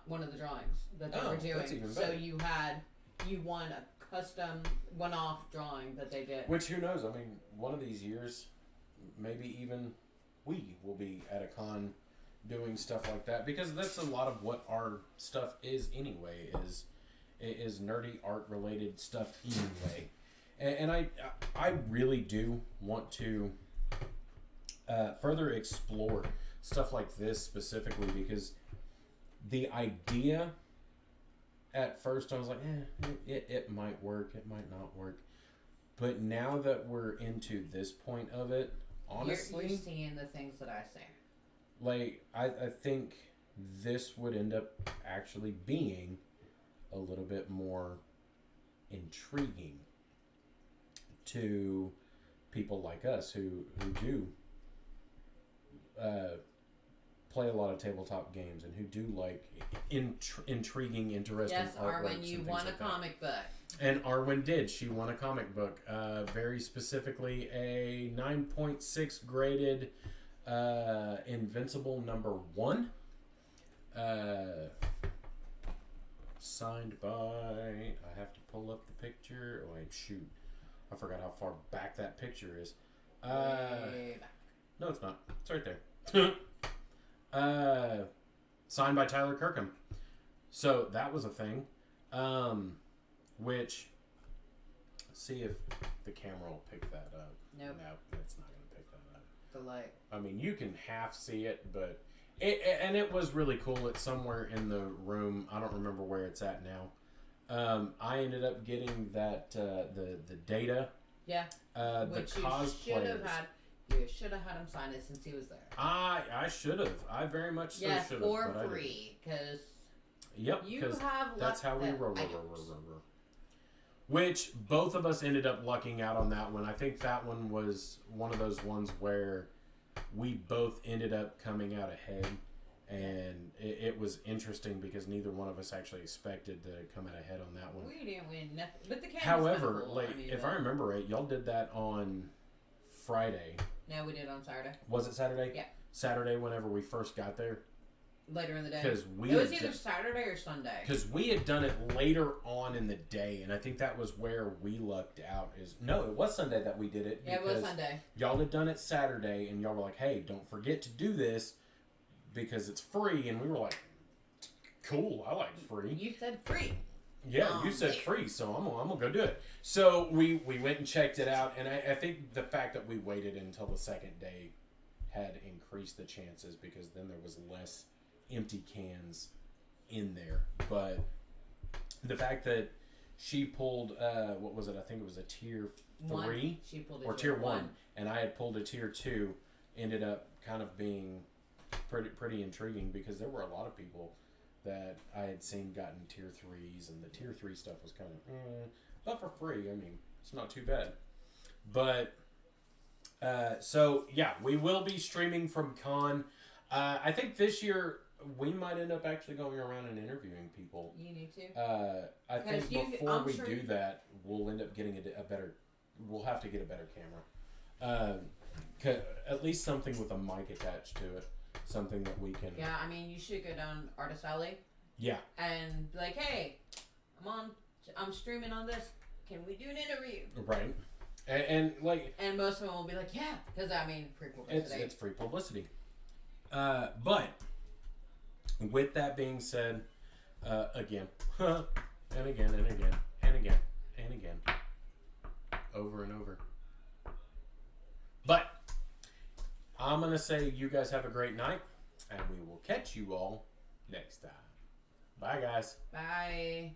one of the drawings that they were doing. That's even better. So you won a custom one-off drawing that they did. Which, who knows? I mean, one of these years, maybe even we will be at a con doing stuff like that, because that's a lot of what our stuff is anyway. Is nerdy art related stuff anyway, and I really do want to further explore stuff like this specifically, because the idea at first I was like, it might work, it might not work. But now that we're into this point of it, honestly... You're seeing the things that I say. Like, I think this would end up actually being a little bit more intriguing to people like us who do play a lot of tabletop games and who do like intriguing, interesting artworks. Yes, Arwen, you won a comic book. And Arwen did. She won a comic book. Very specifically a 9.6 graded Invincible #1. Signed by... I have to pull up the picture. Oh, wait, shoot. I forgot how far back that picture is. Way back. No, it's not. It's right there. Signed by Tyler Kirkham. So that was a thing. Which, see if the camera will pick that up. Nope. No, it's not going to pick that up. The light. I mean, you can half see it, but it was really cool. It's somewhere in the room. I don't remember where it's at now. I ended up getting that the data. Yeah. The cosplayers. You should have had him sign it since he was there. I should have. I very much so should have. For free, because. Yep. You have. That's how we roll. Which both of us ended up lucking out on that one. I think that one was one of those ones where we both ended up coming out ahead, and it was interesting because neither one of us actually expected to come out ahead on that one. We didn't win nothing, but the however, cool. If I remember right, y'all did that on Friday. No, we did on Saturday. Was it Saturday? Yeah. Saturday, whenever we first got there. later in the day. Because it was either Saturday or Sunday. Because we had done it later on in the day, and I think that was where we lucked out. No, it was Sunday that we did it. Yeah, it was Sunday. Y'all had done it Saturday, and y'all were like, "Hey, don't forget to do this because it's free." And we were like, "Cool, I like free." You said free. Yeah, you said free, so I'm gonna go do it. So we went and checked it out, and I think the fact that we waited until the second day had increased the chances because then there was less empty cans in there. But the fact that she pulled what was it? I think it was a tier 3. She pulled or tier 1, and I had pulled a tier 2. Ended up kind of being pretty intriguing because there were a lot of people that I had seen gotten tier 3s, and the tier 3 stuff was kind of, but for free, I mean, it's not too bad. But, so, yeah, we will be streaming from con. I think this year, we might end up actually going around and interviewing people. You need to? I think before we do that, we'll end up getting a better, we'll have to get a better camera. At least something with a mic attached to it. Something that we can... Yeah, I mean, you should go down Artist Alley. Yeah. And be like, hey, I'm streaming on this. Can we do an interview? Right. And like... And most of them will be like, yeah. Because, I mean, free publicity. It's free publicity. But, with that being said, again, and again, and again, and again, and again, over and over. But... I'm going to say you guys have a great night, and we will catch you all next time. Bye, guys. Bye.